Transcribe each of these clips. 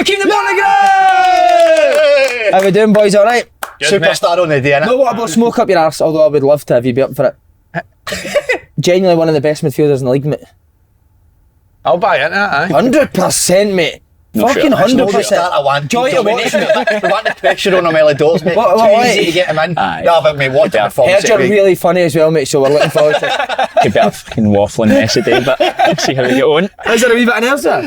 keep the ball on the ground! How we doing, boys? All right? Superstar on the day, innit? No, what about smoke up your arse? Although I would love to have you be up for it. Genuinely one of the best midfielders in the league, mate. I'll buy into that, 100%, mate. No, fucking sure. 100%. I want Joy to watch, mate. We want the pressure on him early doors, mate. What, Too easy to get him in. Aye. No, but mate, what the performance Heard you're really funny as well, mate, so we're looking forward to it. Could be a fucking waffling mess today, but we'll see how we get on. Is there a wee bit of nerves there?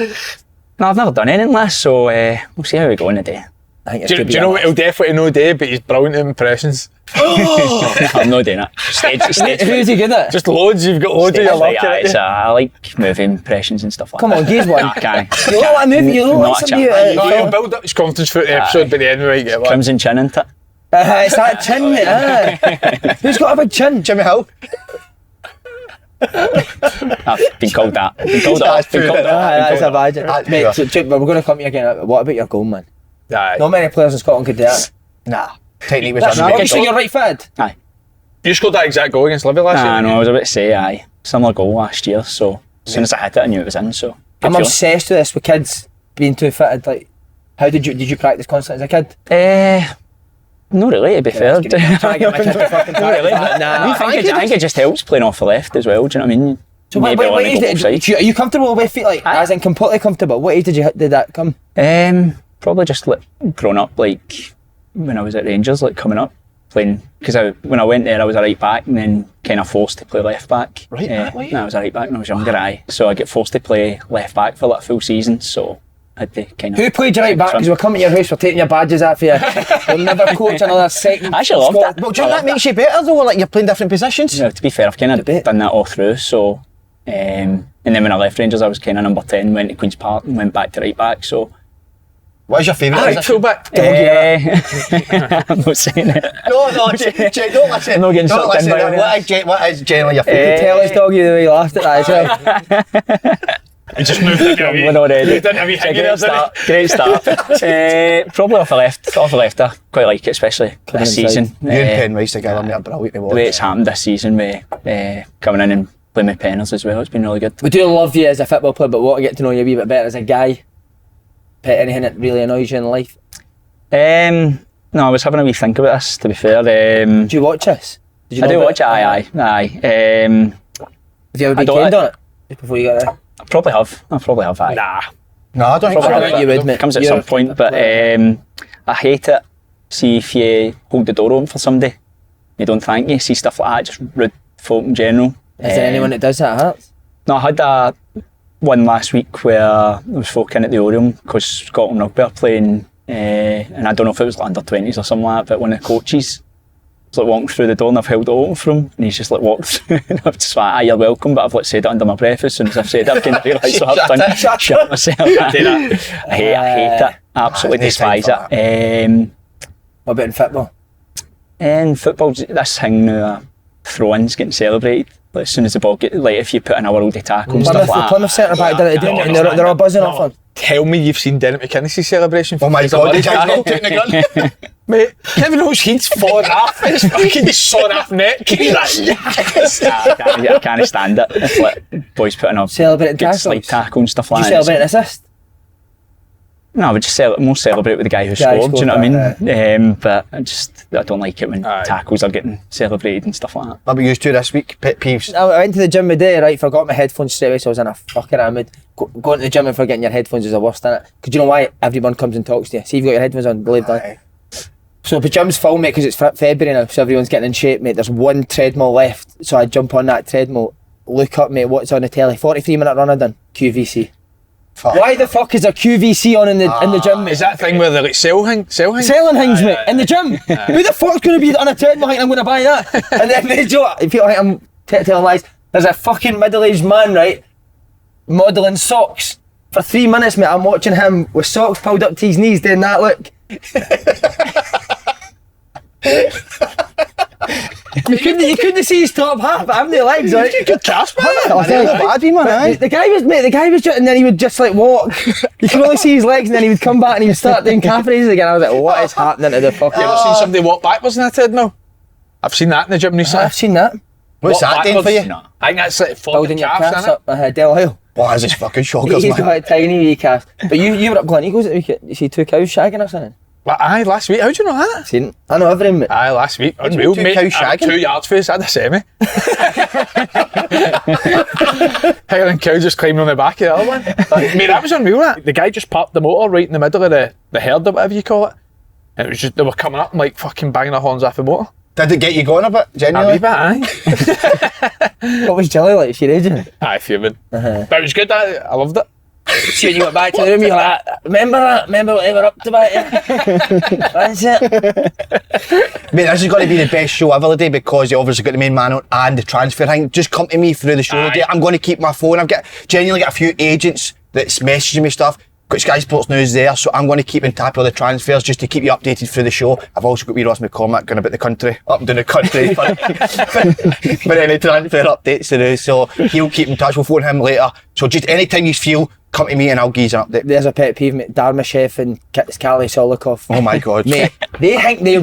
No, I've never done anything last, so we'll see how we go in the day. I think Do you know what? He'll definitely no day, but he's brilliant at impressions. I'm not doing it. Stage Who's he good at? Just loads. You've got loads of your luck. I like movie impressions and stuff like Come that. on, geez one. I can't. You look like a movie, you look like Not a somebody... chance. No, he'll build up his confidence for the episode, but the end we might get one. Crimson chin, isn't it? It's that chin, mate. Who's got a big chin? Jimmy Hill. I've been called that. That's a bad. Mate, so, we're going to come to you again. What about your goal, man? Aye. Not many players in Scotland could do that. Nah. Technique was That's unreal. so you're right footed? Aye. You scored that exact goal against Livy last year. I know, I was about to say aye. Similar goal last year, so as soon as I hit it I knew it was in, so I'm obsessed with this with kids being too fitted. Like, how did you practice constantly as a kid? Not really, to be fair. Trying to get my kid to fucking Not really. Nah. I think it just helps playing off the left as well, do you know what I mean? So Maybe what let me age go offside. are you comfortable with feet, like, as in completely comfortable? What age did that come? Probably just like grown up, like when I was at Rangers, like coming up playing, because when I went there I was a right back and then kind of forced to play left back. Right back, were you? No, I was a right back when I was younger, so I get forced to play left back for like a full season, so I had to kind of... Who played you right back? Because we're coming to your house, we're taking your badges out for you. We'll never coach another second. I actually loved it. Well, do you think that makes you better though? Like you're playing different positions? Yeah, to be fair, I've kind of done that all through, so... and then when I left Rangers I was kind of number 10, went to Queen's Park and went back to right back, so... What is your favourite Right, position? fullback. I'm not saying it. No, don't listen. I'm not getting Don't sucked in listen. by it. What is generally your favourite? Tell us, doggy, the way you laughed at that as well. He just moved into a wee... One already. Moved into a wee hanging there, Great start. Probably off the left. I quite like it, especially this season. You and Penrice together, mate, are brilliant to The way watch. it's happened this season with coming in and playing with Penners as well, it's been really good. We do love you as a football player, but want to get to know you a wee bit better as a guy. Anything that really annoys you in life? No, I was having a wee think about this, to be fair. Do you watch this? Did you I know do about watch it, aye. Have you ever been keened on it? Just before you got there? I probably have, aye. Nah. No, I don't think Probably so. have, you would, mate. It comes at You're some point, but I hate it. See if you hold the door open for somebody, you don't thank you. See stuff like that, just rude folk in general. Is there anyone that does that at Hearts? No, I had one last week where there was folk in at the Orium because Scotland Rugby are playing, and I don't know if it was like under 20s or something like that, but one of the coaches was like walking through the door and I've held it open for him and he's just like walked through and I've just like, you're welcome, but I've like said it under my breath. As soon as I've said it I've kind of realised what I've done. Shut myself. I hate it, absolutely despise it. What about in football? And football's this thing now, throw-ins getting celebrated. Like, as soon as the ball get, like if you put in a worldie tackle and stuff like that. Plymouth centre back did it again, and they're all buzzing off him. Tell me you've seen Dermot McKinney's celebration. Oh my God, the guy's not taking the gun. Mate, Kevin O'Sheed's fallen off his fucking sawed off neck. I can't stand it. It's like boys putting up Celebrating good tackles. slide tackle and stuff like Did you that. celebrate an assist? No, I would just more celebrate with the guy who scored, do you know what I mean? But I don't like it when tackles are getting celebrated and stuff like that. What about you two this week? Pet peeves? I went to the gym today, right, forgot my headphones straight away, so I was in a fucking mood. Going to the gym and forgetting your headphones is the worst, innit? Because you know why? Everyone comes and talks to you. See, you've got your headphones on, believe that. So the gym's full, mate, because it's February now, so everyone's getting in shape, mate. There's one treadmill left, so I jump on that treadmill, look up, mate, what's on the telly? 43-minute run I done, QVC. Why the fuck is there QVC on in the gym, mate? Is that thing where they like sell things? Selling things, mate, in the gym. Who the fuck's going to be on a treadmill thinking I'm going to buy that? And then they do it. People think I'm telling lies. There's a fucking middle-aged man, right, modelling socks. For 3 minutes, mate, I'm watching him with socks pulled up to his knees doing that look. You couldn't see his top half, but having the legs, right? You could cast, man. The guy was just, and then he would just like walk. You could only see his legs, and then he would come back and he would start doing calf raises again. I was like, what is happening to the fucking... You ever seen somebody walk backwards in a treadmill? I've seen that in the gym recently. I've seen that. What's that doing for you? No. I think that's like Building your calves isn't it? up, Delhill. Wow, this is fucking shockers, He's man. got a tiny wee calf. But you were up Glen Eagles at the weekend. You see 2 cows shagging or something? Well, aye, last week. How'd you know that? Seen? I know everything, mate. Aye, last week. Unreal, 2 mate. cows I'm shagging? 2 yards for us at the semi. Highland cow just climbing on the back of the other one. Mate, that was unreal, that. The guy just parked the motor right in the middle of the herd or whatever you call it. And it was just, they were coming up and like fucking banging their horns off the motor. Did it get you going a bit, A wee genuinely? bit, aye. What was Jilly like? She raging? Aye, fuming. But it was good, I loved it. So when you got back to the room, you're like, remember that? Remember what they were up to back then? That's it. Mate, this is going to be the best show ever today because you obviously got the main man on and the transfer thing. Just come to me through the show Aye. today. I'm going to keep my phone. Genuinely got a few agents that's messaging me stuff. Got Sky Sports News there, so I'm going to keep in tap with the transfers just to keep you updated through the show. I've also got wee Ross McCormack going about the country, up and down the country for any transfer updates to do. So he'll keep in touch. We'll phone him later. So just anytime you feel, come to me and I'll give you an update. There's a pet peeve, mate. Darmashef and Callie Solikov. Oh my God. Mate, they think they're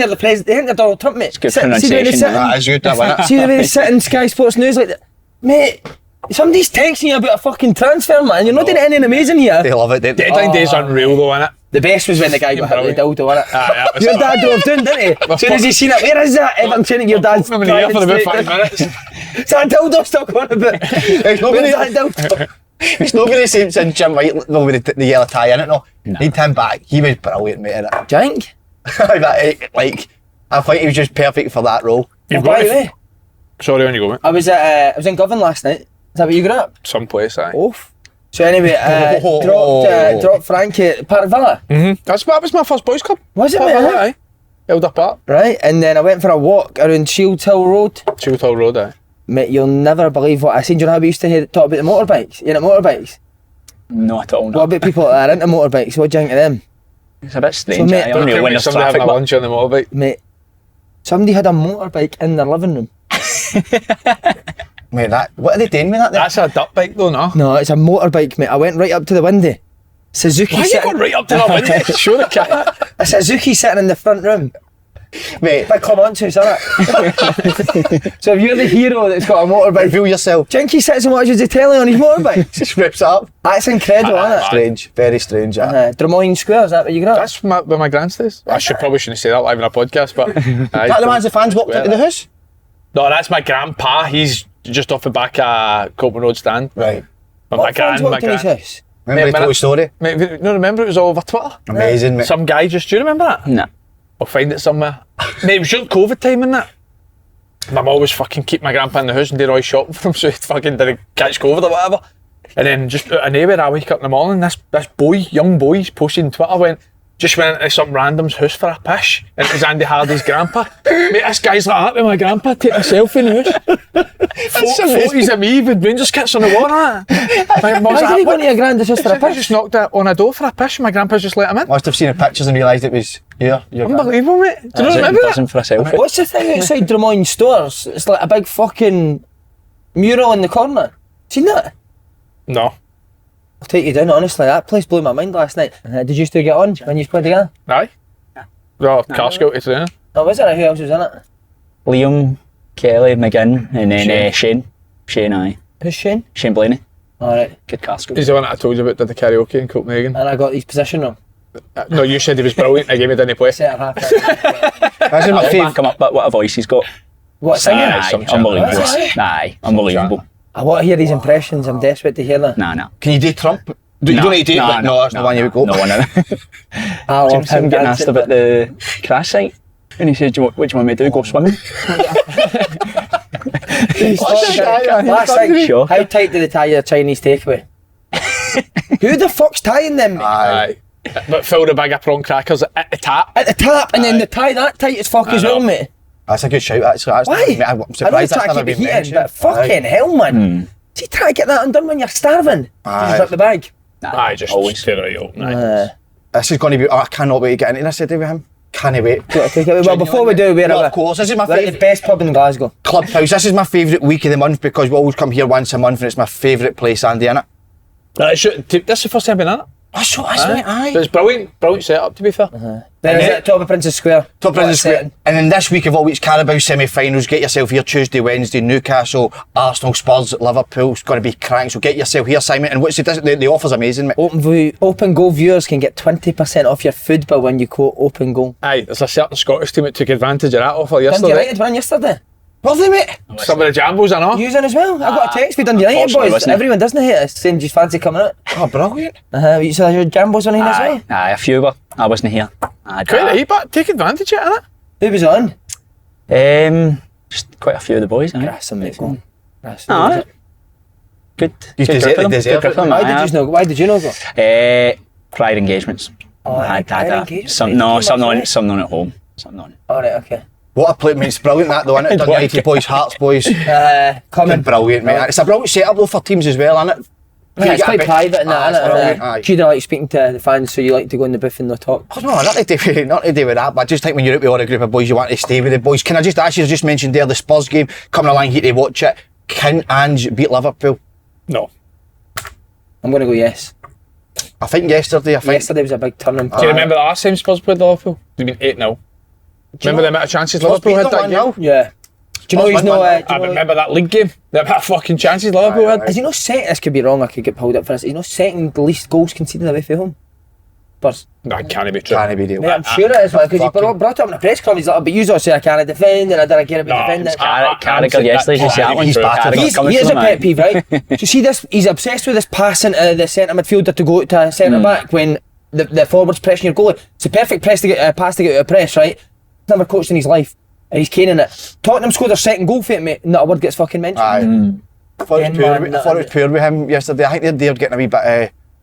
the president. They think they're Donald Trump, mate. good See the way they pronunciation, sit That is good, that wasn't See the way they sit in Sky Sports News like that, mate. Somebody's texting you about a fucking transfer, man. You're not doing anything amazing here. They love it. Deadline day's unreal though, innit? The best was when the guy got hit with the dildo, innit? Aye, that was Your dad drove down, didn't he? As soon as he seen it, where is that? Everyone saying your dad's I'm in the air for about 5 driving minutes. straight. Is that dildo still going about? It's not Where's gonna- that dildo? It's not going to say since Jim White with the yellow tie in it, no. Need him back. He was brilliant, mate, in it. Jank? Like, I think he was just perfect for that role. You've By got the to- way, Sorry, when you go, mate. I was in Govan last night. Is that where you grew up? Someplace, aye. Oof. So anyway, dropped Frankie at Park Villa. That was my first boys club. Was it, Park mate? Villa, aye. Elder Park. Right, and then I went for a walk around Shields Hill Road. Shield Hill Road, aye. Mate, you'll never believe what I seen. Do you know how we used to talk about the motorbikes? You know motorbikes? Not at all. What No. about people that are into motorbikes? What do you think of them? It's a bit strange. mate, I don't know when there's Somebody traffic, having a but lunch on the motorbike. Mate, somebody had a motorbike in their living room. Mate, what are they doing with that then? That's a dirt bike though, no? No, it's a motorbike, mate. I went right up to the window. Suzuki Why are you sitting, going right up to that window? Show the cat. a Suzuki sitting in the front room. Mate, Big come on to, isn't it? So if you're the hero that's got a motorbike, reveal yourself. Jinky sits and watches the telly on his motorbike. Just rips it up. That's incredible, isn't it? Strange, very strange. Yeah. Drummoyne Square, is that where you grew up? That's where my gran stays. I probably shouldn't say that live in a podcast, but... aye, That the man's the fans walked into the house? No, that's my grandpa. He's just off the back of Copeland Road stand. Right. But What fans walked in his house? Remember he Mate, told his story? Mate, no, remember it was all over Twitter? Amazing, mate. Some guy just... Do you remember that? no. I'll find it somewhere. Mate, it was during COVID time and that. My mum always fucking keep my grandpa in the house and did all his shopping for him so he fucking didn't catch COVID or whatever. And then just out of nowhere, I wake up in the morning, this young boy, posted on Twitter, just went into some random's house for a pish, and it was Andy Halliday's grandpa. Mate, this guy's like that with my grandpa, taking a selfie in the house. Photos of me with Rangers kits on the wall and that. My mum's Why did he like, go into your granddad's house for a I piss? just knocked it on a door for a pish and my grandpa's just let him in. Must have seen the pictures and realised it was your Unbelievable, mate. Do you not remember that? Buzzing for a selfie. What's the thing outside Drummoyne stores? It's like a big fucking mural in the corner. Seen that? No. I'll take you down, honestly. That place blew my mind last night. Did you two get on when you played together? Aye? Well, car scout is there. Oh, was there? Who else was in it? Liam, Kelly, McGinn, and then Shane. Shane, aye. Who's Shane? Shane Blaney. Alright. Good casco. He's the one that I told you about did the karaoke in Copenhagen. And I got his position wrong. No, you said he was brilliant. I gave me didn't play. Set half. This is my I'll back favourite. him up, but what a voice he's got. What singing? Aye, some chat. unbelievable. Aye. Aye, unbelievable. I want to hear his impressions. I'm desperate to hear them. Nah. Can you do Trump? You don't need to do it, but no, that's the one you would go. No one of them. I love Him him getting asked about the crash site. And he said, what do you want me to do? Go swimming? Last thing, Sure. how tight do they tie your Chinese takeaway? Who the fuck's tying them? mate? Aye. But filled a bag of prawn crackers at the tap. At the tap, and then they tie that tight as fuck as know. well, mate. That's a good shout, actually. That's Why? mate, I'm I know surprised try that's to never keep been it heated, mentioned. but fucking hell, man. See, try to get that undone when you're starving. Aye. Just up the bag. Aye, just always. tear it out. Aye. This is going to be... I cannot wait to get into this today with him. Can't wait. Got to take it. Well, before we do, we're No, at of course, this is my we're at the favourite best pub in Glasgow. clubhouse. This is my favourite week of the month because we always come here once a month and it's my favourite place, Andy, innit? This is the first time I've been in it. That's what I mean, aye. But it's brilliant setup to be fair. Then is it top of Princess Square? Top Princess Square. And then this week of all week's Carabao semi-finals, get yourself here Tuesday, Wednesday, Newcastle, Arsenal, Spurs, Liverpool. It's going to be crank, so get yourself here, Simon. And what's the offer's amazing, mate. Open Goal viewers can get 20% off your food bill when you quote Open Goal. Aye, there's a certain Scottish team that took advantage of that offer Dundee yesterday. United won yesterday. Were they, mate? Some of the jambos, I know. Using as well. I got a text with Dundee United unfortunately, boys. wasn't it? Everyone doesn't hate us, saying do you fancy coming out? Oh, brilliant. You saw your Jambos on here as well? Aye, a few were. I wasn't here. Quite right, but take advantage of it, innit? Who was on? Just quite a few of the boys. Grass and mate. Aye. Good. You Good deserve grip of them, it, deserve good grip it. of them, Why did you not go? Prior engagements. Oh, I had prior a- engagements, some, right, no, you something must on, say. something on at home. Something on. Alright, okay. What a play, mate. It's brilliant that though, isn't it? Dundee United boys, Hearts boys. Coming. Brilliant, mate. It's a brilliant setup though for teams as well, isn't it? Yeah, it's quite private and that, Aye, it's brilliant, innit? aye. Do you not like speaking to the fans, so you like to go in the booth and not talk? Oh, no, not to do with that, but I just think when you're out with all a group of boys, you want to stay with the boys. Can I just ask you, just mentioned there, the Spurs game, coming along here to watch it. Can Ange beat Liverpool? No. I'm going to go yes. I think yesterday, Yesterday was a big turning point. Do you remember the last time Spurs played Liverpool? It'd been 8-0. Remember the amount of chances Liverpool had that game? Yeah. Do you know he's no... I remember that league game. The amount of fucking chances Liverpool had. Is he not second? This could be wrong, I could get pulled up for this. Is he not second least goals conceded away from home? Spurs. That can't be true. Can't be deal. Mate, I'm sure it is, because he brought it up in a press conference. He's like, but you all say I can't defend and I didn't care about defending. it's Carragher yesterday, you see that one? He's battered. Carragher Here's a coming pet from peeve, right? So you see this, he's obsessed with this passing to the centre midfielder to go to centre back when the forward's pressing your goalie. It's a perfect pass to get out of press, right? He's never coached in his life. And he's caning it. Tottenham scored their second goal for it, mate, and not a word gets fucking mentioned. Aye. I thought it was poor with him yesterday. I think they're getting a wee bit,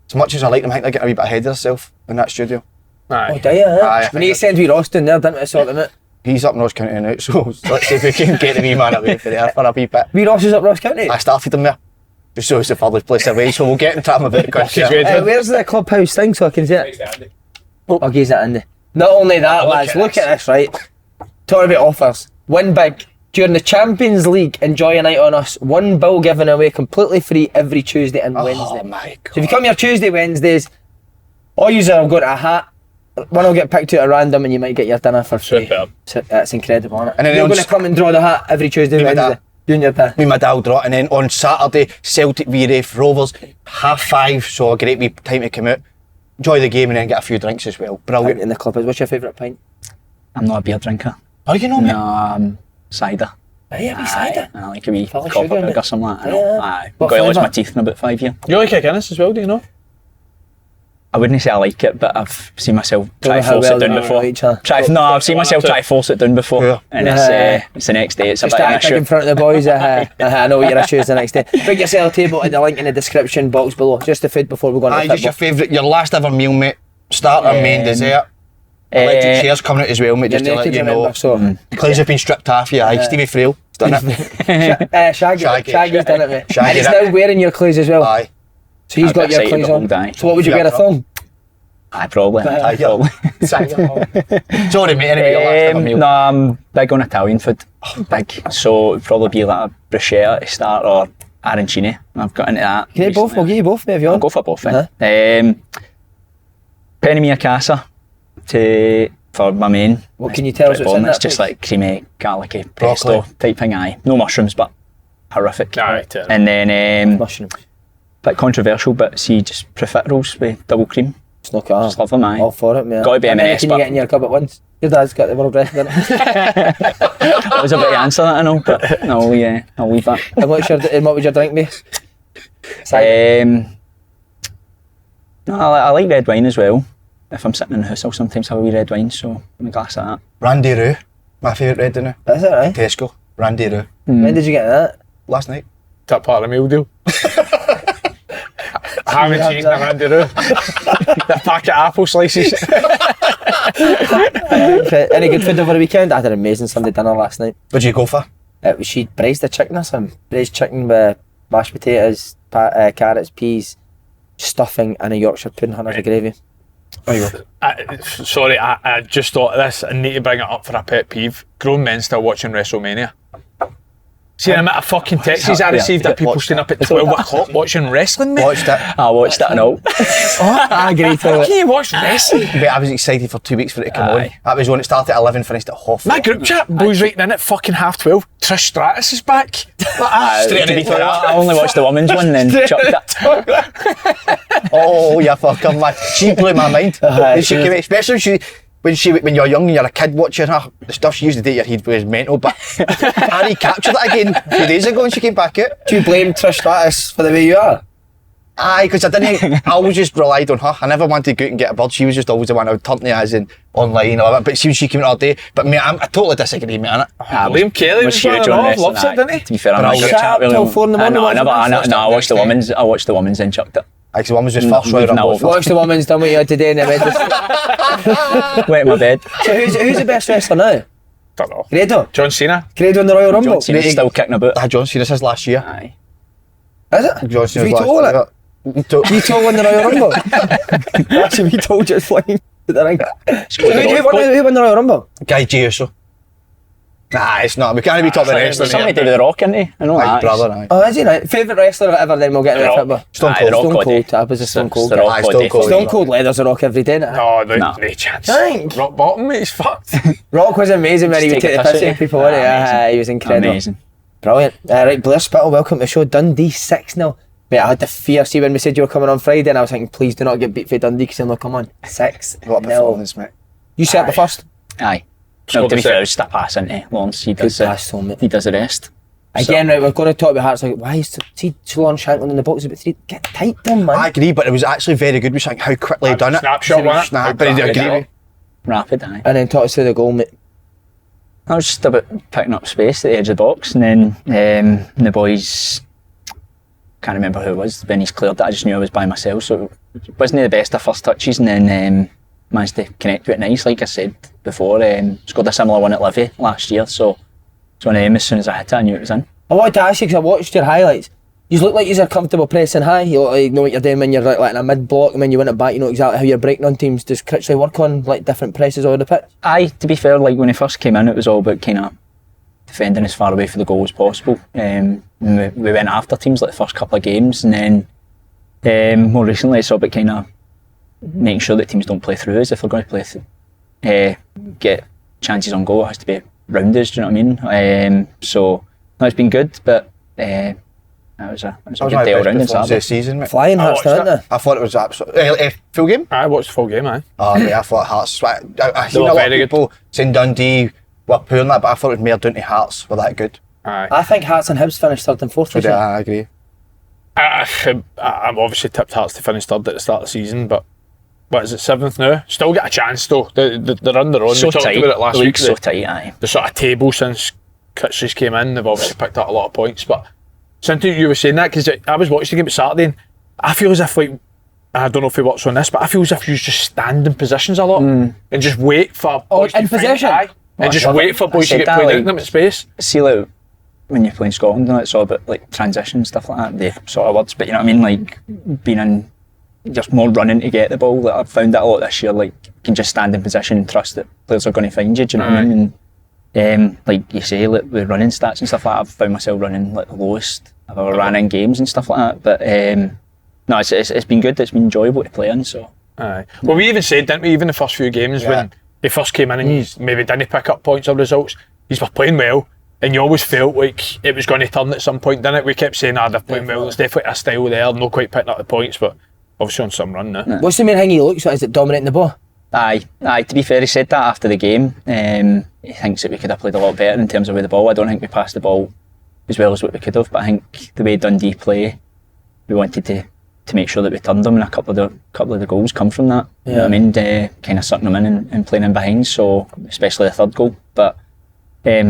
as much as I like them, I think they're getting a wee bit ahead of themselves in that studio. Aye. Oh, do you? Aye, We need to send wee Austin there, didn't we, sort them out? He's up Ross County now, so let's see if we can get the wee man away for there for a wee bit. Wee Ross is up Ross County. I started him there, just so it's the furthest place away, so we'll get and trap him about the country. Where's the clubhouse thing so I can see it? Oh, gaze it Andy. Not only that, lads, look at this, right? Talking about offers. Win big. During the Champions League, enjoy a night on us. One bill given away completely free every Tuesday and Wednesday. Oh my God. So if you come here Tuesday, Wednesdays, all you will go to a hat. One will get picked out at random and you might get your dinner for free. Superb. So that's incredible, isn't it? And then You're on going to come and draw the hat every Tuesday and Me and my Wednesday. dad. You and your dad. Me and my dad will draw it, and then on Saturday, Celtic v Rafe Rovers, 5:30, so a great wee time to come out, enjoy the game and then get a few drinks as well. Brilliant. In the clubhouse. What's your favourite pint? I'm not a beer drinker. Oh, you know me? No, cider. Aye, a wee cider. I like a wee Full of copper sugar in big it. or something like that. I know. Yeah. Aye. What Got to lose flavour? my teeth in about 5 years. You like a Guinness as well, do you know? I wouldn't say I like it, but I've seen myself Don't try know to how force well it down they before. know each other. I've seen myself try to force it down before, Yeah. and it's the next day it's a Just bit of an act in issue. front of the boys. I know what your issue is the next day. Bring yourself a table in the link in the description box below. Just the food before we go on Aye, to just your football. favourite, your last ever meal, mate. Starter, main, dessert. Electric chairs coming out as well, mate, just to You're let naked, you remember, know. so. The clothes have been stripped off you, aye. Stevie Frail, done it. Shaggy's done it, mate. Shaggy, And he's that. now wearing your clothes as well. Aye. So he's I've got got your excited clothes the on. whole day. So what would you wear a thong? Aye, probably. Aye, yeah. Probably. Sorry, mate, anyway, your last ever meal. No, I'm big on Italian food. Big. So it'd probably be like a bruschetta to start or arancini. I've got into that. Can you both? We'll recently. give you both, mate, if you I'll want. go for both. Uh-huh. Penny mia casa for my main. What can you tell us Pretty what's in boring. It's that, just please? like creamy, garlicky pesto Broccoli. type thing. Aye, no mushrooms, but horrific. Aye, terrible. And then Mushroom. bit controversial, but see just profiteroles with double cream. It's not car. Just love them, aye. All for it, mate. Gotta be How many M&S, can you but- get in your cup at once? Your dad's got the world record, didn't he? That was a bit of answer that I know, but no, I'll leave that. And what would your drink be? Cider. No, I like red wine as well. If I'm sitting in the house, I'll sometimes have a wee red wine, so a glass of that. Randy Roo, my favourite red dinner. That's it, right? Tesco, Randy Roo. When did you get that? Last night. That part of the meal deal. Ham and cheese and Randy Roo. The packet of apple slices. Any good food over the weekend? I had an amazing Sunday dinner last night. What'd you go for? She braised the chicken or something. Braised chicken with mashed potatoes, carrots, peas, stuffing and a Yorkshire pudding and a gravy. There you go. Sorry, I just thought of this. I need to bring it up for a pet peeve. Grown men still watching WrestleMania. See the amount of fucking texts I received that people staying up at 12 o'clock watching wrestling, mate. Watched it. I watched it and all. I agree to How it. can you watch wrestling? But I was excited for 2 weeks for it to come on. Aye. That was when it started at 11, finished at half. My group chat, boys writing in at fucking 12:30. Trish Stratus is back. Straight To be into fair, I only watched the women's one and then chucked it. Oh, you fucker, man. She blew my mind. When she came, especially when you're young and you're a kid watching her, the stuff she used to do to your head was mental. But I recaptured that again a few days ago when she came back out. Do you blame Trish Stratus for the way you are? Aye, because I always just relied on her. I never wanted to go out and get a bird. She was just always the one I would turn to as in online or that. But she came out all day. But mate, I totally disagree, mate, innit? Liam Kelly was one of the loves it, didn't he? To be fair, I'm But not I'll group shut chat up with till them. 4 in the morning I watched the next women's. I watched the women's and chucked it. Actually, one was just first round. No, Watch the woman's done what you had today and then went Wet my bed. So who's the best wrestler now? Don't know. Grado? John Cena. Grado in the Royal Rumble? John Cena's still kicking about. John Cena says last year. Aye. Is it? John Cena's Vito last it? year. Vito won the Royal Rumble? Actually, Vito just flying to the ring. Who won the Royal Rumble? Guy J. Uso. Nah, it's not. We can't be talking wrestling. Somebody did the Rock, isn't he? I know Aye, that. brother, aye. Oh, is he right? Favourite wrestler ever, then we'll get into The the Rock. football. Stone Aye, Cold. the Rock Stone all day. Cold. I was a Stone Cold The guy. Rock Aye, all Stone day. Cold. Stone Cold leathers a rock every day. No, No. no chance. Thank. Rock bottom, mate, he's fucked. Rock was amazing when he would Just take the take piss the out piss of people, out. wasn't he? Amazing. He was incredible. Amazing. Brilliant. Right, Blair Spittal, welcome to the show. Dundee 6-0. Mate, I had the fear. See, when we said you were coming on Friday, and I was thinking, please do not get beat for Dundee because he'll not come on. 6-0. What a performance, mate. You set up the first? Aye. Scored No, to be the fair, it was just a pass into Lawrence. He Good does pass, Tom, mate. He does the rest. Again, right, we're going to talk about Hearts. Like, why is Lon Shankland in the box about 3? Get tight, then, man. I agree, but it was actually very good. We saying how quickly he done it. Snapshot, wasn't it? Snap, but he did Exactly. it. Rapid, aye. And then talk us through the goal, mate. I was just about picking up space at the edge of the box, and then the boys, can't remember who it was, when he's cleared that, I just knew I was by myself, so it wasn't the best of first touches, and then managed to connect with it nice, like I said before. Scored a similar one at Livy last year, so it's one of them. As soon as I hit it, I knew it was in. I wanted to ask you because I watched your highlights. You look like you're comfortable pressing high. You look like you know what you're doing when you're like in a mid block, and when you win it back, you know exactly how you're breaking on teams. Does Critchley work on like different presses over the pitch? Aye, to be fair, like when he first came in, it was all about kind of defending as far away from the goal as possible. And we went after teams like the first couple of games, and then more recently it's all about kind of making sure that teams don't play through us. If they're going to play get chances on goal, it has to be round us, do you know what I mean? So no, it's been good, but that was a good day all round on Saturday. This season, mate. Flying I Hearts, watched don't they? I thought it was absolutely full game. I watched the full game, aye. Oh, mate, I thought Hearts. I seen were a lot of very good. people saying Dundee were poor in that, but I thought it was more down to Hearts were that good. Aye. I think Hearts and Hibs finished third and fourth. So this year. I agree. I'm obviously tipped Hearts to finish third at the start of the season, but what is it, 7th now? Still get a chance though. They're on their own. So we talked tight, about it last the week. league's so tight, aye. The sort of table since Critchley's came in, they've obviously picked up a lot of points. But something you were saying that, because I was watching the game Saturday, and I feel as if, like, I don't know if he works on this, but I feel as if you just stand in positions a lot and just wait for boys in to find possession? it, aye, and just I wait for boys to said get that, played like- out in them at space. See, like when you're playing Scotland, and it's all about like transition stuff like that, the sort of words. But you know what I mean, like being in just more running to get the ball. Like, I've found that a lot this year. Like you can just stand in position and trust that players are going to find you. Do you know what I mean? And like you say, like with running stats and stuff like that, I've found myself running like the lowest I've ever ran in games and stuff like that. But no, it's been good. It's been enjoyable to play in. So. Aye. Well, we even said, didn't we, even the first few games when he first came in and he's maybe didn't pick up points or results, he's been playing well, and you always felt like it was going to turn at some point, didn't it? We kept saying, they're playing well, there's definitely a style there, not quite picking up the points, but obviously on some run now. What's the main thing he looks at? Is it dominating the ball? Aye. To be fair, he said that after the game. He thinks that we could have played a lot better in terms of with the ball. I don't think we passed the ball as well as what we could have, but I think the way Dundee play, we wanted to make sure that we turned them, and a couple of the goals come from that. You know what I mean? Kind of sucking them in and playing in behind. So especially the third goal, but. I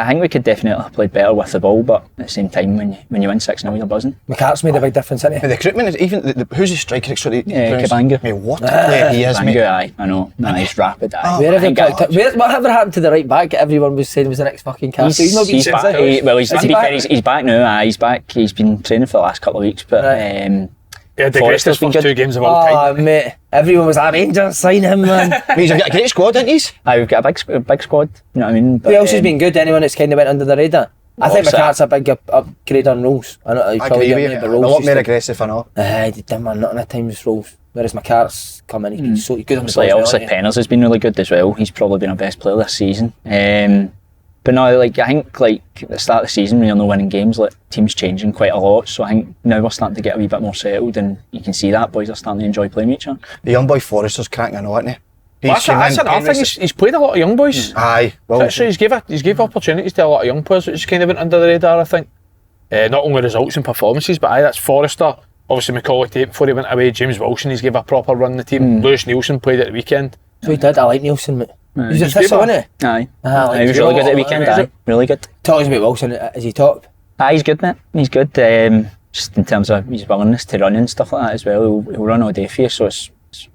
think we could definitely have played better with the ball, but at the same time, when you win 6-0, you're buzzing. McCart's made a big difference, hasn't he? The recruitment is even who's the striker? Kabanga. Mate, what a player he is, mate. Aye, I know. No, he's rapid. Aye. Where have I you think picked up? Whatever happened to the right back? Everyone was saying was the next fucking Castle. He's not been he's since back. then. Well, he's, Is to he be back? fair, he's back now. Aye, he's back. He's been training for the last couple of weeks, but Yeah, the Forrester's greatest been first good. 2 games of all time. Oh, mate. Everyone was like, Rangers, sign him, man. He's got a great squad, hasn't he? aye, we've got a big squad. You know what I mean? But, Who else has been good? Anyone that's kind of went under the radar? I think McCart's a big upgrade on rules. I know I agree with you. A lot more aggressive, I know. He did man nothing at times rules. Whereas McCart's come in, he's been so good on the ball. Obviously, Penners has been really good as well. He's probably been our best player this season. But no, like I think like at the start of the season when you're not winning games, like teams changing quite a lot. So I think now we're starting to get a wee bit more settled, and you can see that boys are starting to enjoy playing with each other. The young boy Forrester's cracking a lot, isn't he? That's another thing. He's played a lot of young boys. Aye, well, So he's gave opportunities to a lot of young players, which kind of went under the radar, I think. Not only results and performances, but that's Forrester. Obviously McCall before he went away. James Wilson, he's gave a proper run in the team. Lewis Nielsen played at the weekend. So he did. I like Nielsen, mate. Aye. He's at Thistle, wasn't he? Aye. Like He was really good at the weekend. Aye. Really good. Talk to us about Wilson. Is he top? Aye, he's good, mate. He's good. Just in terms of his willingness to run and stuff like that as well. He'll run all day for you, so it's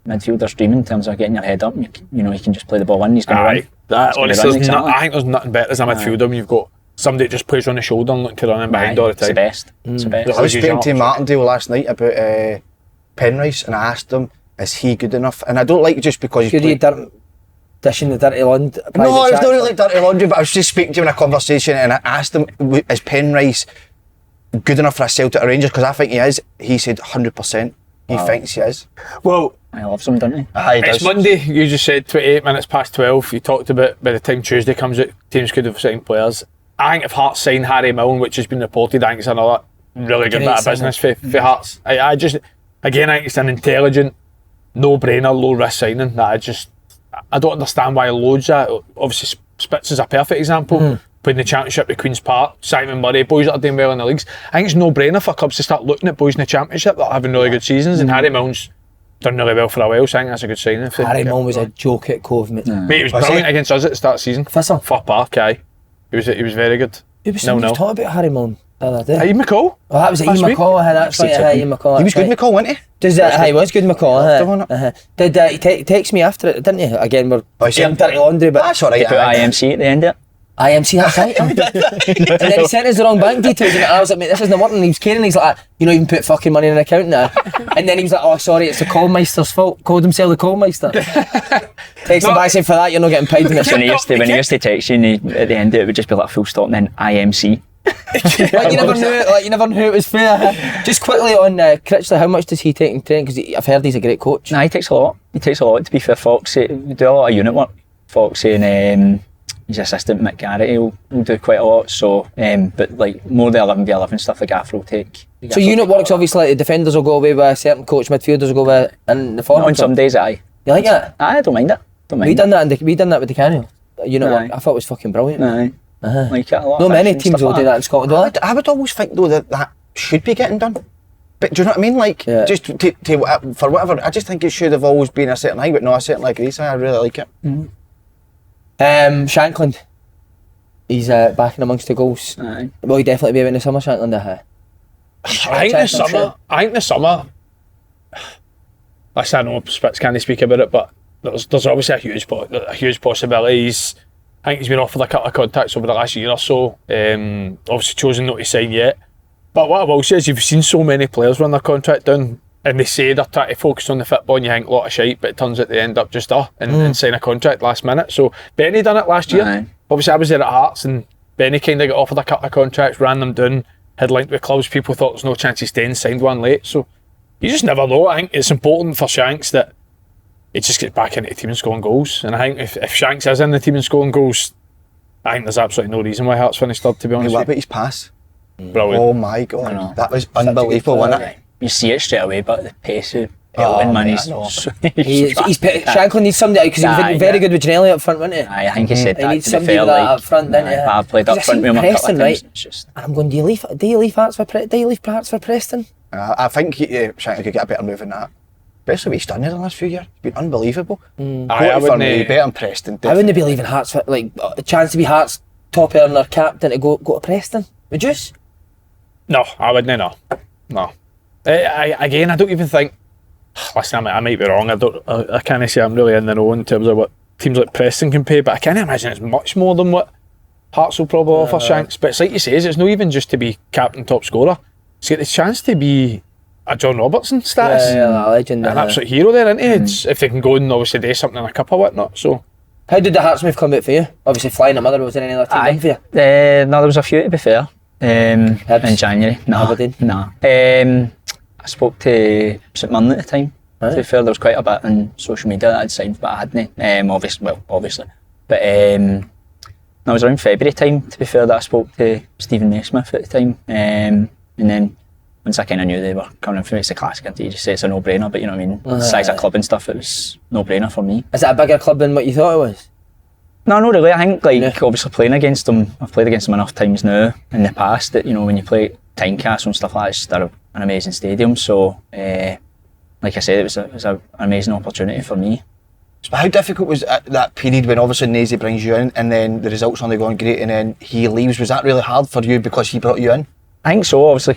midfielder's dream in terms of getting your head up. You know, he can just play the ball in. He's going to run. Honestly, I think there's nothing better as a midfielder when you've got somebody that just plays on the shoulder and looking to run in behind all the time. It's the best. It's the best. I was speaking to Martindale last night about Penrice, and I asked him, is he good enough? And I don't like just because he's dishing the dirty laundry. No, I was not really like dirty laundry, but I was just speaking to him in a conversation, and I asked him, is Penrice good enough for a Celtic or Rangers? Because I think he is. He said 100%. He thinks he is. Well, I love him, doesn't he? Aye, it's Monday. You just said 28 minutes past 12. You talked about by the time Tuesday comes out, teams could have signed players. I think if Hearts sign Harry Milne, which has been reported, I think it's another really good bit of business for Hearts. I just, again, I think it's an intelligent, no-brainer, low-risk signing that I don't understand why loads of, obviously Spitz is a perfect example, played in the Championship at Queen's Park, Simon Murray, boys that are doing well in the leagues. I think it's no-brainer for clubs to start looking at boys in the Championship that are having really good seasons, and Harry Milne's done really well for a while, so I think that's a good signing. Harry Milne was a joke at Cove, mate. Mate, he was brilliant against us at the start of the season. Thistle. For Park, aye. He was very good. Who was talking about Harry Milne the other day? Ian McCall. Oh, that was Ian Last week. McCall. That's right. Ian McCall. He was good, McCall, wasn't he? He was good, McCall. Did he text me after it, didn't he? Again, we're getting dirty laundry, but that's alright. He put IMC at the end of it. IMC, that's right. And then he sent us the wrong bank details, and I was like, mate, this isn't working. He was caring. He's like, you don't even put fucking money in an account now. And then he was like, oh, sorry, it's the Callmeister's fault. Called himself the Callmeister. Text him back saying, for that, you're not getting paid. When he used to text you, and at the end of it would just be like full stop and then IMC. Like you never knew it was fair. Just quickly on Critchley, how much does he take in training? Because I've heard he's a great coach. Nah, he takes a lot. To be fair. Foxy, we do a lot of unit work. Foxy and his assistant Mick Garrity will do quite a lot. So, but like more the 11v11 stuff, the gaffer will take. So unit works obviously. The defenders will go away with a certain coach, midfielders will go with, and the forwards. On some days, aye. You like that? I don't mind it. We done that with the Canyon. Unit work. I thought it was fucking brilliant. Aye. Like it a lot. No many teams will do that in Scotland, do they? I would always think though that should be getting done. But do you know what I mean? Like, just for whatever, I just think it should have always been a certain height, but not a certain like this. I really like it. Shankland, he's back in amongst the goals. Aye. Will he definitely be in the summer, Shankland? I think the summer. I know Spitz can't speak about it, but there's obviously a huge possibility. I think he's been offered a couple of contacts over the last year or so. Obviously chosen not to sign yet. But what I will say is you've seen so many players run their contract down and they say they're trying to focus on the football and you think a lot of shite, but it turns out they end up just and sign a contract last minute. So Benny done it last year. Aye. Obviously I was there at Hearts and Benny kind of got offered a couple of contracts, ran them down, had linked with clubs, people thought there was no chance of staying, signed one late. So you just never know. I think it's important for Shanks that he just gets back into the team and scoring goals. And I think if Shanks is in the team and scoring goals, I think there's absolutely no reason why Hearts finished third, to be honest. What about his pass? Brilliant. Oh my God, that was unbelievable, wasn't it? You see it straight away, but the pace of man, he's Shankland needs somebody, because he was very good with Janelli up front, wasn't he? I think he said He that. needs To be somebody fair, like that like, up front, didn't he? I've played up front with him a couple of times. It's just, I'm going, do you leave Hearts for Preston? I think Shankland could get a better move than that. Especially what he's done in the last few years. It's been unbelievable. I wouldn't better than Preston. I wouldn't be leaving Hearts for, like, a chance to be Hearts top earner captain to go to Preston. Would you? No, I wouldn't. No. Again, I don't even think. Listen, I might be wrong. I can't say I'm really in the know in terms of what teams like Preston can pay, but I can't imagine it's much more than what Hearts will probably offer Shanks. But it's like you say, it's not even just to be captain, top scorer. It's get the chance to be a John Robertson status. Yeah, a legend. An absolute hero there, isn't he? If they can go and obviously do something in a cup or whatnot. So How did the Hearts move come about for you? Obviously flying at Motherwell, was there any other team in for you? No, there was a few to be fair. In January. Aberdeen? Nah. I spoke to St Mirren at the time. Right. To be fair, there was quite a bit on social media that I'd signed, but I hadn't. Obviously. But it was around February time, to be fair, that I spoke to Stephen Naismith at the time. And then once I kind of knew they were coming in for me, it's a classic, and you just say it's a no-brainer, but you know what I mean? The size of club and stuff, it was no-brainer for me. Is it a bigger club than what you thought it was? No, not really. I think, obviously playing against them, I've played against them enough times now in the past that, you know, when you play Tynecastle and stuff like that, they're an amazing stadium. So, like I said, it was an amazing opportunity for me. So how difficult was that period when obviously Nazy brings you in and then the results only going great and then he leaves? Was that really hard for you because he brought you in? I think so, obviously,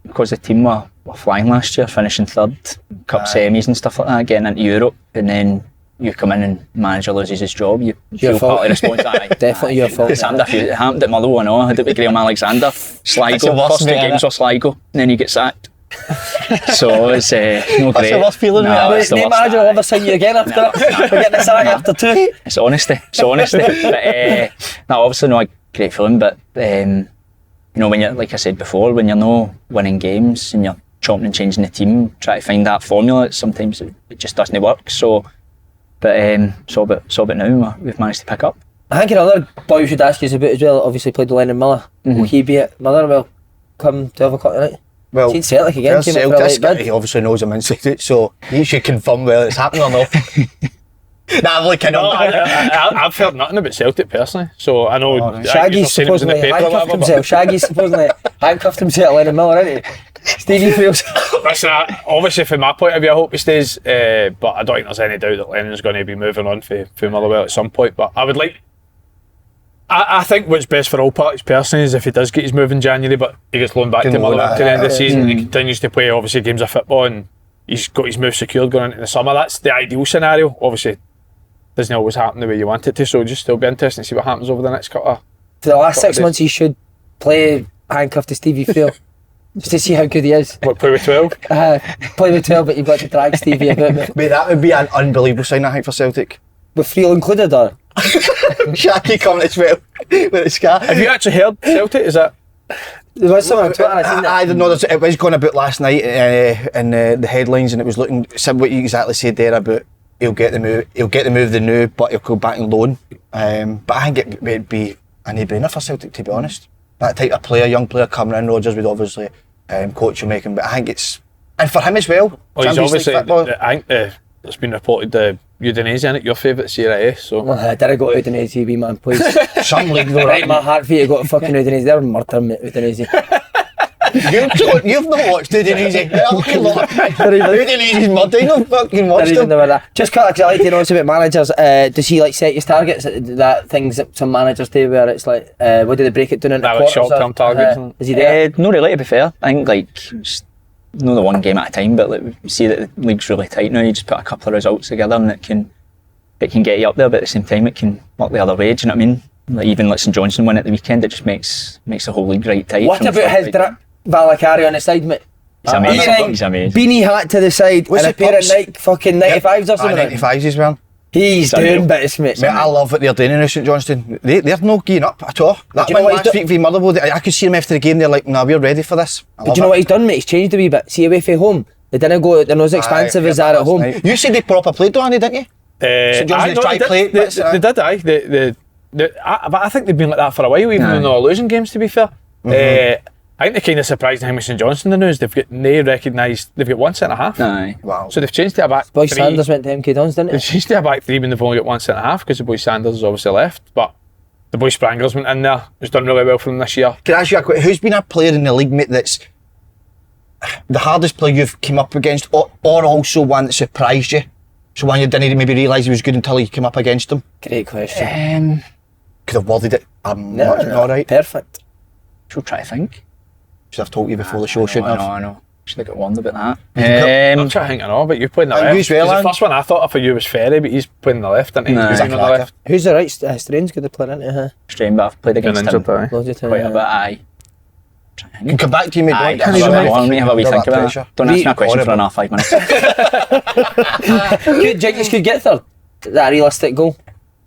because the team were flying last year, finishing third, cup semis and stuff like that, getting into Europe, and then you come in and manager loses his job, you feel partly responsible. Definitely your fault. It happened at Motherwell, I know. I had it with Graham Alexander, Sligo, first 2 games were Sligo, and then you get sacked. So it's no great. That's the worst feeling, mate. No manager will ever sign you again after that. We're getting the sack after 2. It's honesty. But obviously not a great feeling, but you know, when you're, like I said before, when you're not winning games and you're chopping and changing the team, try to find that formula, sometimes it just doesn't work. So, but so now we've managed to pick up. I think another boy we should ask you about as well, obviously played with Lennon Miller. Will he be at Motherwell come 12 o'clock tonight? Well, seen Celtic again, came in for a late bid. He obviously knows I'm inside it, so he should confirm whether it's happening or not. I've heard nothing about Celtic personally, so I know Shaggy's supposedly handcuffed himself. Shaggy's supposedly handcuffed himself to Lennon Miller, isn't he? Stevie feels. Listen, obviously from my point of view, I hope he stays, but I don't think there's any doubt that Lennon's going to be moving on for Motherwell at some point. But I would like. I think what's best for all parties personally is if he does get his move in January, but he gets loaned back to Motherwell to the end of the season and he continues to play obviously games of football and he's got his move secured going into the summer. That's the ideal scenario. Obviously, doesn't always happen the way you want it to, so just still be interesting to see what happens over the next couple of. For the last 6 months, he should play handcuffed to Stevie Friel just to see how good he is. What, play with 12? Play with 12, but you've got to drag Stevie about. Mate, that would be an unbelievable sign, I think, for Celtic. With Friel included, or? Shaggy coming to 12 with the scar. Have you actually heard Celtic? Is that? There was someone on Twitter, I seen that. I don't know, it was going about last night in the headlines and it was looking, what you exactly said there about he'll get the move the new, but he'll go back and loan. But I think it would be a no-brainer for Celtic, to be honest. That type of player, young player coming in, Rodgers would obviously coach him, make him, but I think it's, and for him as well. Well, he's obviously, I think it's been reported Udinese, isn't it? Your favourite Serie A, so. Did I go to Udinese, wee man, please? Some league though, right, my heart for you to go to fucking Udinese, they're murdering me, Udinese. You've not watched Udinese. Udinese's murder, no fucking watched them. Just because I like to know about managers, does he like set his targets, that things that some managers do where it's like, what do they break it down into quarters? Short-term targets. Is he there? Not really, to be fair. I think not the one game at a time, but we see that the league's really tight now. You just put a couple of results together and it can get you up there, but at the same time it can work the other way, do you know what I mean? Like even like St Johnstone win at the weekend, it just makes the whole league right tight. What about his drip Valakari on the side, mate? He's amazing. He's amazing. Beanie hat to the side and a pair of Nike fucking 95s or something. 95s as well. He's doing bits, mate. I love what they're doing in St Johnstone. They're not gearing up at all. That one last week for Motherwell, I could see them after the game, they're like, nah, we're ready for this. But do you know what he's done, mate? He's changed a wee bit. See, away from home, they didn't go, they're not as expansive as they are at home. You said they proper played though, Andy, didn't you? St Johnstone tried to play. They did, aye. But I think they've been like that for a while, even though they're not losing games, to be fair. I think the kind of surprising thing with St Johnstone now is they've got recognised they've got 1 centre half. Aye. Wow. So they've changed to a back Boy three. Sanders went to MK Dons, didn't he? They've changed to a back three when they've only got 1 centre half because the boy Sanders has obviously left. But the boy Sprangers went in there, who's done really well for them this year. Can I ask you a question? Who's been a player in the league, mate, that's the hardest player you've come up against, or also one that surprised you? So one you didn't maybe realise he was good until you came up against him? Great question. Could have worded it not right. Perfect. Should try to think. Should have told you before the show, shouldn't I? I know. Should have got warned about that. I'm trying to think I know, but you're playing the left. Well, the first one I thought of for you was Ferry, but he's playing the left, isn't he? Nah. He's on the left. Who's the right? Strange good to play into, huh? Strange, but I've played against him Ninja, Loads of time, quite a bit, aye. Can come back to you, mate. Aye, Don't let me have a wee think about pressure. it. Don't ask me a question for another 5 minutes. Good Jenkins could get third. Is that a realistic goal?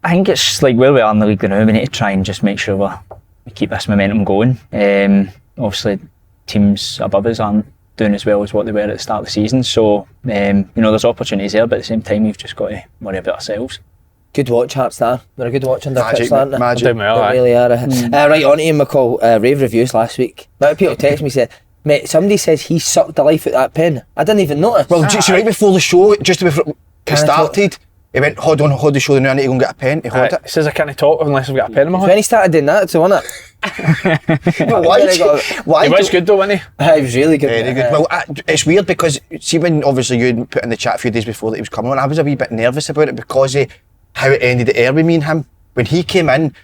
I think it's like where we are in the league now, we need to try and just make sure we keep this momentum going. Obviously teams above us aren't doing as well as what they were at the start of the season, so there's opportunities there, but at the same time we've just got to worry about ourselves. Good watch, Hearts there. They're a good watch under Magic, Critchley, aren't they? magic. Doing well, They really are. Right, on to you, McCall. Rave reviews last week. Now people text me said, mate, somebody says he sucked the life out of that pen. I didn't even notice. Well, just right before the show, just before it started, he went, hold the show now, I need to go and get a pen. He had it. He says I can't talk unless I've got a pen in my hand. When he started doing that, so wasn't it? Well, why? He was good though, wasn't he? He was really good. Very good. Well, it's weird because, see, when obviously you put in the chat a few days before that he was coming on, I was a wee bit nervous about it because of how it ended the air with me and him. When he came in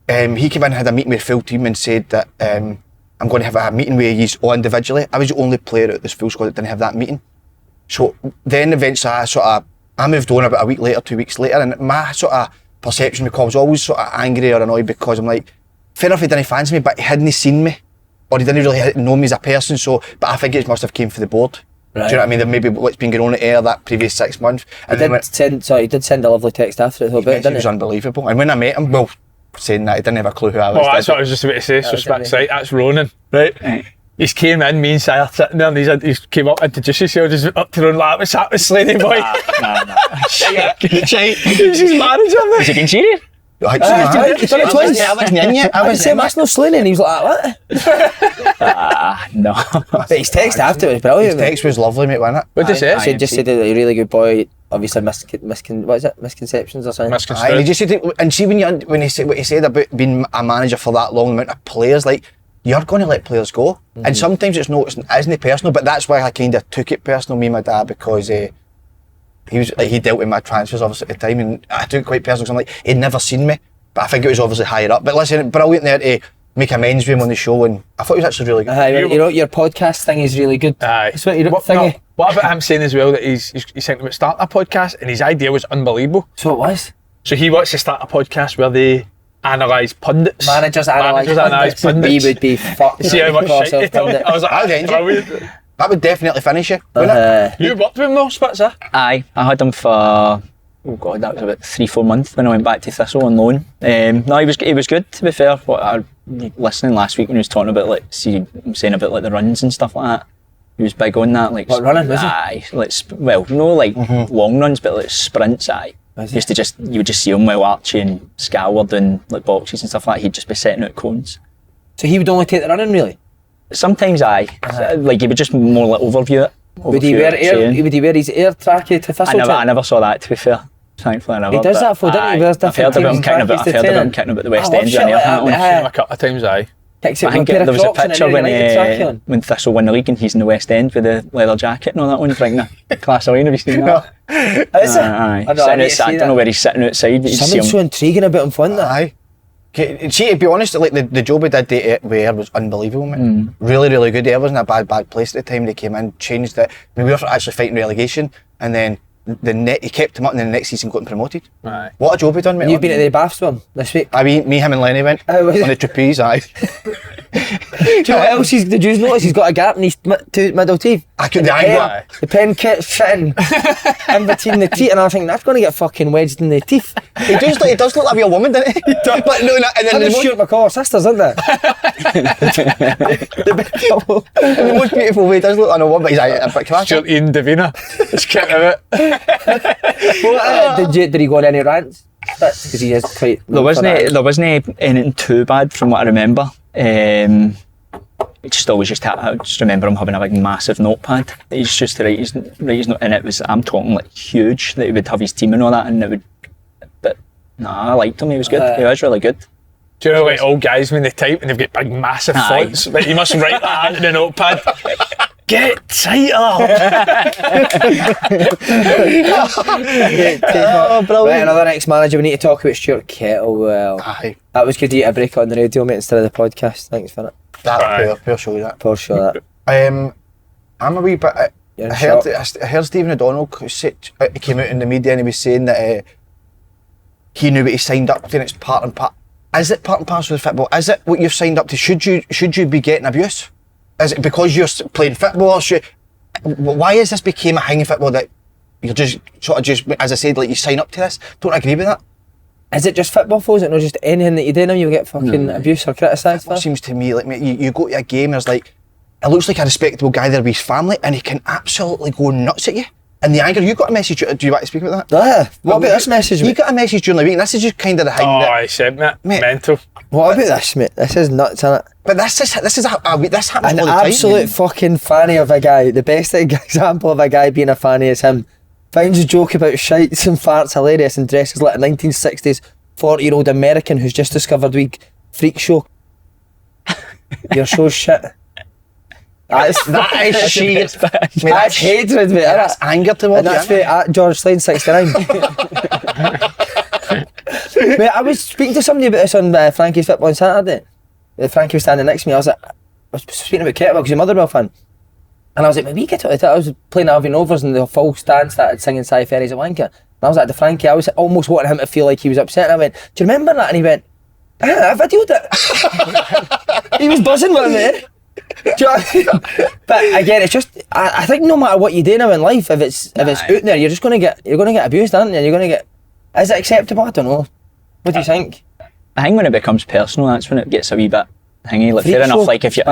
and had a meeting with the full team and said that I'm going to have a meeting with you all individually. I was the only player out of this full squad that didn't have that meeting. So then eventually I moved on about a week later, 2 weeks later, and my sort of perception was always sort of angry or annoyed because I'm like, fair enough, he didn't fancy me, but he hadn't seen me, or he didn't really know me as a person. So, but I think it must have came for the board. Right. Do you know what I mean? There maybe what's been going on at air that previous 6 months. And He did send a lovely text after it, though, it didn't was he? unbelievable. And when I met him, well, saying that he didn't have a clue who I was. Well, that's did what I was just about to say. So was that's it, right. That's Ronan, right? He's came in, me and Si are sitting there, and he's came up, introduced himself, just up to Ronan, like, what's that with Slaney boy? Nah. He's his manager, Is mate. he being serious? He done it twice. I wasn't in yet. I was saying that's no Slaney, and he was like, what? No. But his text after it was brilliant. His text was lovely, mate, wasn't it? What did he say? He just said that he's a really good boy. Obviously, misconceptions or something. Misconstrued. And he just said, and see when he said what he said about being a manager for that long amount of players, like you're going to let players go, and sometimes it's isn't personal, but that's why I kind of took it personal, me and my dad, because he dealt with my transfers obviously at the time, and I took it quite personal because I'm like, he'd never seen me, but I think it was obviously higher up. But listen, brilliant there to make amends with him on the show, and I thought it was actually really good. Your podcast thing is really good. Aye. That's what you're What thingy. what about him saying as well that he's thinking about starting a podcast, and his idea was unbelievable. So it was. So he wants to start a podcast where they analyse pundits. Managers analyse pundits. We would be fucked. See how much shit they tell me? I was like, I'd that's enjoy brilliant. That would definitely finish you, wouldn't it? You worked with him though, Spitzer? Aye, I had him for, oh god, that was about 3-4 months when I went back to Thistle on loan. No, he was good, to be fair. Listening last week when he was talking about saying about like the runs and stuff like that. He was big on that. Like, what, running, was he? Aye, long runs, but like sprints, aye. You would just see him while Archie and Scal were doing like boxes and stuff like that. He'd just be setting out cones. So he would only take the running, really? Sometimes aye. Like he would just more like overview it. Would he wear his air trackie to Thistle? I never saw that, to be fair. Thankfully, I never. He does that for, doesn't he? Wears I've heard different about him kicking about the West End shit and like that one. that, Seen him a couple of times, aye. I think there was a picture when Thistle won the league and he's in the West End with the leather jacket and all that one. You're thinking, class away, have you seen that? Is it? Aye. I don't know where he's sitting outside, but you see Something's him. so intriguing about him, wasn't it? Aye. See, to be honest, like the job he did with Air was unbelievable, mate. Really, really good. Air wasn't a bad place at the time. They came in, changed it. I mean, we were actually fighting relegation, and then he kept him up, and then the next season got him promoted. Aye. What a job he done, mate. And you've been at the baths with him this week. I mean, me, him, and Lenny went Oh, was it? on the trapeze. Aye. Do you know what else did you notice? He's got a gap in his two middle teeth. I couldn't. The pen kept sitting in between the teeth, and I think that's going to get fucking wedged in the teeth. He does look like a real woman, doesn't he? But no, and then Him and Stuart McCall are sisters, aren't they? in the most beautiful way, he does look like a woman, but he's a bit classy. Stuart Ian Davina. It's kicking of it. Did he go on any rants? Because he is quite. There wasn't anything too bad from what I remember. I just remember him having a big massive notepad that he's just to write his note, and it was, I'm talking like huge, that he would have his team and all that, and it would, but nah, I liked him, he was good, he was really good. Do you know like old guys when they type and they've got big massive fonts, but you must write that in the notepad. Get tighter! Right, another ex-manager we need to talk about, Stuart Kettlewell. Aye. That was good to get a break on the radio, mate, instead of the podcast. Thanks for it. That poor show, that. For sure, that. I'm a wee bit. You're in I heard shock. Stephen O'Donnell he came out in the media and he was saying that he knew what he signed up to, and it's part and part. Is it part and parcel of football? Is it what you've signed up to? Should you be getting abuse? Is it because you're playing football? Why is this became a thing in football that you're just as I said, like you sign up to this? Don't agree with that. Is it just football though? Is it not just anything that you do now you get fucking abuse or criticised for? It seems to me like, mate, you go to a game, there's like, it looks like a respectable guy there with his family, and he can absolutely go nuts at you. And the anger, you got a message, do you want to speak about that? Yeah. What about this message, You mate? got a message during the week, and this is just kind of the thing Oh, I said that. Mate. Mental. What about this, mate? This is nuts, isn't it? But this happens An all the time. absolute fucking fanny of a guy. The best example of a guy being a fanny is him. Finds a joke about shites and farts hilarious and dresses like a 1960s 40-year-old American who's just discovered freak show. Your show's shit. That is sheer. That's hatred, mate. That's anger towards And that's you. at George Slane 69. Mate, I was speaking to somebody about this on Frankie's football on Saturday. Frankie was standing next to me. I was speaking about Kettlewell because he's a Motherwell fan. And I was like, maybe get to it. I was playing Albion Rovers and the full stand started singing Cy Ferry's a wanker. And I was like to Frankie, I was almost wanting him to feel like he was upset. And I went, do you remember that? And he went, I videoed it. He was buzzing with me. Do you know what I mean? But again, it's just I think no matter what you do now in life, if it's out there, you're gonna get abused, aren't you? You're gonna get. Is it acceptable? I don't know. What do you think? I think when it becomes personal, that's when it gets a wee bit thingy. Like, Freak fair enough, show. like if you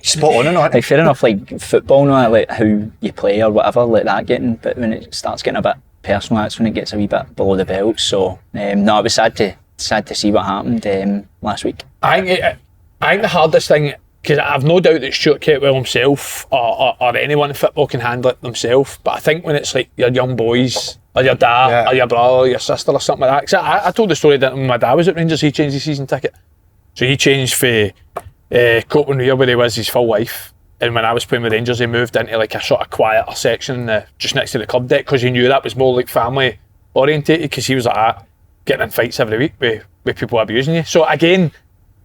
Spot on or not? like fair enough, like football, no, like how you play or whatever, like that getting. But when it starts getting a bit personal, that's when it gets a wee bit below the belt. So no, it was sad to see what happened last week. I think the hardest thing, because I've no doubt that Stuart Kettlewell himself or anyone in football can handle it themselves, but I think when it's like your young boys or your dad or your brother or your sister or something like that, because I told the story that when my dad was at Rangers, he changed his season ticket. So he changed for Copeland Weir where he was his full life, and when I was playing with Rangers he moved into like a sort of quieter section just next to the club deck because he knew that was more like family orientated, because he was like that, getting in fights every week with people abusing you. So again,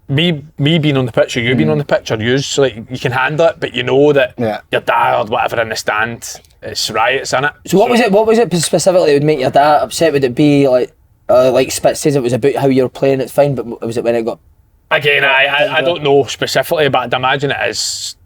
me being on the pitch or you being on the pitch or like you can handle it, but you know that your dad or whatever in the stand, it's riots in it. So what was it specifically that would make your dad upset? Would it be like Spitz says it was about how you're playing, it's fine, but was it when it got... Again, I don't know specifically, but I'd imagine it is,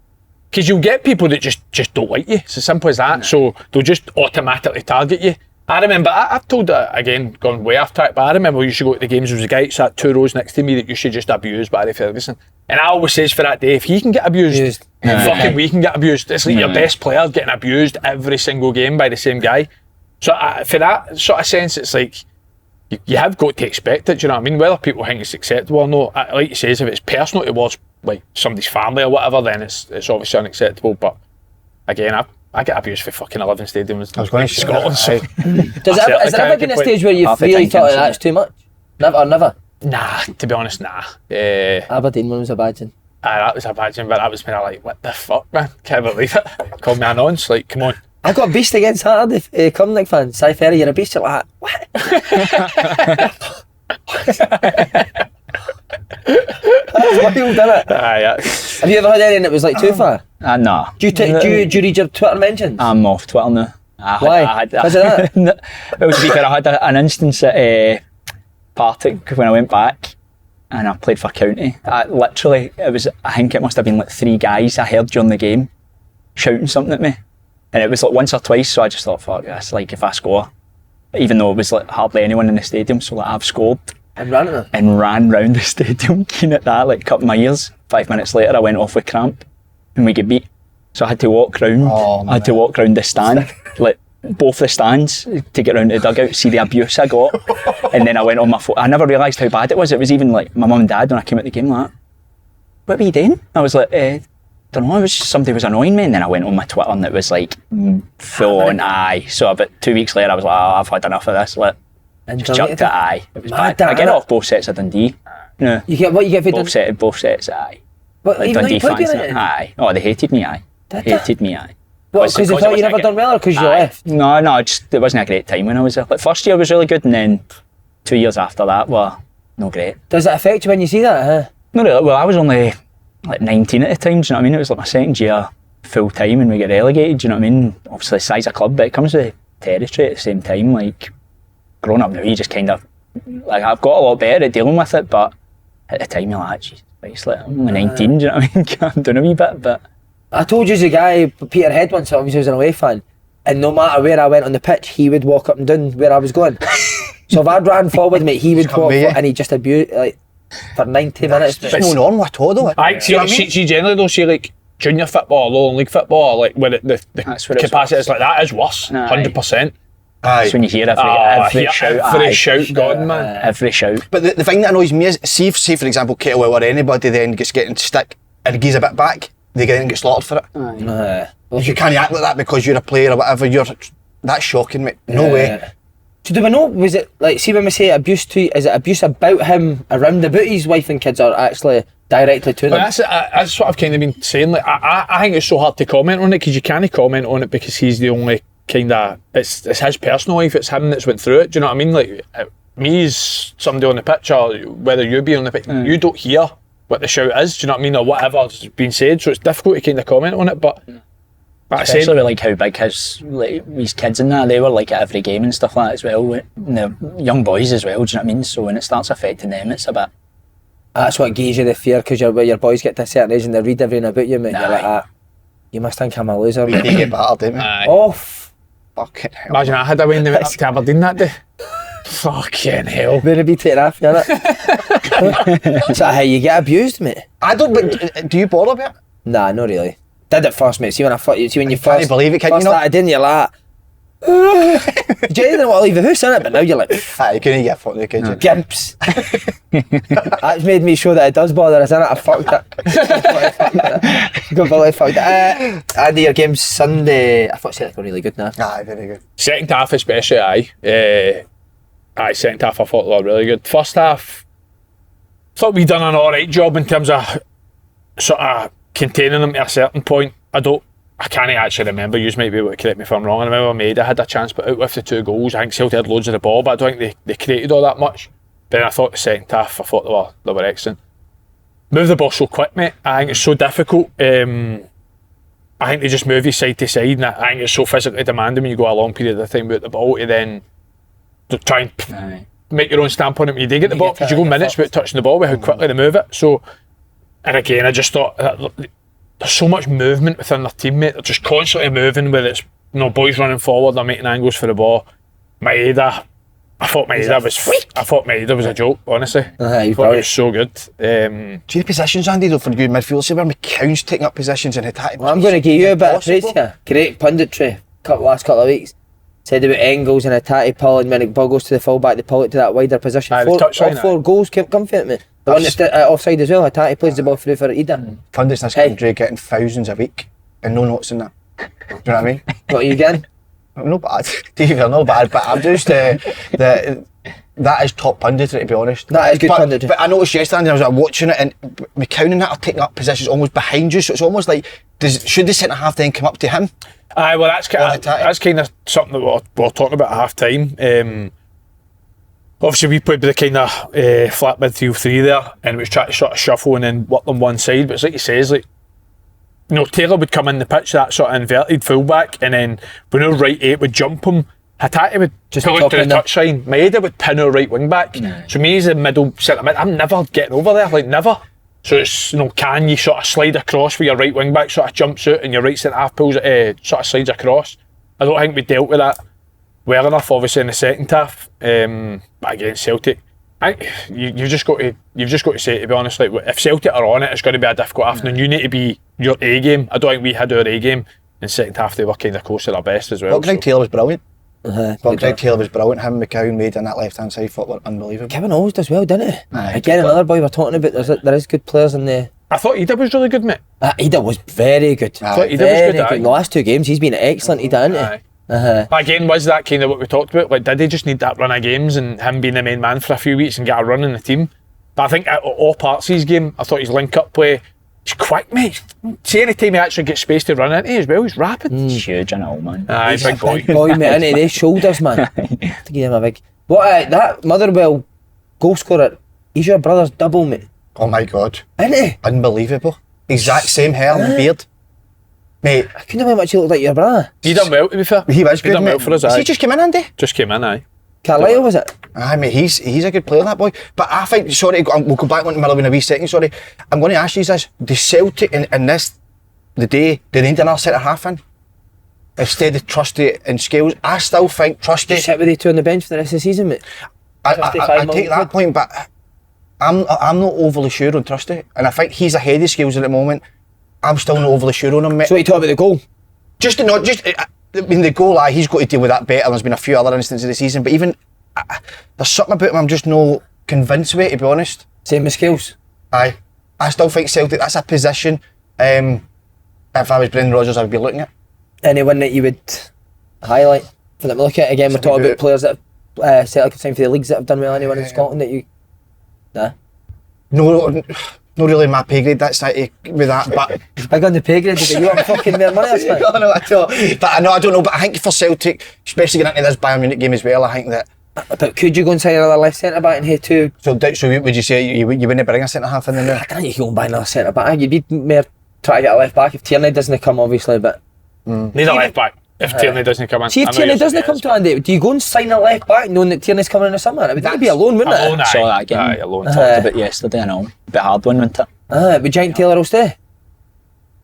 because you'll get people that just don't like you. It's as simple as that. So they'll just automatically target you. I remember, I've told it again, gone way off track, but I remember we used to go to the games. There was a guy that sat 2 rows next to me that used to just abuse Barry Ferguson. And I always says for that day, if he can get abused, fucking we can get abused. It's like your best player getting abused every single game by the same guy. So for that sort of sense, it's like, you have got to expect it, do you know what I mean? Whether people think it's acceptable or not, like you say, if it's personal towards like somebody's family or whatever, then it's obviously unacceptable. But again, I get abused for fucking 11 stadiums. I was going to Scotland. So Has there ever been a stage where you've really thought that's too much? Never? Nah, to be honest, nah. Aberdeen one was a bad one. That was a bad one, but that was when I like, what the fuck, man? Can't believe it. Called me a nonce, like, come on. I got a beast against Saturday, Cumnock fan. Cy Ferry, you're a beast. You're like, what? That's wild, isn't it? Yeah. Have you ever had anything that was like too far? Nah. Do you read your Twitter mentions? I'm off Twitter now. Why? Because of that? Well, to be fair, I had an instance at Partick when I went back and I played for County. I think it must have been like 3 guys I heard during the game shouting something at me. And it was like once or twice, so I just thought, fuck this, like if I score, even though it was like hardly anyone in the stadium, so like I've scored. And ran it? And ran round the stadium, keen at that, like cut my ears. 5 minutes later I went off with cramp and we get beat. So I had to walk round, to walk round the stand, like both the stands to get round the dugout, see the abuse I got. And then I went on my phone. I never realised how bad it was. It was even like my mum and dad when I came out the game like, what were you doing? I was like, don't know, it was just somebody was annoying me, and then I went on my Twitter and it was like full on aye. So about 2 weeks later I was like, I've had enough of this, just chucked it aye. It was bad. I get it off both sets of Dundee. No. You get for both sets aye. But like even Dundee though you fans, aye. Oh, they hated me, aye. Hated me, aye. What, because they thought you never done well or because you left? No, just it wasn't a great time when I was there. Like first year was really good, and then 2 years after that were no great. Does it affect you when you see that, huh? No, really. Well, I was only like 19 at the time, do you know what I mean? It was like my second year full time and we get relegated, do you know what I mean? Obviously size of club, but it comes with territory at the same time. Like growing up now, you just kind of like, I've got a lot better at dealing with it, but at the time you're like, geez, like, I'm only 19, do you know what I mean? I'm doing a wee bit, but I told you the guy, Peter Head once, obviously was an away fan, and no matter where I went on the pitch, he would walk up and down where I was going. So if I ran forward, mate, he would come walk with you. and he just abused like for 90 minutes. It's no normal at all, though. I see, like, see generally though, see like junior football, lower league football, like where the That's where it's capacity is like that is worse, Aye. 100%. That's when you hear every shout. Every shout gone, man. Every shout. But the thing that annoys me is, see for example, Kettlewell or anybody then gets getting stick and gives a bit back, they get slaughtered for it. You can't act like that because you're a player or whatever. That's shocking, mate. No way. So do we know, was it like, see when we say abuse is it abuse about him, around about his wife and kids, or actually directly to them? Well, that's what I've kind of been saying. Like, I think it's so hard to comment on it because you can't comment on it because he's the only kind of, it's his personal life, it's him that's went through it. Do you know what I mean? Like, me as somebody on the pitch, or whether you be on the pitch, you don't hear what the shout is. Do you know what I mean? Or whatever's been said, so it's difficult to kind of comment on it. But especially with like how big his kids and that, they were like at every game and stuff like that as well. And the young boys as well, do you know what I mean? So when it starts affecting them, it's a bit. That's what gives you the fear, because your boys get to a certain age and they read everything about you, mate. You're like, you must think I'm a loser, mate. You get battered, don't you? Oh, fucking hell. imagine I had a win, they went up to Aberdeen that day. Fucking hell. Wouldn't be taken off, you innit? Is that how you get abused, mate? I don't, but do you bother about it? Nah, not really. Did it first, mate. See when you Can't first believe it, can you first not? started in, you're like, you didn't want to leave the house, innit? But now you're like, You couldn't get fucked, could you? gimps. That's made me show that it does bother us, innit? I fucked it. Completely fucked it. Andy, your game's Sunday. I thought Celtic were really good now. Aye, very good. Second half especially, second half I thought they were really good. First half, thought we done an alright job in terms of sort of containing them to a certain point. I can't actually remember, you might be able to correct me if I'm wrong. I remember Maida had a chance, but out with the 2 goals, I think Celtic had loads of the ball, but I don't think they created all that much. Then I thought the second half, I thought they were excellent. Move the ball so quick, mate. I think it's so difficult. I think they just move you side to side, and I think it's so physically demanding when you go a long period of time without the ball to then to try and make your own stamp on it when you do get the ball, because you go minutes without touching the ball with how quickly they move it. So, and again, I just thought there's so much movement within their team, mate. They're just constantly moving, whether it's boys running forward, they're making angles for the ball. I thought Maida was a joke, honestly. I thought it was so good. Do you have positions, Andy, though, for good midfield? See where McCown's taking up positions and attacking. Well, I'm going to give you a bit of praise here. Great punditry last couple of weeks. Said about Engels and Atati pull, and when the ball goes to the full back, they pull it to that wider position. Four goals come from it, mate. The one that's offside as well, Atati plays the ball through for Ida. Pundits in this country getting thousands a week and no notes in that. Do you know what I mean? What are you getting? No bad, Dave, you're not bad, but I'm just that is top punditry, to be honest. That is good punditry. But I noticed yesterday, I was watching it, and McCown and that are taking up positions almost behind you, so it's almost like, should the centre half then come up to him? Aye, well that's kind of something that we're talking about at half time. Obviously we played with the kind of flat midfield 3 there, and we was trying to sort of shuffle and then work them one side, but it's like he says, like, Taylor would come in the pitch, that sort of inverted fullback, and then when our right 8 would jump him, Hatati would just pull it to the touchline. Maeda would pin our right wing back. So me as a middle centre mid, I'm never getting over there, like never. So it's, can you sort of slide across with your right wing back, sort of jumps out and your right centre half pulls it, sort of slides across. I don't think we dealt with that well enough, obviously, in the second half. But against Celtic, you've just got to say, to be honest, like, if Celtic are on it, it's going to be a difficult afternoon. You need to be your A game. I don't think we had our A game. In second half, they were kind of close to their best as well. But Greg Taylor was brilliant. Greg Taylor was brilliant. Him, McCown, Maida on that left hand side foot were unbelievable. Kevin always does well, doesn't he? Again, another boy we're talking about. There is good players in there. I thought Ida was really good, mate. Ida was very good. I thought Ida was good. In the last 2 games, he's been excellent. Ida, isn't he? Again, was that kind of what we talked about? Like, did he just need that run of games and him being the main man for a few weeks and get a run in the team? But I think at all parts of his game, I thought his link-up play, he's quick, mate. See, any time he actually gets space to run into as well, he's rapid. He's huge and all, man. He's a big boy. Big boy, mate, innit? They shoulders, man. To give him a big... that Motherwell goal scorer, he's your brother's double, mate. Oh my God. Isn't he? Unbelievable. Exact same hair and beard. Mate, I couldn't believe how much he looked like your brother. He done well, to be fair. He was good, He done well mate. for us, Has aye. he just came in, Andy? Just came in, aye. Carlisle, was it? Aye, mate, he's a good player, that boy. But I think, sorry, we'll go back on to Miller in a wee second, sorry. I'm going to ask you this. The Celtic in this, the day, they need another centre half in. Instead of Trusty and Scales, I still think Trusty... Sit with you 2 on the bench for the rest of the season, mate. I take that point, but I'm not overly sure on Trusty, and I think he's ahead of skills at the moment. I'm still not overly sure on him, mate. So what you talk about the goal? The goal, he's got to deal with that better. There's been a few other instances of the season, but even there's something about him I'm just not convinced with, to be honest. Same with skills. Aye, I still think Celtic, that's a position. If I was Brendan Rodgers, I would be looking at. Anyone that you would highlight for them to look at? Again, we're talking about players that have Celtic have signed for the leagues that have done well. Anyone in Scotland that you? Nah. No, not really my pay grade. That's with that, but I got on the pay grade. But you want fucking more money? That's fine. no, I don't. But I don't know. But I think for Celtic, especially getting into this Bayern Munich game as well, I think that. But could you go and sign another left centre back and here too? So would you say you wouldn't bring a centre half in there? I don't think you can go and buy another centre back. You'd be more trying to get a left back if Tierney doesn't come, obviously. But need a left back if Tierney doesn't come in. See if Tierney doesn't come to Andy, do you go and sign a left back knowing that Tierney's coming in the summer? It would be a loan, wouldn't it? Alone, Saw that again. Alone. Talked about yesterday, I know. A bit hard one, wasn't it? Would Giant Taylor will stay?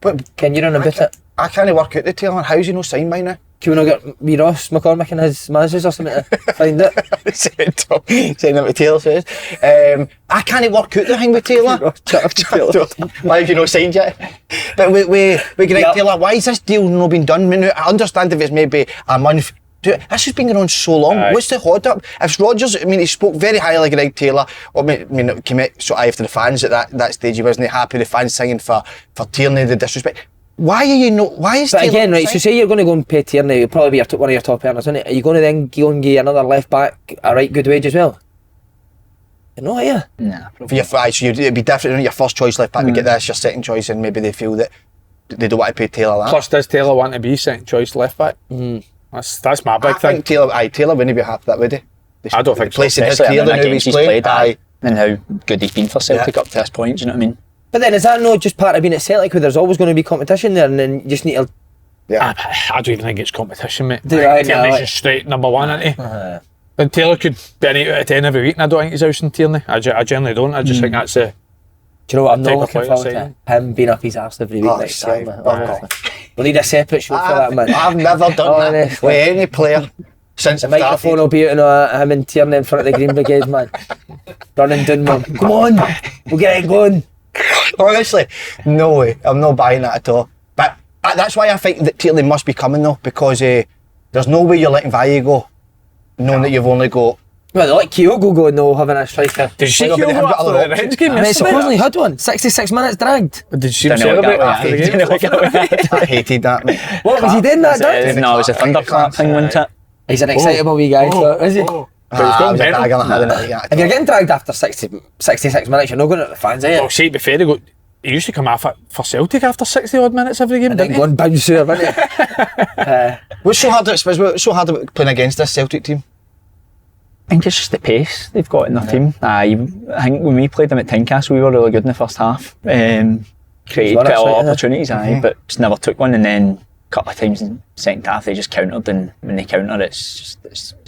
But Can you run a bit it? I can't work out the Taylor. How's he no signed by now? Can we not get me Ross McCormick and his managers or something to find it? Saying that with Taylor says. I can't work out the thing with Taylor. Why have you not signed yet? But with Greg Taylor, why is this deal not been done? I mean, I understand if it's maybe a month. This has been going on so long. What's the hold up? If Rodgers, I mean, he spoke very highly of Greg Taylor. I mean, it came out so after the fans at that stage. He wasn't happy. The fans singing for Tierney, the disrespect. Why are you not? Why is? But again, right? So say you're going to go and pay Tierney, he'll probably be one of your top earners, isn't it? Are you going to then go and give another left back a right good wage as well? You're not, are you? Nah. So it'd be different. Your first choice left back would get this. Your second choice, and maybe they feel that they don't want to pay Taylor that. Plus, does Taylor want to be second choice left back? That's my big thing. I think Taylor wouldn't be happy that, would he? I don't think so. Placing his career than how he's played. And how good he's been for Celtic up to this point, do you know what I mean? But then is that not just part of being at Celtic where there's always going to be competition there and then you just need to... I don't even think it's competition, mate. Tierney's just straight number one, isn't he? And Taylor could be an 8 out of 10 every week and I don't think he's ousting Tierney. I generally don't. I just think that's a... Do you know what, I'm not Take a looking point forward of to him being up his arse every week next year. We'll need a separate show for that, man. I've never done that with any player since The microphone will be out on him and Tierney in front of the Green Brigade, man. Running down, man. Come on, we'll get it going. Honestly, no way. I'm not buying that at all. But that's why I think that Tierney must be coming though, because there's no way you're letting Valle go, knowing that you've only got... Well, they let Kyogo go now, having a striker. Did you see Well, Kyogo but after the Reds game I mean, yesterday? supposedly had one. 66 minutes dragged. Did you see him Didn't celebrate look after the game? I hated that, mate. What was he doing that day? No, it was a thunderclap thing, wasn't it? He's an excitable wee guy, so is he? But he's gone mental. If you're getting dragged after 66 minutes, you're not going at the fans, are you? Well, see, to be fair, he used to come off for Celtic after 60 odd minutes every game, And then didn't go and bounce through, wasn't he? What's so hard about playing against this Celtic team? I think it's just the pace they've got in their team. I think when we played them at Tynecastle, we were really good in the first half. Created quite a lot of opportunities, but just never took one. And then a couple of times in the second half, they just countered. And when they counter, it's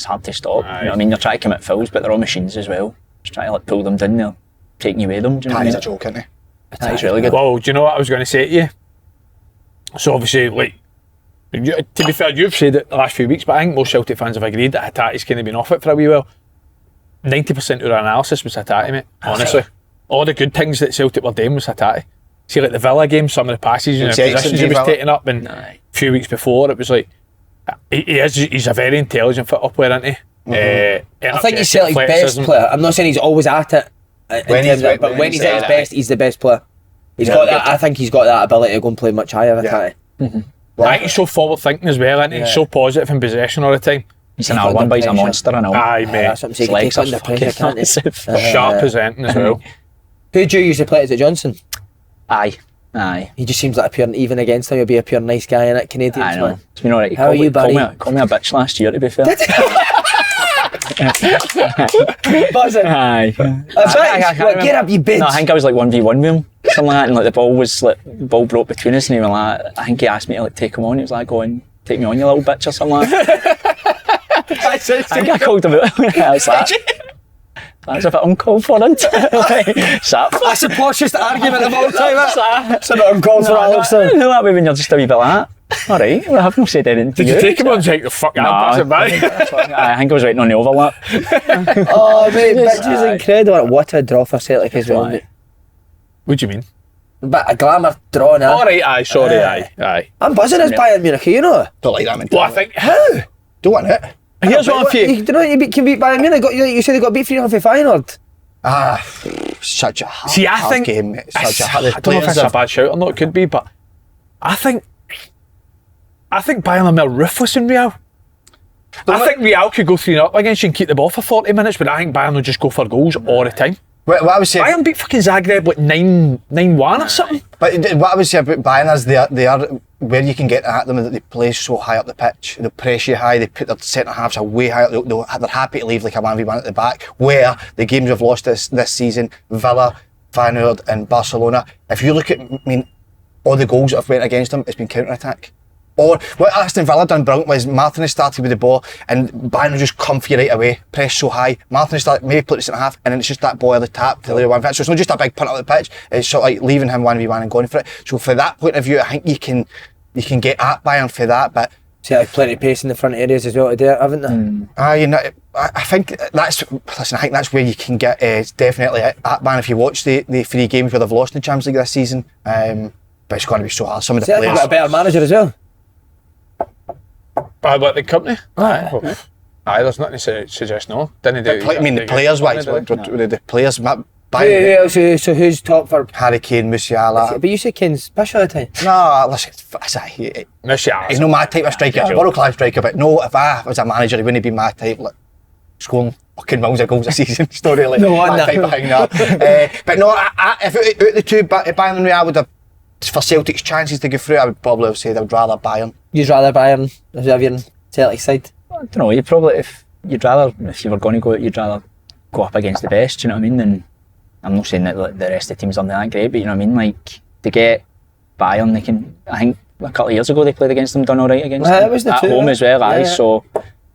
hard to stop. You know what I mean? You're trying to commit fouls, but they're all machines as well. Just trying to pull them down, they're taking you with them. Do you know what I He's mean? a joke, isn't he? That's really good. Well, do you know what I was going to say to you? So obviously, to be fair, you've said it the last few weeks, but I think most Celtic fans have agreed that Hatate's kind of been off it for a wee while. 90% of our analysis was Hatate, mate. Honestly, all the good things that Celtic were doing was Hatate. See, like the Villa game, some of the passes and the positions he was taking up, and a few weeks before, it was like he's a very intelligent football player, isn't he? I think he's Celtic's best player. I'm not saying he's always at it, but when he's at his best, he's the best player. He's got that. I think he's got that ability to go and play much higher. I think he's so forward thinking as well, isn't he? He's so positive in possession all the time. He's an R1, but he's a monster, I know. Aye, mate. That's what I'm saying. He can take under pressure, can't he? Sharp presenting as well. Who do you usually play? Is it Johnson? Aye. He just seems like a pure, even against him, he'll be a pure nice guy in it. Canadians, I know. man. You know, How are you, buddy? Call me a bitch last year, to be fair. Buzzing. Aye. Get up, you bitch. No, I think I was like 1v1 with him, something like that, and like the ball broke between us, and he was like, I think he asked me to like take him on. He was like, go on, take me on, you little bitch, or something like that. I think I called him out. I was like, that's a bit uncalled for, isn't it? That's the poshest argument of all time. It's a bit uncalled for, Alex. No, that way when you're just a wee bit like that. Alright, well, I've not said anything to Did you take him on take the fuck out? Pass it back. I think I was waiting on the overlap. Oh mate, bitch is incredible. What a draw for Celtic as well, mate. What do you mean? But a glamour draw now. Alright, aye, sorry, aye. I'm buzzing as Bayern Munich, you know. Don't like that mentality. Well, I think, How? Don't want it. here's what I'm feeling. You know you can beat Bayern Munich. You said they got beat 3-0 for Feyenoord. Such a hard, See, I think game, mate. Such a hard I don't know if it's a bad shout or not, it could be, but I think Bayern are more ruthless than Real. I think Real could go 3-0 against you and keep the ball for 40 minutes, but I think Bayern will just go for goals all the time. What I would say, Bayern beat fucking Zagreb like 9-1 or something. but what I would say about Bayern is they are where you can get at them, that they play so high up the pitch, they press you high, they put their centre halves way high, they're happy to leave like a 1v1 at the back. Where the games we've lost this season, Villa, Feyenoord and Barcelona, if you look at, all the goals that have went against them, it's been counter-attack. Or what Aston Villa done brilliant was Martinez started with the ball and Bayern will just come for you right away, press so high. Martinez started maybe put it centre half and then it's just that ball at the tap to the one. So it's not just a big punt up the pitch, it's sort of like leaving him 1v1 and going for it. So for that point of view, I think you can get at Bayern for that, but See, I've plenty of pace in the front areas as well to do it, haven't they? I think that's where you can get definitely at Bayern if you watch the 3 games where they've lost in the Champions League this season. But it's going to be so hard. Some of the Celtic players. got a better manager as well. Bad about the company? Aye. Aye, there's nothing to suggest no. Didn't do. The players wise, the players. So who's top for? Harry Kane, Musiala. But you say Kane's special at the time. No, listen, Musiala. he's not my type of striker. He's a world-class striker, but no, if I was a manager, he wouldn't be my type. Like, scoring fucking millions of goals a season. It's not really my type of thing. No. But no, if out the two, Bayern and Real would have, for Celtic's chances to go through, I would probably say they'd rather Bayern. You'd rather Bayern if you're on Celtic side? I don't know, if you were going to go out, you'd rather go up against the best, you know what I mean? And I'm not saying that like, the rest of the teams aren't that great, but you know what I mean? Like, to get Bayern, I think a couple of years ago they played against them, done alright against them. It was the at two, home as well, yeah. So,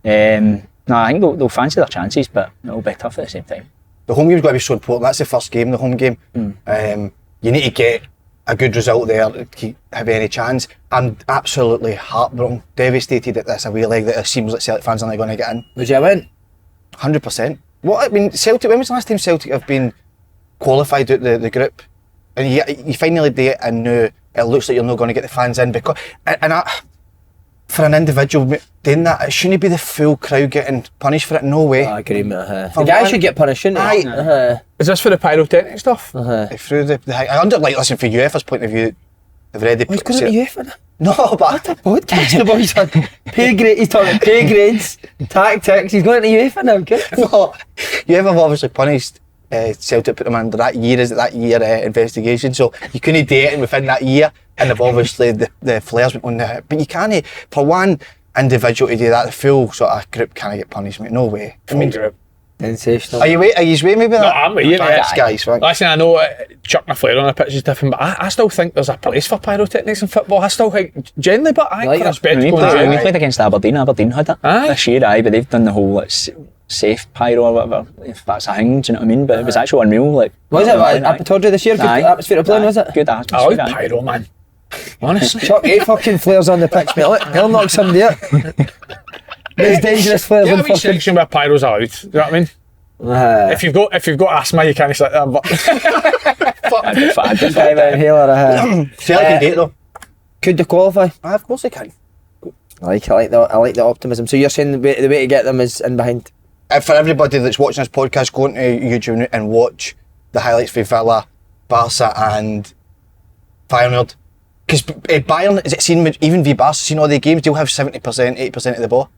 no, I think they'll fancy their chances, but it'll be tough at the same time. The home game's got to be so important. That's the first game, the home game. You need to get a good result there to have any chance. I'm absolutely heartbroken, devastated at this away leg that it seems like Celtic fans are not going to get in. Would you win? 100%. Celtic, when was the last time Celtic have been qualified out the group? And you finally do it and now it looks like you're not going to get the fans in because... For an individual doing that, it shouldn't be the full crowd getting punished for it. No way. I agree, mate. The guy should get punished, shouldn't he? Is this for the pyrotechnic stuff? Through listen, from UEFA's point of view, they've already... He's going to UEFA now. No, but... Podcast the boy's on pay grade. He's talking pay grades, tactics. He's going to UEFA now. Good. No, UEFA have obviously punished Celtic, put them under that year investigation, so you couldn't do it within that year, and they've obviously the flares went on there. But you can't, for one individual to do that, the full sort of group can't get punished, mate. No way. Sensational. Are you way maybe that? No, I'm with you, mate. Guys, right? Listen, I know chucking a flare on a pitch is different, but I still think there's a place for pyrotechnics in football. I still think, generally, but I think there's better We going played against Aberdeen had it this year, but they've done the whole safe pyro or whatever, if that's a thing, do you know what I mean? But it was actually unreal. Like, Was it? I told you this year, good atmosphere of playing, was it? Good I atmosphere. like pyro, man. Honestly. Chuck 8 fucking flares on the pitch, mate. He'll knock somebody out. There's dangerous flares Yeah, on a wee fucking... section where pyro's allowed, do you know what I mean? If you've got asthma, you can't sit there, but... Inhaler, Celtic can get it though. Could they qualify? Of course they can. I like the optimism. So you're saying the way to get them is in behind? For everybody that's watching this podcast, go into YouTube and watch the highlights for Villa, Barca and Feyenoord. Because Bayern, is it seen even v Barca, seen all the games, they'll have 70%, 80% of the ball.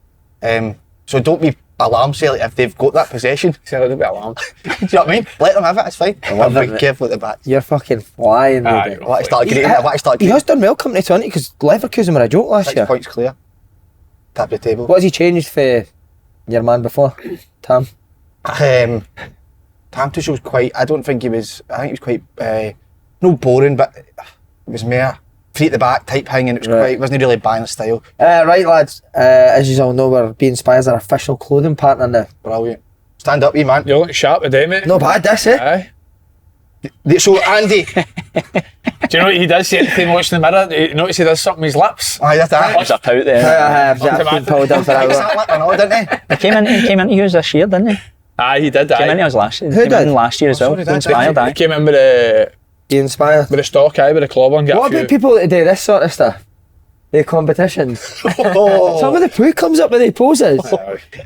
So don't be alarmed, Celtic, if they've got that possession. So don't be alarmed. Do you know what I mean? Let them have it, it's fine. love I'm it. careful at the back. You're fucking flying, Aye, mate. you're I want to start He has done well coming to 20 because Leverkusen were a joke last 6 year. points clear. Tap the table. What has he changed for your man before, Tam? Tam Tuchel was quite, I think he was quite, no boring, but it was more free at the back type thing, and it was wasn't really Bayern style. Right, lads, as you all know, we're being Spires our official clothing partner now. Brilliant. Stand up, you man. You're looking sharp today, mate. No bad, this, eh? Aye. So Andy, Do you know what he does? Every time watching the mirror, you notice he does something with his lips. Aye, that's that. There's a pout there. I've pulled up for that. Exactly, I know, didn't he? He came into us this year, didn't he? Aye, he did. Came into us last year. Who Came did? in last year as well. sorry, that's Inspired, He aye. came in with Inspired. the stock, with the claw on. What about people that do this sort of stuff? The competitions. Oh. Some of the poo comes up with the poses.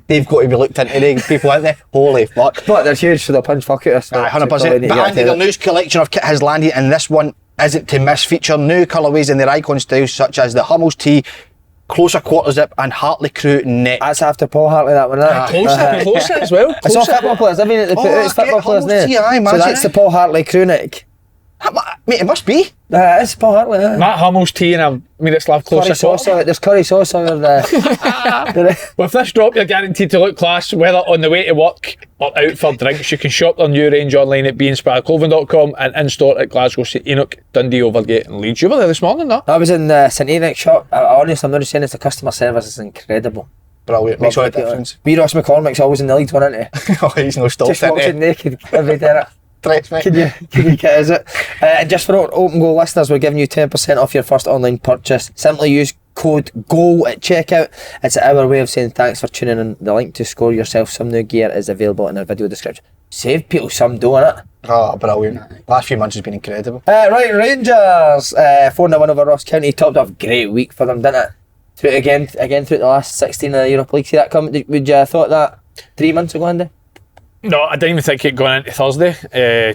They've got to be looked into, the people, aren't they? Holy fuck. But they're huge, so they'll punch fuck out us. 100%. But Andy, the news collection of kit has landed, and this one isn't to miss. Feature new colourways in their icon styles such as the Hummels tee, closer quarter zip, and Hartley Crew neck. That's after Paul Hartley, that one. Closer as well. It's all football players. I mean, they put out football players Hummels tee, now. aye, So imagine that's it. the Paul Hartley crew neck. Mate, it must be. It's Paul Hartley. Matt Hummel's tea and a Miroslav Curry Klose sauce on it. There's curry sauce on it. With this drop, you're guaranteed to look class, whether on the way to work or out for drinks. You can shop their new range online at beinspiredclothing.com and in-store at Glasgow, St Enoch, Dundee, Overgate and Leeds. You were there this morning, no? I was in the St Enoch shop. Honestly, I'm not just saying it's the customer service is incredible. Brilliant. Makes all the difference. B. Ross McCormick's always in the lead one, isn't he? Oh, he's no stop. Just walks in naked every day. Threats, mate. Can you get is it? And just for open goal listeners, we're giving you 10% off your first online purchase. Simply use code GOAL at checkout. It's our way of saying thanks for tuning in. The link to score yourself some new gear is available in our video description. Save people some dough, innit? Oh, brilliant. Last few months has been incredible. Right, Rangers 4-0 win over Ross County. Topped off great week for them, didn't it? Through again through the last 16 of the Europa League. See that coming? Would you have thought that 3 months ago, Andy? No, I didn't even think it going into Thursday,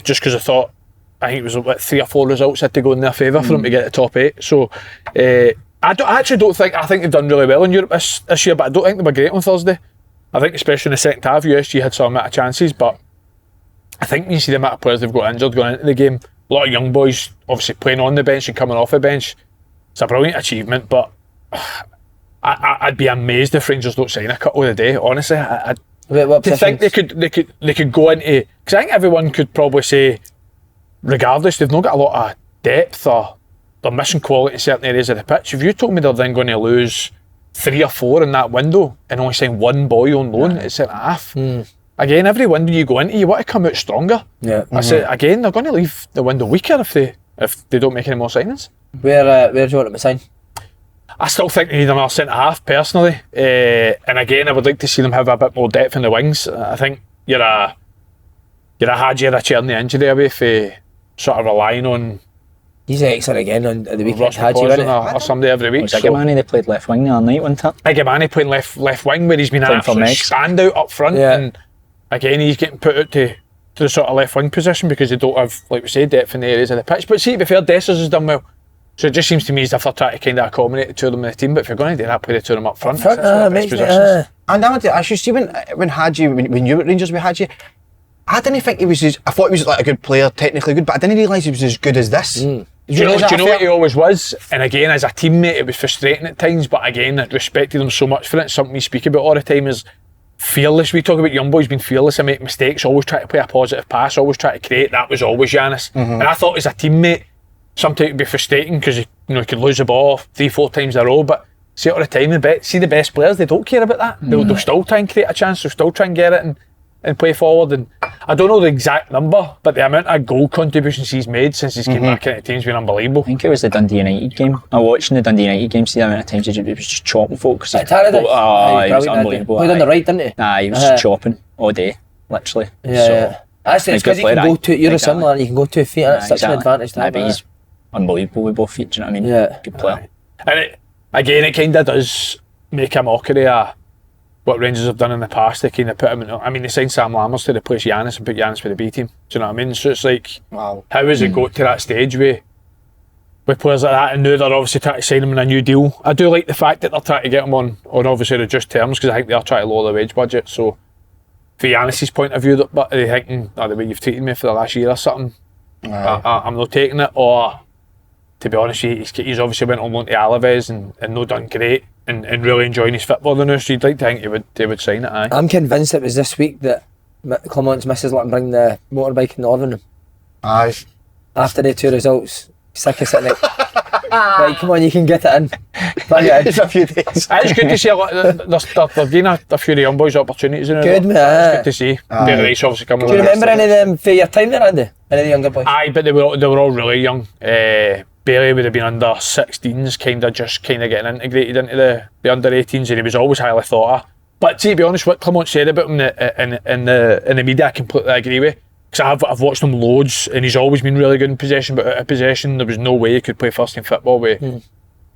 just because I think it was about 3 or 4 results had to go in their favour for them to get the top 8. So I actually don't think, I think they've done really well in Europe this year, but I don't think they were great on Thursday. I think especially in the second half, USG had some amount of chances, but I think when you see the amount of players they've got injured going into the game, a lot of young boys obviously playing on the bench and coming off the bench. It's a brilliant achievement, but I'd be amazed if Rangers don't sign a couple of the day. Honestly, to think they could go into, because I think everyone could probably say, regardless, they've not got a lot of depth or they're missing quality in certain areas of the pitch. If you told me they're then going to lose 3 or 4 in that window and only sign one boy on loan at centre half, again, every window you go into, you want to come out stronger. Yeah. I said again, they're going to leave the window weaker if they don't make any more signings. Where do you want them to sign? I still think they need another centre half personally, and again, I would like to see them have a bit more depth in the wings. I think you're a Hadji or a Cherny injury away for sort of relying on He's excellent again on the weekend. Ross Hadji, McCall wasn't or somebody every week. Zigamani, they played left wing the other night, wasn't it? Igamani playing left wing where he's been an Playing for absolute Megs. standout up front, Yeah. and again he's getting put out to the sort of left wing position because they don't have, like we say, depth in the areas of the pitch. But see, to be fair, Dessers has done well. So it just seems to me as if they're trying to kind of accommodate the two of them in the team. But if you're going to do that, play the two of them up front. That's one of the best positions. And I want to ask you, see, when Hadji, when you were at Rangers with Hadji, I didn't think he was I thought he was like a good player, technically good, but I didn't realise he was as good as this. Do you know what he always was? And again, as a teammate, it was frustrating at times, but again, I respected him so much for it. It's something we speak about all the time is fearless. We talk about young boys being fearless and make mistakes, always try to play a positive pass, always try to create. That was always Giannis. And I thought as a teammate, sometimes it would be frustrating because he could lose the ball 3-4 times in a row, but see all the time, the best players, they don't care about that. They'll still try and create a chance, they'll still try and get it and play forward. And I don't know the exact number, but the amount of goal contributions he's made since he's came back into the team's been unbelievable. I think it was the Dundee United game. I watching the Dundee United game, see the amount of times he was just chopping folks. Halliday. He was unbelievable. Played on the right, didn't he? He was just chopping all day, literally. Yeah. Actually, it's because you can go to, you're similar and you can go 2 feet, and it's such an advantage to have. But he's unbelievable with both feet, do you know what I mean? Yeah. Good player. And it kind of does make a mockery of what Rangers have done in the past. They kind of put him in, I mean, they signed Sam Lammers to replace Giannis and put Giannis for the B team. Do you know what I mean? So it's like, Wow. how has it got to that stage with players like that, and now they're obviously trying to sign him in a new deal. I do like the fact that they're trying to get him on obviously reduced terms, because I think they are trying to lower the wage budget. So for Giannis' point of view, but they're thinking, the way you've treated me for the last year or something, I'm not taking it. Or to be honest, he's obviously went on loan to Alaves and not done great and really enjoying his football now, so you'd like to think they would sign it. Aye. I'm convinced it was this week that Clement's missus let him bring the motorbike in the living room. Aye. After the 2 results, sick of sitting there. Right, come on, you can get it in. Bring it in. It's a few days. It's good to see a lot. They're giving a few of the young boys opportunities. Good, mate. It's good to see. The race obviously coming. Do you remember any of them for your time there, Andy? Any of the younger boys? Aye, but they were all really young. Bailey would have been under 16s, kind of getting integrated into the under 18s, and he was always highly thought of. But to be honest, what Clement said about him in the media, I completely agree with. Because I've watched him loads, and he's always been really good in possession. But out of possession, there was no way he could play first team football with,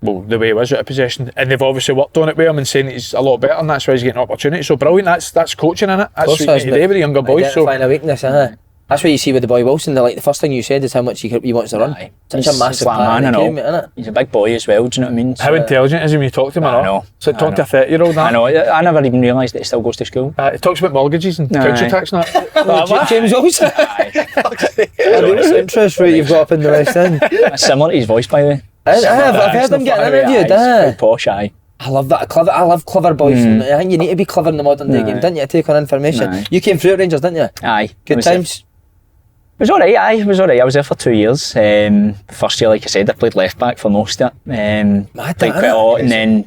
well, the way he was out of possession. And they've obviously worked on it with him and saying he's a lot better, and that's why he's getting opportunities. So brilliant. That's coaching in it. That's what you need to do with the younger boys. So find a weakness, That's what you see with the boy Wilson. The first thing you said is how much he wants to run. Such a massive part of the game, isn't it? He's a big boy as well, do you know what I mean? How intelligent is he when you talk to him? I know. So talking to a 30-year-old. I know. I never even realised that he still goes to school. He talks about mortgages and council tax and that. James Wilson. What's the interest rate you've got up in the West End? That's similar to his voice, by the way. I've heard him getting interviewed. Very posh, aye. I love that. I love clever boys. I think you need to be clever in the modern day game, don't you? To take on information. You came through at Rangers, didn't you? Aye. Good times. It was alright, I was there for 2 years. First year, like I said, I played left back for most of it. Played quite a lot, and then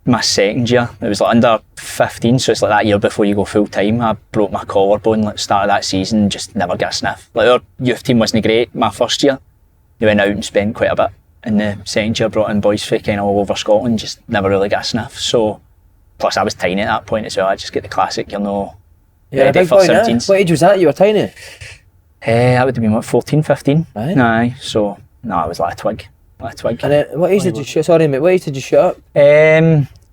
my second year, it was like under 15, so it's like that year before you go full time. I broke my collarbone at the start of that season, just never got a sniff. Like our youth team wasn't great my first year. They went out and spent quite a bit. And the second year brought in boys from kind of all over Scotland, just never really got a sniff. So, plus I was tiny at that point as well. I just get the classic, big boy, 17s. What age was that? You were tiny? That would have been 14, 15. Right. Aye, so I was like a twig. And then what age did you shoot? Sorry mate, what age did you shoot up?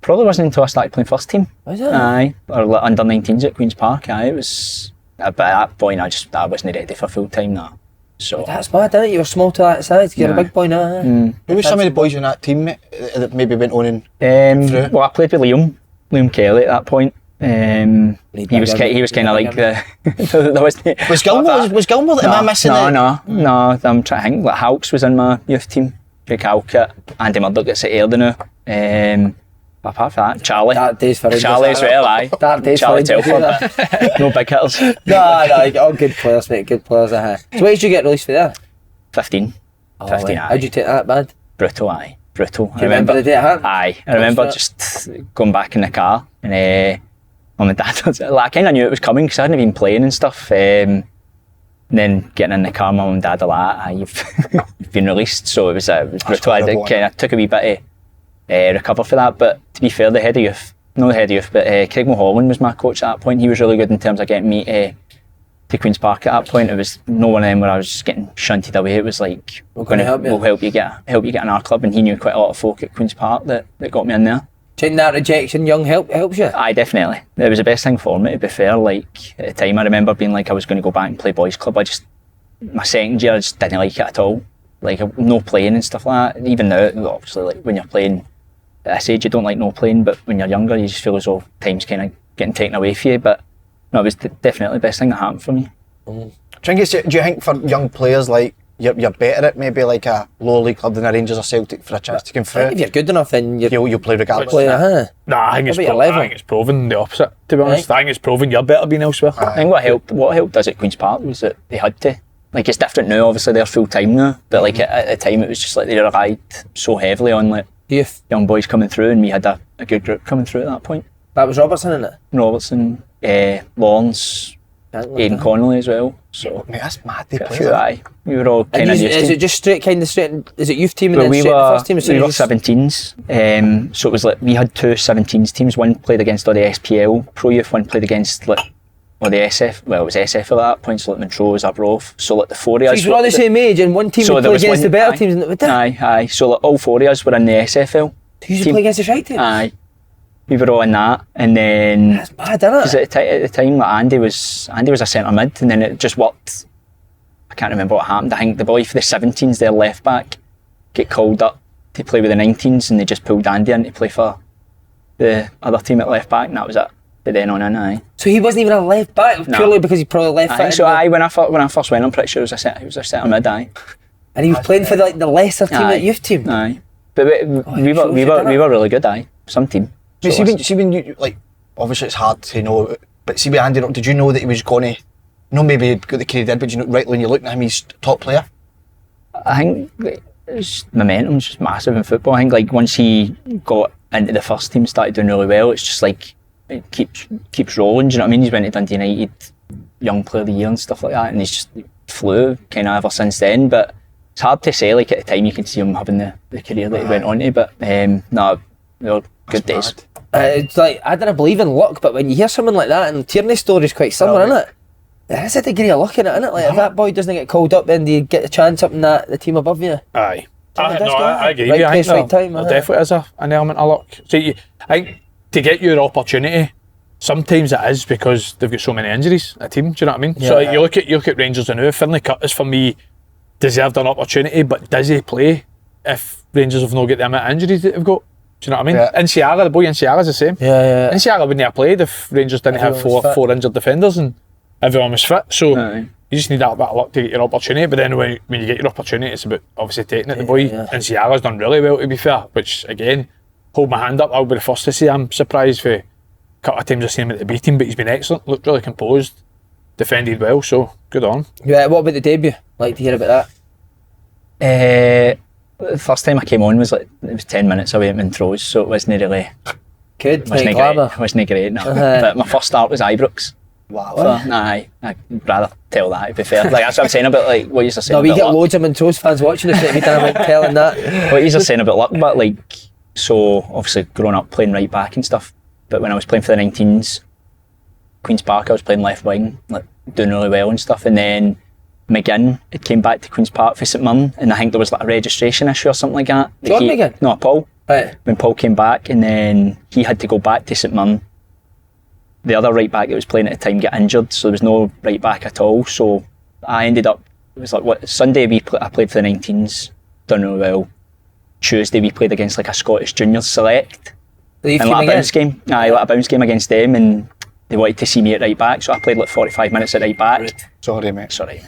Probably wasn't until I started playing first team. Was it? Aye, or like under 19s at Queen's Park. Aye, it was. But at that point, I wasn't ready for full time now. So that's mad, isn't it? You were small to that size. You're a big boy now. Who was some of the boys in that team, mate, that maybe went on and through? Well, I played with Liam Killie at that point. He was kind of like the. Was Gilmore? Am I missing it? No. I'm trying to think. Like Halks was in my youth team. Jake Halkett, Andy Murdoch gets at Ayr now. Apart from that, Charlie. Dark days for Rangers. Charlie as well, aye. Dark days Charlie for Rangers. Telford. No big hitters. No, all good players, mate. Good players. So where did you get released for there? 15. 15, aye. How'd you take that, bad? Brutal, aye. Brutal. Do you remember the day it happened? Aye. I remember just going back in the car and mum and dad was like, I kind of knew it was coming because I hadn't been playing and stuff. And then getting in the car, mum and dad are like, you've been released. So it was brutal. I kind of took a wee bit of recover for that. But to be fair, not the head of youth, but Craig Mulholland was my coach at that point. He was really good in terms of getting me to Queen's Park at that point. It was no one of them where I was just getting shunted away. It was like, we'll help you get in our club, and he knew quite a lot of folk at Queen's Park that got me in there. Do you think that rejection helps you? Aye, definitely. It was the best thing for me, to be fair. Like, at the time, I remember being like I was going to go back and play boys club. My second year, I just didn't like it at all. Like, no playing and stuff like that. Even now, obviously, like when you're playing at this age, you don't like no playing, but when you're younger, you just feel as though time's kind of getting taken away from you. But no, it was definitely the best thing that happened for me. Do you think for young players, like, you're better at maybe like a lower league club than a Rangers or Celtic for a chance to come through? If you're good enough, then you'll play regardless. I think it's proven the opposite, to be honest. I think it's proven you're better being elsewhere. I think what helped us at Queen's Park was that they had to. Like, it's different now, obviously they're full time now, but like at the time it was just like they relied so heavily on like youth, young boys coming through, and we had a good group coming through at that point. That was Robertson, isn't it? Robertson, Lawrence, Aidan Connolly as well. So mate, that's mad. They play. We were all kind of used to. Is it just straight? Is it youth team and then we straight the first team? We were 17s. So it was like we had two 17s teams. One played against all the SPL Pro Youth. One played against the SF. Well, it was SF at that point. So like Montrose, Arbroath. So like the four of us. So you were all the same age, and one team would play against the better teams. Aye. So like all four of us were in the SFL. So you used to play against the shite team? Aye. We were all in that, and then that's mad, isn't it? Because at the time, like Andy was a centre mid, and then it just worked. I can't remember what happened. I think the boy for the 17s, their left back, get called up to play with the 19s, and they just pulled Andy in to play for the other team at left back, and that was it. But then on in, aye. So he wasn't even a left back purely because he probably left. I think so. Aye, when I first went, I'm pretty sure he was a centre mid, aye. And he was playing for the lesser team, at youth team. Aye, but we were really good, aye. Some team. See when you, like, obviously it's hard to know, but see with Andy, did you know that he was going to, maybe got the career he did, but you know, right when you're looking at him, he's top player? I think momentum's just massive in football. I think like once he got into the first team, started doing really well, it's just like, it keeps rolling, do you know what I mean? He's went to Dundee United, young player of the year and stuff like that, and he's just flew kind of ever since then. But it's hard to say. Like at the time, you can see him having the career that he went on to. But no, they were good days. It's like, I didn't believe in luck, but when you hear something like that, and Tierney's story is quite similar, isn't it? There is a degree of luck in it, isn't it? Like, if that boy doesn't get called up, then do you get the chance up in the team above you? Aye. I agree right with you. I place, think right time, there definitely is an element of luck. See, I think to get your opportunity, sometimes it is because they've got so many injuries at a team. Do you know what I mean? Yeah. So like, you look at Rangers now. Finlay Curtis for me deserved an opportunity, but does he play if Rangers have not got the amount of injuries that they've got? Do you know what I mean? Yeah. Inciala, the boy Inciala's the same. Yeah. Inciala wouldn't have played if Rangers didn't have four injured defenders and everyone was fit. So you just need that bit of luck to get your opportunity. But then when you get your opportunity, it's about obviously taking it. The boy Inciala's done really well, to be fair. Which again, hold my hand up. I'll be the first to say I'm surprised for a couple of times I've seen him at the B team, but he's been excellent. Looked really composed, defended well. So good on. Yeah. What about the debut? Like to hear about The first time I came on was 10 minutes away in throws, so it wasn't really that? wasn't great, no. But my first start was Ibrox. Wow. So, I'd rather tell that, to be fair. Like, that's what I'm saying about like what you're saying. No, we about get luck. loads of Montrose fans watching this. Every time I'm telling that. What you're saying about luck, but like, so obviously growing up playing right back and stuff. But when I was playing for the 19s, Queen's Park, I was playing left wing, like doing really well and stuff. And then McGinn, it came back to Queen's Park for St Mirren, and I think there was like a registration issue or something like that. John McGinn? No, Paul. Right. When Paul came back, and then he had to go back to St Mirren. The other right back that was playing at the time got injured, so there was no right back at all. So I ended up, it was like Sunday I played for the 19s, done really well. Tuesday we played against like a Scottish juniors select. And like a bounce game. Like a bounce game against them, and they wanted to see me at right back, so I played like 45 minutes at right back. Sorry, mate. Sorry.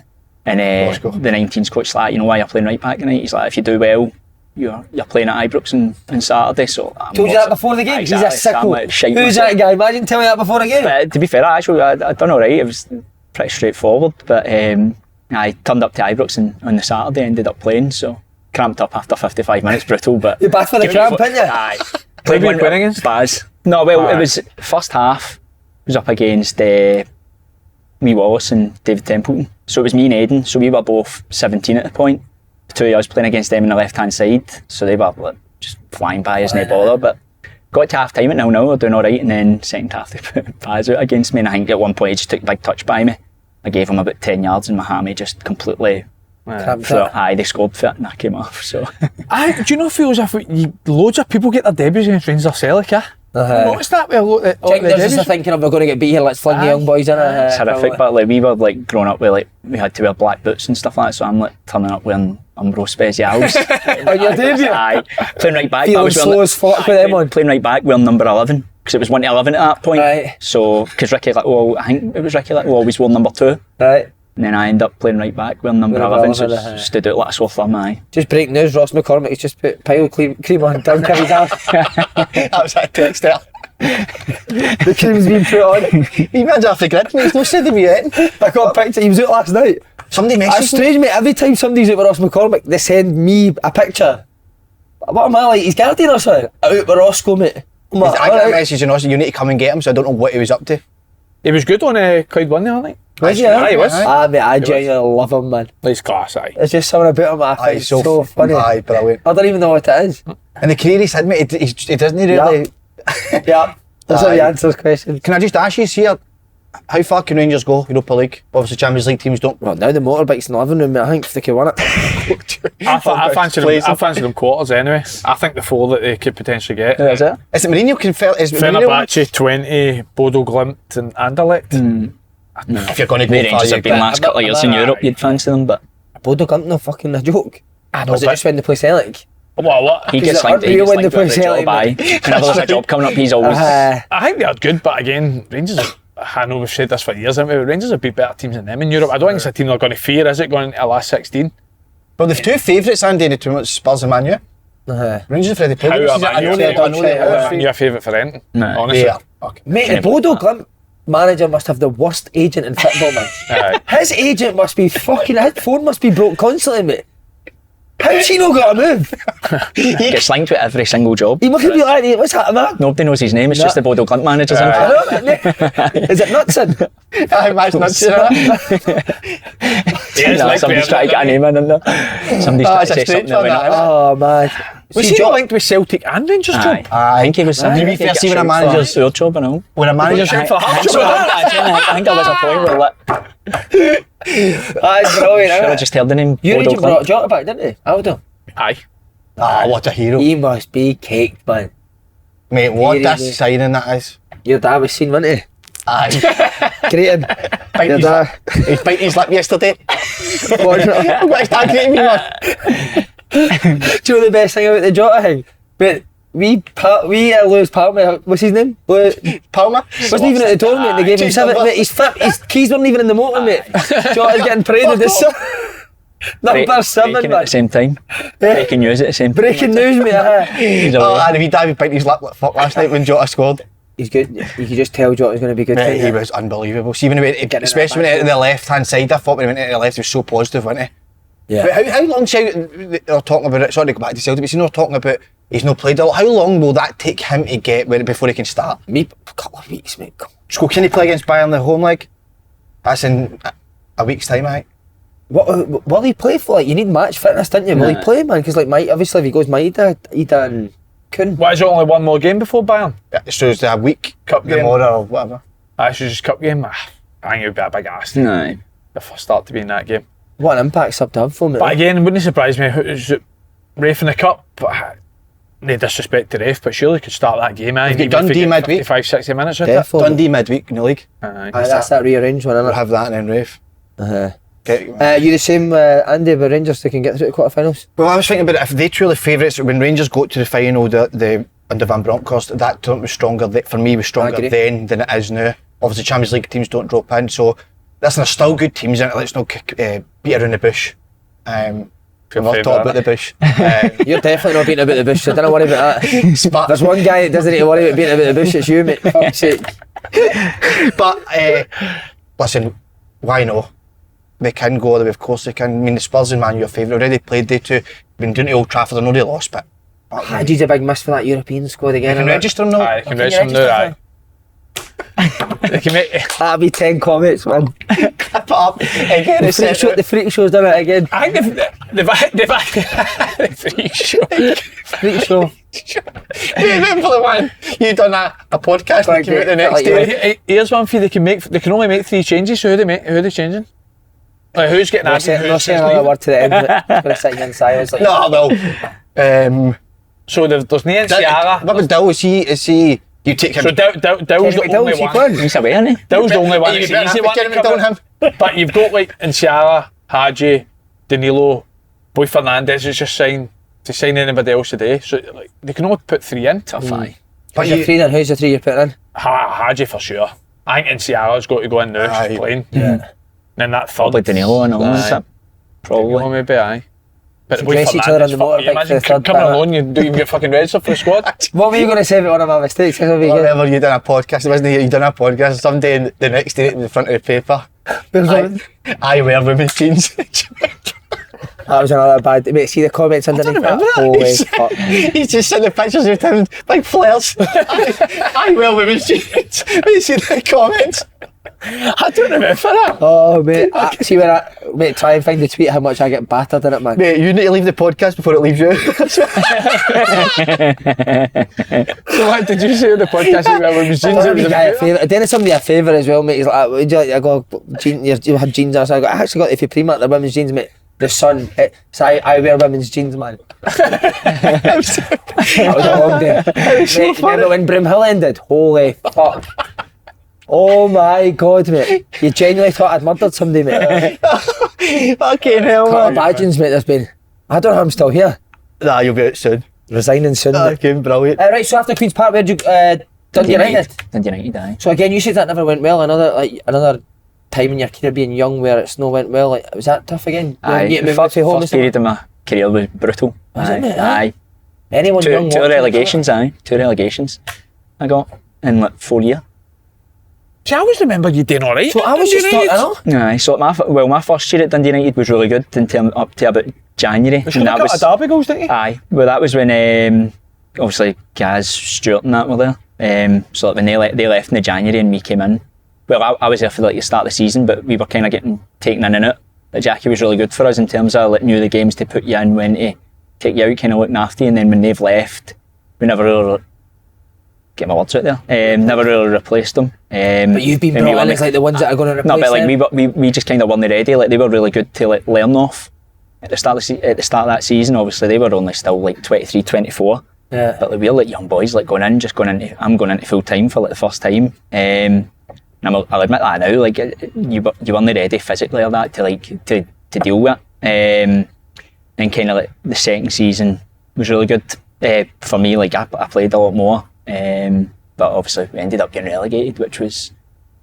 And the 19s coach like, you know why you're playing right back tonight? He's like, if you do well, you're playing at Ibrox on Saturday. So told you that before the game? Exactly. He's a sickle. Like, who's that guy? Imagine telling me that before the game. But to be fair, actually, I done alright. It was pretty straightforward. But I turned up to Ibrox on the Saturday, ended up playing. So cramped up after 55 minutes, brutal. But you're back for the cramp, aren't you? Aye. Played one against Baz. No, well, it was first half. It was up against me Wallace and David Templeton. So it was me and Eden. So we were both 17 at the point. The two of us playing against them on the left hand side. So they were like, just flying by us, no bother. But got to half time at 0-0, we're doing alright. And then second half they put Baz out against me. And I think at one point he just took a big touch by me. I gave him about 10 yards and my hammy just completely. They scored for it and I came off. So do you know, it feels as if loads of people get their debuts against Rangers or Celtic, What's that? There's just a thinking of we're going to get beat here, let's fling the young boys in it. It's horrific, but like we were like growing up with like we had to wear black boots and stuff like that, so I'm like turning up wearing Umbro Specials. On your debut? Aye. Playing right back. Feeling slow as fuck with them on. Playing right back wearing number 11, because it was 1 to 11 at that point. Right. So, because I think it was Ricky Little always wore number 2. Right. And then I end up playing right back wearing number 11, so it stood out like a sore thumb, aye. Just breaking news, Ross McCormick has just put pile cream on Dunkerry's ass. That was that text there. The cream's been put on. He runs off the grid, mate. He's not said to me yet. I got a picture, he was out last night. Somebody That's messaged me. strange, mate. Every time somebody's out with Ross McCormick, they send me a picture. What am I like? He's Guardian or something? Out with Roscoe, mate. I got a message and also you need to come and get him, so I don't know what he was up to. He was good on Clyde 1 the other night. Was he? Aye, he was. Mate, I genuinely love him, man. He's class, aye. There's just something about him I think He's so funny. Aye, brilliant. I don't even know what it is. And the career he's had, mate, he doesn't really... Yeah. That's how he answers questions. Can I just ask you here, how far can Rangers go, Europa League? Obviously Champions League teams don't. Well, now the motorbike's in the living room, mate. I think if they could win it. I fancy them quarters anyway. I think the 4 that they could potentially get. Is it? Is it Mourinho confirmed? Is Fenerbahce, 20, Bodo Glimt and Anderlecht. If you're going to go The Rangers have been last couple of years in Europe, you'd fancy them, but Bodo Glimt, no fucking a joke. Was it just when they play Celtic? What? he gets linked to every job, aye. Whenever there's a job coming up, he's always... I think they are good, but again, Rangers, I know we've said this for years, haven't we? Rangers have beat better teams than them in Europe. I don't think it's a team they're going to fear, is it, going into the last 16? Well, they've 2 favourites, Andy, in the tournament, Spurs and Man U. Rangers have already played How them. am I know they you're a favourite for anything, No. honestly. Yeah. Okay. Mate, the Bodo Glimt manager must have the worst agent in football, man. His agent must be fucking... His phone must be broke constantly, mate. How's he not got a move? He gets linked with every single job. He must be like, what's that, man? Nobody knows his name, it's just the Bodo Glimt manager's I info. know, mate. Is it Knutson? I imagine that's Somebody's trying to get a name in there. Somebody's trying to say something that went up. Oh man. Was he not linked with Celtic and Rangers job? I think he was. To be fair, see when a manager's your job and all. when a manager's Shout for half I think there was a point where That's brilliant, I isn't it? just heard the name. You Bodo brought Clint. Jota back, didn't he? Aldo. Aye. what a hero, He must be caked, man. mate. What Really, a mate. signing that is. Your dad was seen, wasn't he? Aye. Greeting. Bite Your his dad. lip. He bite his lip yesterday. Watching it. What is that greeting me, man? Do you know the best thing about the Jota thing? But Lewis Palmer, what's his name? Palmer Wasn't even at the tournament. They gave him 7. Mate, his keys weren't even in the motor, mate. Jota's getting paraded this number 7, Breaking at man. the same time. Breaking news at the same time. Breaking news, mate. He's Oh, away. and if he died, bite his lip like fuck last night when Jota scored. He's good. You could just tell Jota's going to be good. Mate, he couldn't you? was unbelievable. See, when he went, Getting especially when he went to the left-hand side, I thought when he went to the left, he was so positive, wasn't he? Yeah. But how long, they're talking about it, sorry to go back to Celtic, but see, they're talking about he's not played a lot. How long will that take him to get before he can start? Me, a couple of weeks, mate. So can he play against Bayern in the home leg? That's in a week's time, I think. What will he play for? Like, you need match fitness, don't you? Will he play, man? Because like Mike, obviously, if he goes Maida and Kuhn. Why is it only one more game before Bayern? So it's a week, Cup game. tomorrow or whatever. Actually, just cup game. I think it would be a big ask No. if I start to be in that game. What an impact's up to have for me. But again, wouldn't it surprise me who's Rafe in the cup? But no disrespect to Rafe, but surely could start that game. You've got Dundee midweek. 55, 60 minutes with it. Definitely. Dundee midweek in the league. Aye. That's that rearranged one, We'll isn't have that and then Rafe. it? Uh-huh. Okay. You the same, Andy, with Rangers, they can get through to quarterfinals? Well, I was thinking about it, if they truly favourites, when Rangers got to the final, the under Van Bronckhorst, that tournament was stronger, for me was stronger agree. then than it is now. Obviously Champions League teams don't drop in, so listen, there's still good teams in it, let's not beat around the bush. We'll favourite, talk about the bush. You're definitely not beating about the bush, so don't worry about that. But, There's one guy that doesn't need to worry about beating about the bush, it's you, mate. Fuck's sake. but listen, why not? They can go all the way, of course they can. I mean, the Spurs and Man U are favourite, already played they two, been doing it at Old Trafford, they're not really lost, but Hadji's a big miss for that European squad again. you can innit? register them now. Aye, you can register them now, aye. They can make That'll be 10 comments, man. Put up again, The freak show's done it again. I think they've the freak show. Freak show. You remember the one you done a podcast that came out the next Like, day? Here's one for you. They can only make 3 changes. So who are they changing? Like, who's getting Not added? saying Who's another leaving? word to the end of it. Just going to sit here in silence. Like, No, well, So there's Nian Ciara. what about Dill? Is he? You take him. So Dill's the Kenny only McDowell's one. playing. He's away, isn't he? Dill's the only one. You That's better the easy have one. Kenny to cover. McDowell, But you've got like Ciara, Hadji, Danilo, Boy Fernandez has just signed to sign anybody else today. So like they can only put 3 in. Tough, aye. Who's your 3 then? Who's the 3 you're putting in? Hadji for sure. I think Ciara's got to go in now. Aye. She's playing. Yeah. Then that third. Probably Danilo and all Aye. that. Well, Probably. maybe aye. But So Boy dress each other on the Fernandez, fuck, you motorbike imagine for the third coming part. alone, you don't even get fucking registered for the squad. What were you going to say about one of my mistakes? This will be good. Whatever you done a podcast, it wasn't you done a podcast. Someday in the next day in the front of the paper. I wear women's jeans. That was another bad. Mate, see the comments underneath that? remember that. Holy fuck. He's just sent the pictures of him, big flares. I wear women's jeans. You see the comments? I don't remember that. Oh, mate. See when mate, try and find the tweet how much I get battered in it, man. Mate, you need to leave the podcast before it leaves you. So what did you say on the podcast about women's jeans? It was I about- did somebody a favour as well, mate. He's like, would you like, I go, you had jeans on, so I actually got, if you pre-mark the women's jeans, mate, the sun, so I wear women's jeans, man. That was a long day. Mate, remember when Brimhill ended? Holy fuck. Oh my god, mate. You genuinely thought I'd murdered somebody, mate. Fucking hell, Couple of man. badgings, mate, there's been. I don't know if I'm still here. Nah, you'll be out soon. Resigning soon, mate. Fucking brilliant. Right, so after Queen's Park, where'd you, Dundee United? Dundee United, aye. So again, you said that never went well. Another time in your career being young where it's no went well. Like, was that tough again? Aye. You The moved back to home and first stuff? period of my career was brutal. Was it, Aye. mate? Aye. Anyone Two young? watching relegations, aye. 2 relegations I got in like 4 years. See, I always remember you doing alright. So I was just thought, I know. Aye, so my first year at Dundee United was really good up to about January. You got a derby goals, didn't you? Aye, well that was when obviously Gaz, Stuart and that were there. So like, when they left in the January and we came in. Well, I was there for like the start of the season, but we were kind of getting taken in and out. that Jackie was really good for us in terms of like, knew the games to put you in, when to take you out, kind of looking after you, and then when they've left, we never really get my words out there. Never really replaced them. But you've been brought in as like the ones that are going to replace no, but like them. we just kind of weren't ready. Like they were really good to like learn off at the start of that season. Obviously they were only still like 23, 24. Yeah. But like, we were like young boys, like I'm going into full time for like the first time. And I'll admit that now. Like you weren't ready physically or that to deal with. And kind of like the second season was really good for me. Like I played a lot more. But obviously we ended up getting relegated, which was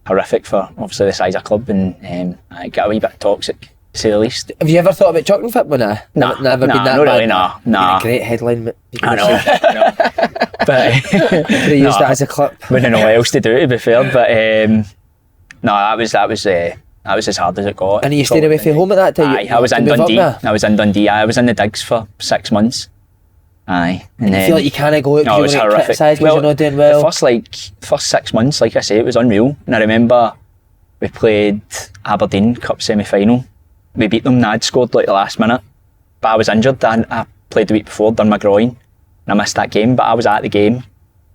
horrific for obviously the size of club, and I got a wee bit toxic, to say the least. Have you ever thought about chucking football now? Nah, never been that not bad. really, nah. A great headline, but I know. But could have used that as a clip. We didn't know what else to do, to be fair. But no, that was as hard as it got. And you stayed away from home at that time? Aye, I was in Dundee. I was in the digs for 6 months. Aye, and you feel like you can't go out no, because you want to get criticised because you're not doing well? The first 6 months, like I say, it was unreal. And I remember we played Aberdeen Cup semi-final. We beat them, Nad scored like the last minute. But I was injured, and I played the week before, done my groin, and I missed that game. But I was at the game,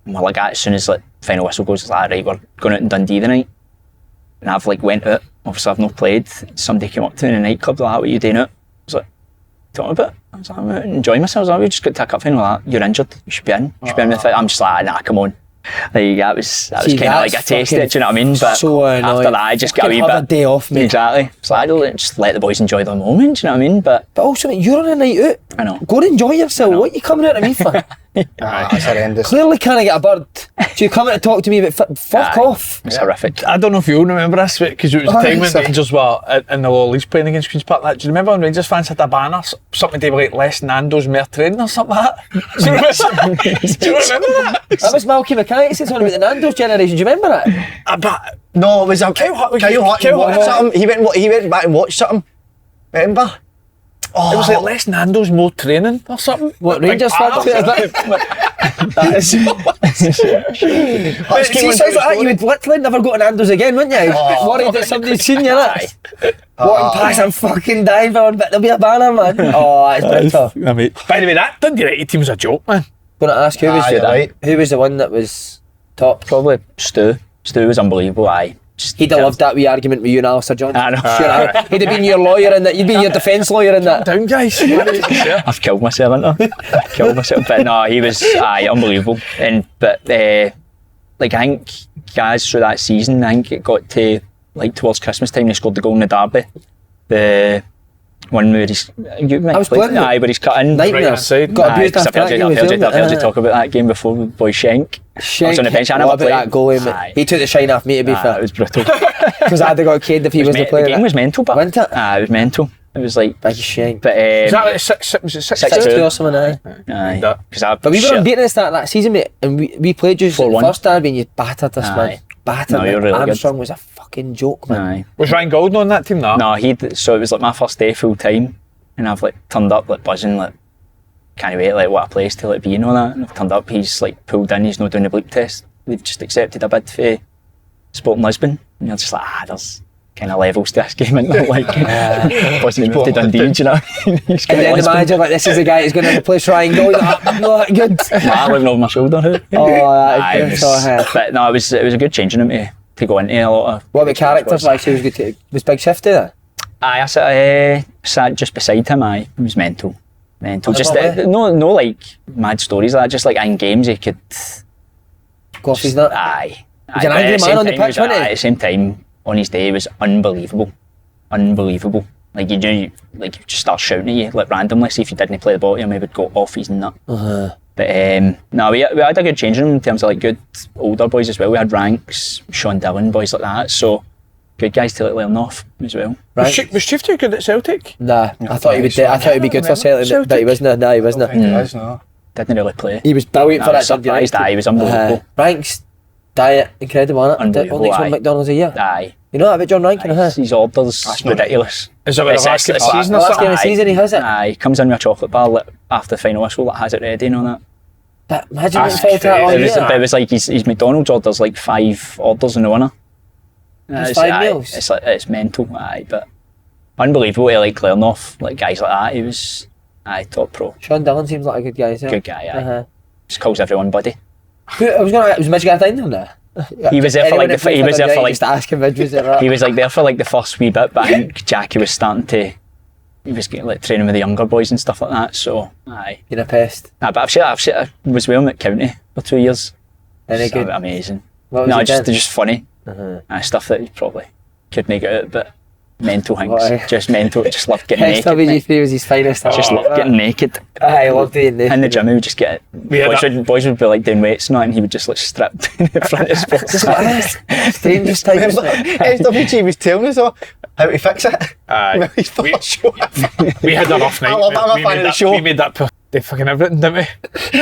and we're like, as soon as like final whistle goes, it's like, right, we're going out in Dundee tonight. And I've like went out, obviously I've not played. Somebody came up to me in a nightclub, like, what are you doing out? I was like, talking about it. I was like, I'm enjoying myself. I was like, we just got to a cup final. Like, you're injured, you should be in. You should be in with it. I'm just like, nah, come on. Like, that was kind of like a taste of it, do you know what I mean? But so after that, I just got a wee have bit. a day off, mate. Exactly. So I don't just let the boys enjoy the moment, do you know what I mean? But also, mate, you're on a night out. I know. Go and enjoy yourself. What are you coming out to me for? That's horrendous. Clearly can't get a bird. So you come out to talk to me about fuck off. It's horrific. I don't know if you'll remember this, because it was the time when Rangers were in the lower leagues playing against Queen's Park. Do you remember when Rangers fans had a banner, something to do with like less Nando's, more training or something like that? Do you remember that? That was Malky Mackay said something about the Nando's generation. Do you remember that? But No, it was Kyle Hutton watched something. He went back and watched something. Remember? Oh, it was like less Nando's, more training or something. What, Rangers fans? that is. But see, sounds like that, you would literally never go to Nando's again, wouldn't you? Worried that somebody's seen you, that. Walking past, I'm fucking dying for one, but there'll be a banner, man. Oh, that's brutal. By the way, that Dundee United team was a joke, man. Gonna ask, who was the one that was top? Probably Stu. Stu was unbelievable, aye. He'd have loved that wee argument with you and Alistair Johnson. I know. Sure, he'd have been your lawyer in that. You'd be your defence lawyer in that. Down, guys. I've killed myself, haven't I? Killed myself. But no, he was unbelievable. But like I think guys through that season, I think it got to like towards Christmas time, they scored the goal in the derby. The one where he's where he's cut in. Nightmare. Right Got abused after that game. I've heard you talk about that game before with boy Shank. I was on the bench. I never played. That goalie, mate. He took the shine off me, to be fair. It was brutal. Because I'd have got kid if he was the player. The game was mental, but wasn't it? It was mental. It was like big shame. But Was that like was it 6-2 or something? aye. But we were unbeaten at the start of that season, mate, and we played you the first derby and you battered us, man. Battered. No, you're really Armstrong good. was a fucking joke, man. Aye. Was Ryan Golden on that team? No, so it was like my first day full time, and I've like turned up like buzzing, like can't wait, like what a place to like be and all that. And I've turned up, he's like pulled in, he's not doing the bleep test. They've just accepted a bid for Sporting Lisbon, and you're just like, there's kind of levels to this game, isn't there? Like, wasn't moved to Dundee, do you know? And then the manager, like, this is the guy who's going to replace Ryan Golden. Not good. Nah, living over my shoulder. That is good. But no, it was a good changing room to go into a lot of. What about characters? Like, he was good to, was Big Shifty there? I sat just beside him. It was mental. Just no like mad stories like that. Just like in games he could. Of course he's not. Aye. He's an angry man on the pitch, wasn't he? At the same time, on his day, it was unbelievable. Like you just start shouting at you like randomly. See if you didn't play the ball, he would go off his nut. But no, we had a good changing room in terms of like good older boys as well. We had Ranks, Sean Dillon, boys like that. So good guys to like learn off as well. Right. Was Shifty good at Celtic? Nah, I thought he'd be good for Celtic, but he wasn't. Nah, he wasn't. Didn't really play. He was brilliant for that. Surprised that he was unbelievable. Ranks diet incredible, isn't it? Unbelievable. Next one McDonald's a year. Aye. You know that about John Rankin? His orders ridiculous. Is that the last game of the season or Last something? game of the season he has it. Aye, comes in with a chocolate bar like, after the final whistle that has it ready and all that. But imagine That's what that all crazy. year. It was like his McDonald's orders like 5 orders in the winner. That's 5 meals? It's mental, aye, but unbelievable to like Clarenoff, like guys like that. He was top pro. Sean Dillon seems like a good guy as well. Good guy, Just calls everyone buddy. Was Midge Gardine on there? He was there for like he was there for like just asking Midge, was it that? he was like there for like the first wee bit, but I think Jackie was starting to. He was getting like training with the younger boys and stuff like that. So You're a pest. but I was with him at County for 2 years. Any good? Amazing. What was he just doing? just funny. Stuff that you probably couldn't get out, but mental things. What, Just mental. Just loved getting naked. SWG3 was his finest. Just loved getting naked. I loved being naked. In the gym, he would just get boys would be like doing weights and that, and he would just like stripped in front of sports. Strangest times. SWG was telling us how to fix it. We had a rough night. I love that. I'm a fan of the show. We made that fucking everything, didn't we?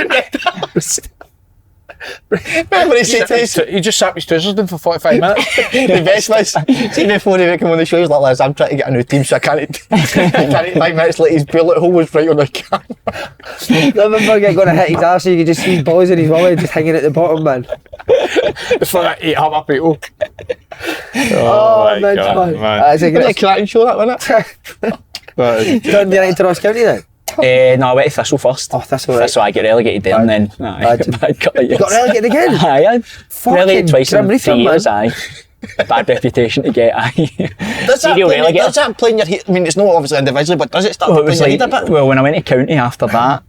Remember he said to us, He just sat with his for 45 minutes. the best was, see before he would come on the show, he's like, "Liz, I'm trying to get a new team, so I can't 5 minutes later, his bullet hole was right on the camera." I remember going to hit his arse, you could just see his boys in his wallet just hanging at the bottom, man. It's like that 8 hammer people. Oh, man. That's a It was a good cracking show, that, wasn't it? Dundee United to Ross County then? No, I went to Thistle first. Oh, Thistle, right. Thistle, I get relegated there, and then bad couple of years. Got relegated again? Aye, relegated twice in Grim 3 Reaper, years. Aye, bad reputation to get. Aye. Does that play in your head? I mean, it's not obviously individually, but does it start to play in your head a bit? Well, when I went to County after that,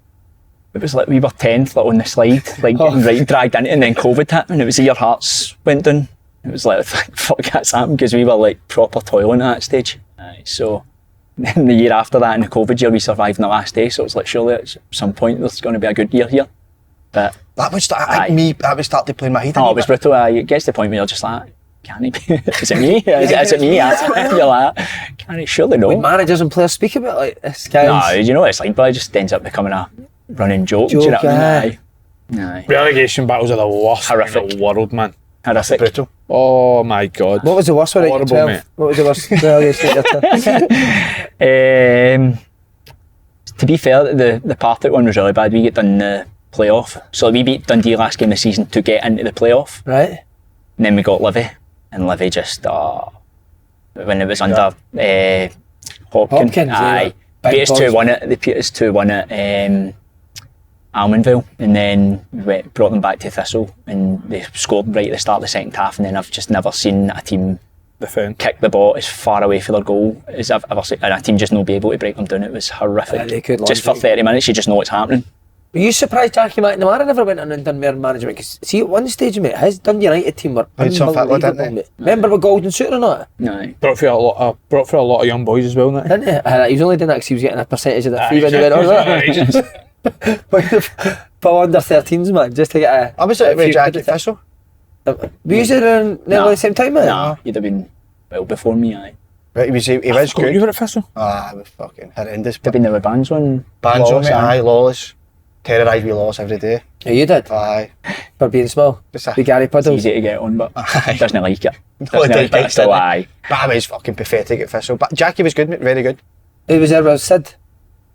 it was like we were 10th like, on the slide, like getting right dragged into it, and then COVID hit, and it was the year Hearts went down. It was like, fuck, that's happened, because we were like proper toiling at that stage. Aye, so then the year after that, in the COVID year, we survived in the last day, so it was like, surely at some point there's going to be a good year here. But that would start to play in my head. Oh, it was brutal. It gets to the point where you're just like, can it be? Is it me? Is it me? You're like, can it? Surely no. When managers and players speak about like this, guys. No, you know what it's like, but it just ends up becoming a running joke. Do you know what I mean? Aye. Relegation battles are the worst Horrific. in the world, man. Horrific. Brutal. Oh my god. What was the worst one? Horrible, 12? mate. What was the worst relegation? To be fair, the Partick one was really bad. We get done the playoff. So we beat Dundee last game of the season to get into the playoff. Right. And then we got Livy. And Livy just, when it was under Hopkins, aye. Beat us 2-1 at, they beat us 2-1 at Almondvale, and then we brought them back to Thistle, and they scored right at the start of the second half, and then I've just never seen a team kick the ball as far away from their goal as I've ever seen, and a team just not be able to break them down. It was horrific. They could just for 30 minutes, you just know what's happening. Were you surprised Jackie McNamara never went on and done more management? Because see, at one stage, mate, his Dundee United team were unbelievable, mate. Remember with Golden Suit or not? No. Brought for a lot of young boys as well, didn't Didn't he? He was only doing that because he was getting a percentage of the fee when he went on that. But under 13s, man, just to get a... I was at Jackie Thistle. Were you there nearly the same time, man? No, you'd have been well before me, aye. Right, he was good. You were at Thistle? It was fucking horrendous. They've been there with bands on. Bands on, mate, aye, lawless. Terrorised with lawless every day. Oh, you did? Aye. For being small? The Gary It's Puddles? easy to get on, but doesn't like it. No, it did, But still, aye. But I was fucking pathetic at Thistle. But Jackie was good, mate, very good. Who was there with Sid?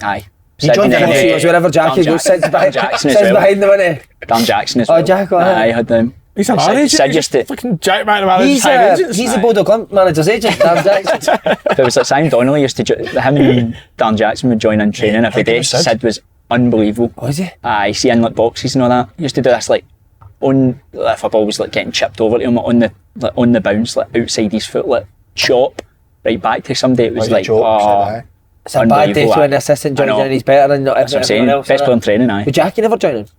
Aye. He joined Sid and the then, Was wherever Jackie goes, Sid's behind, Jackson as Sid's well. behind the money. Dan Jackson as well. Oh, Jack, aye, I had them. He's an Sid- agent. Sid used to- Fucking Jack McNamara's He's high agent. the Bodo Glimp manager's agent, Dan Jackson. There was like Simon Donnelly used to, him and Dan Jackson would join in training every day. Sid. Sid was unbelievable. Was he? Aye, see in like boxes and all that. He used to do this like, if a ball was like getting chipped over to him on the bounce, like outside his foot, like chop right back to somebody. It was like, It's a bad day when the assistant joins in and he's better than that's what I'm saying. everyone else. Best player in training, aye. Would Jackie never join in? There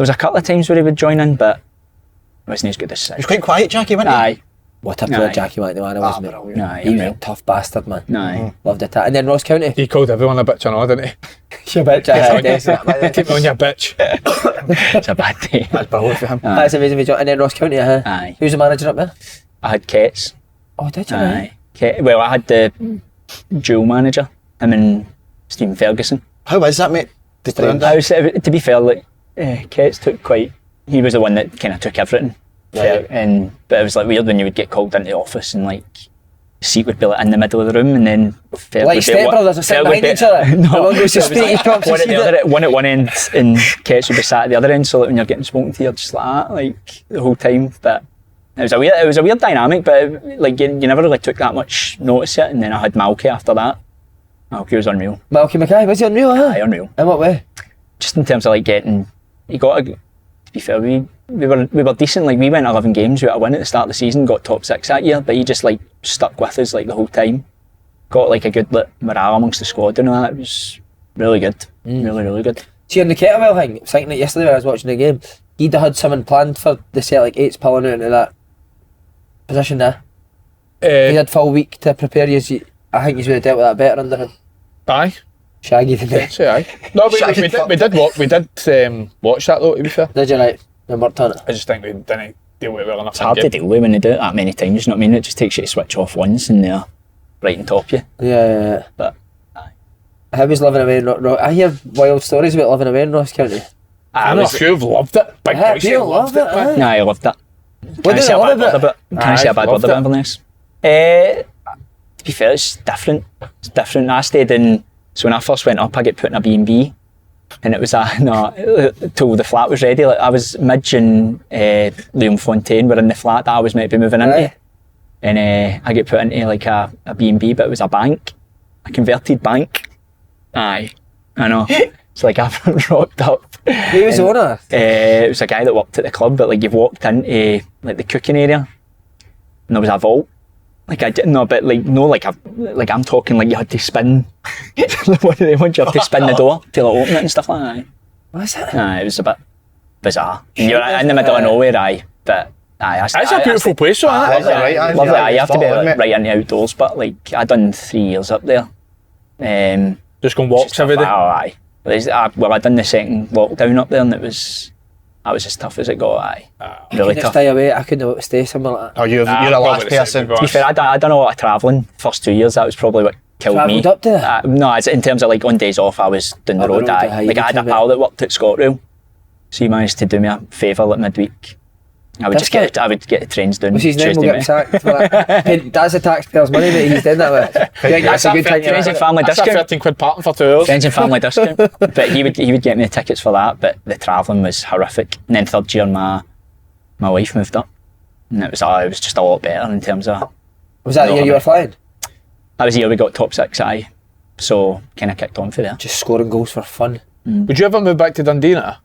was a couple of times where he would join in, but it wasn't as good as Sid. He was quite quiet, Jackie, wasn't he? Aye. What a player Aye. Jackie McNamara was, mate. brilliant. Aye, He was a unreal. tough bastard, man. Aye. Loved it. And then Ross County. He called everyone a bitch and all, didn't he? You bitch, Keep on your bitch. It's a bad day. That's brilliant for him. That's amazing. And then Ross County, Aye. Who's the manager up there? I had Ketts. Oh, did you? Aye. Well, I had the dual manager, him and Stephen Ferguson. How was that, mate? To play under? I was, to be fair, like Ketts took quite. He was the one that kind of took everything. Right. But it was like weird when you would get called into the office and like the seat would be like in the middle of the room, and then Fer Like would be stepbrothers are sitting behind each other. No, One goes to speak, he comes to one at see the it. other, one at one end, and Ketts would be sat at the other end. So like when you're getting spoken to, you're just like that, like the whole time. But It was a weird dynamic, but like you never really took that much notice of it. And then I had Malky after that. Malky was unreal. Malky Mackay, was he unreal? Huh? Aye, unreal. In what way? Just in terms of like getting, to be fair, we were decent. Like we went 11 games without a win at the start of the season, got top 6 that year, but he just like stuck with us like the whole time. Got like a good morale amongst the squad and all that. It was really good, really good. See, on the Kettlewell thing, I was thinking it yesterday when I was watching the game, he'd had something planned for the Celtic 8s pulling out into that position there. He had full week to prepare you. I think he's would have dealt with that better under him. Aye. Shaggy than me. Say aye. No, we did watch that though, to be fair. Did you right? And worked on it. I just think we didn't deal with it well enough. It's hard to deal with when they do it that many times, you know what I mean? It just takes you to switch off once and they're right on top of you. Yeah. But I was living away in I hear wild stories about living away in Ross County. I know a few have loved it. Big boys people loved loved it, man. nah, I loved that. What did you love about it? Can I say a bad word about Inverness? To be fair, it's different. I stayed in, so when I first went up, I get put in a B&B, and it was till the flat was ready. Like I was Midge and Liam Fontaine were in the flat that I was meant to be moving into, Right. and I get put into like a B&B, but it was a bank, a converted bank. Aye, I know. It's like I rocked up. Who was the owner? It was a guy that worked at the club, but like you've walked into like the cooking area, and there was a vault. Like I didn't know, but like I'm talking like you had to spin. One of them ones you have to spin the door to like open it and stuff like that. What's that? It was a bit bizarre. And you're in the middle of nowhere, but It's a beautiful place, so isn't it? Right, lovely. You have to be Scotland, like, mate. right in the outdoors, but like I done 3 years up there. Just going walks every day. Aye. I done the second lockdown up there, and that was as tough as it got. Aye, really Couldn't tough. stay away. I couldn't stay somewhere like that. Oh, you're a probably last the same person. with To be us. fair, I done a lot of travelling. First 2 years, that was probably what killed me. Travelled up to there? No, it's in terms of like on days off, I was down the Up the road. road, Aye. aye, Like I had a you pal that worked at ScotRail, so he managed to do me a favour like midweek. I would get the trains down. What's his name? Tuesday We'll get night. sacked for that. That's the taxpayers' money that he's doing that with. That's a good thing. Friends and family That's a discount. 13 quid parking for 2 hours. Friends and family discount. But he would get me the tickets for that. But the travelling was horrific. And then third year, my wife moved up, and it was just a lot better in terms of. Was that the year you were flying? That was the year we got top 6. Aye, so kind of kicked on for there. Just scoring goals for fun. Would you ever move back to Dundee now?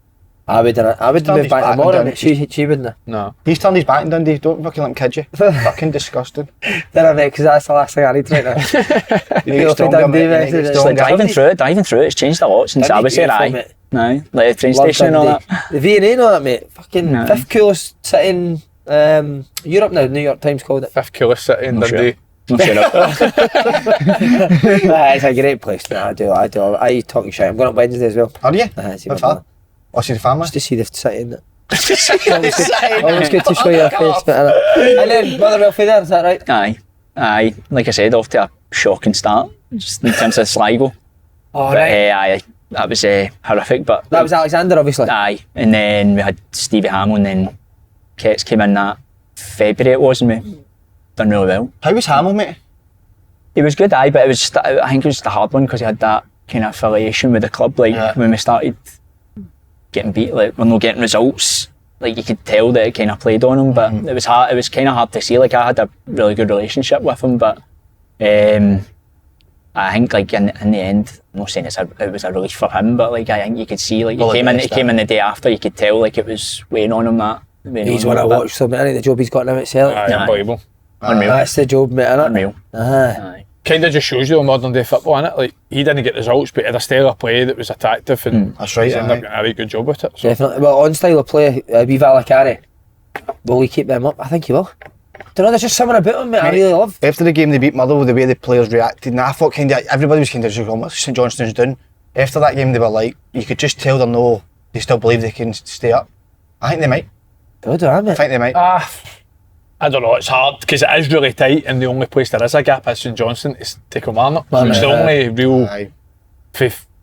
I would move Dundee back back tomorrow, in but she wouldn't. No. He's turned his back in Dundee. Don't fucking let him kid you. Fucking disgusting. Then I mate, because that's the last thing I need right now. You need to Go get to stronger, Dundee, mate. You need to get mate. It's like stronger. driving through it. It's changed a lot since I was there. Dundee's Aye, beautiful, no, like the train Love station and all Dundee. that. The V&A and all that, mate. Fucking No. 5th coolest city in Europe now. New York Times called it. 5th coolest city in Not sure. Dundee. Not sure It's a great place. No, I do. I eat talking shit. I'm going up Wednesday as well. Are you? See How my far? brother. What's your family? Just to see the city in it. Always good to show your face, but and then Motherwell for there, is that right? Aye. Like I said, off to a shocking start, just in terms of Sligo. Oh, But right. aye, that was horrific. But That was Alexander, obviously. aye, and then we had Stevie Hamill, and then Ketts came in that February it was, and we done really well. How was Hamill, mate? It was good, aye, but it was just, I think it was just a hard one because he had that kind of affiliation with the club. Like when we started getting beat, like we're not getting results. Like you could tell that it kind of played on him, but it was hard. It was kind of hard to see. Like I had a really good relationship with him, but I think like in the end, I'm not saying it was a relief for him, but like I think you could see like he came in the day after. You could tell like it was weighing on him that. He's one I watched something. I think the job he's got now at Celtic. Aye, unbelievable. Unreal. That's the job, mate, innit? Unreal. Aye. Kind of just shows you on modern day football, innit? Like, he didn't get results, but he had a style of play that was attractive, and That's right, he's ended up aye. getting a really good job with it. So. Definitely. Well, on style of play, be Valacari. Will he keep them up? I think he will. Don't know, there's just something about him, mate, I really love. After the game they beat Motherwell, the way the players reacted, and I thought everybody was kind of just going, what's St Johnstone's doing? After that game they were like, you could just tell them they still believe they can stay up. I think they might. Good, mate. I think they might. I don't know, it's hard because it is really tight, and the only place there is a gap is St Johnstone to Kilmarnock. So it's the only real Aye.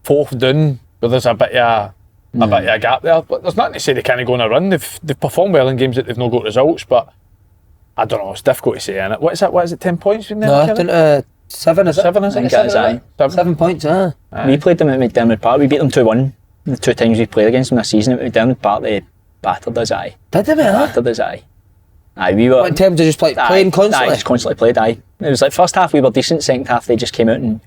fourth down where there's a bit of a gap there. But there's nothing to say they can't go on a run. They've performed well in games that they've not got results, but I don't know, it's difficult to say, innit? What is it, 10 points from there? No, I think 7 is it? 7 is I it? think it is, aye. 7 points, We played them at McDermott Park. We beat them 2-1 the 2 times we played against them this season at McDermott Park. They battered us, aye. Did they, mate? Battered us, aye. Aye, we were. In terms of just playing constantly? Aye, just constantly played, aye. It was like first half we were decent, second half they just came out and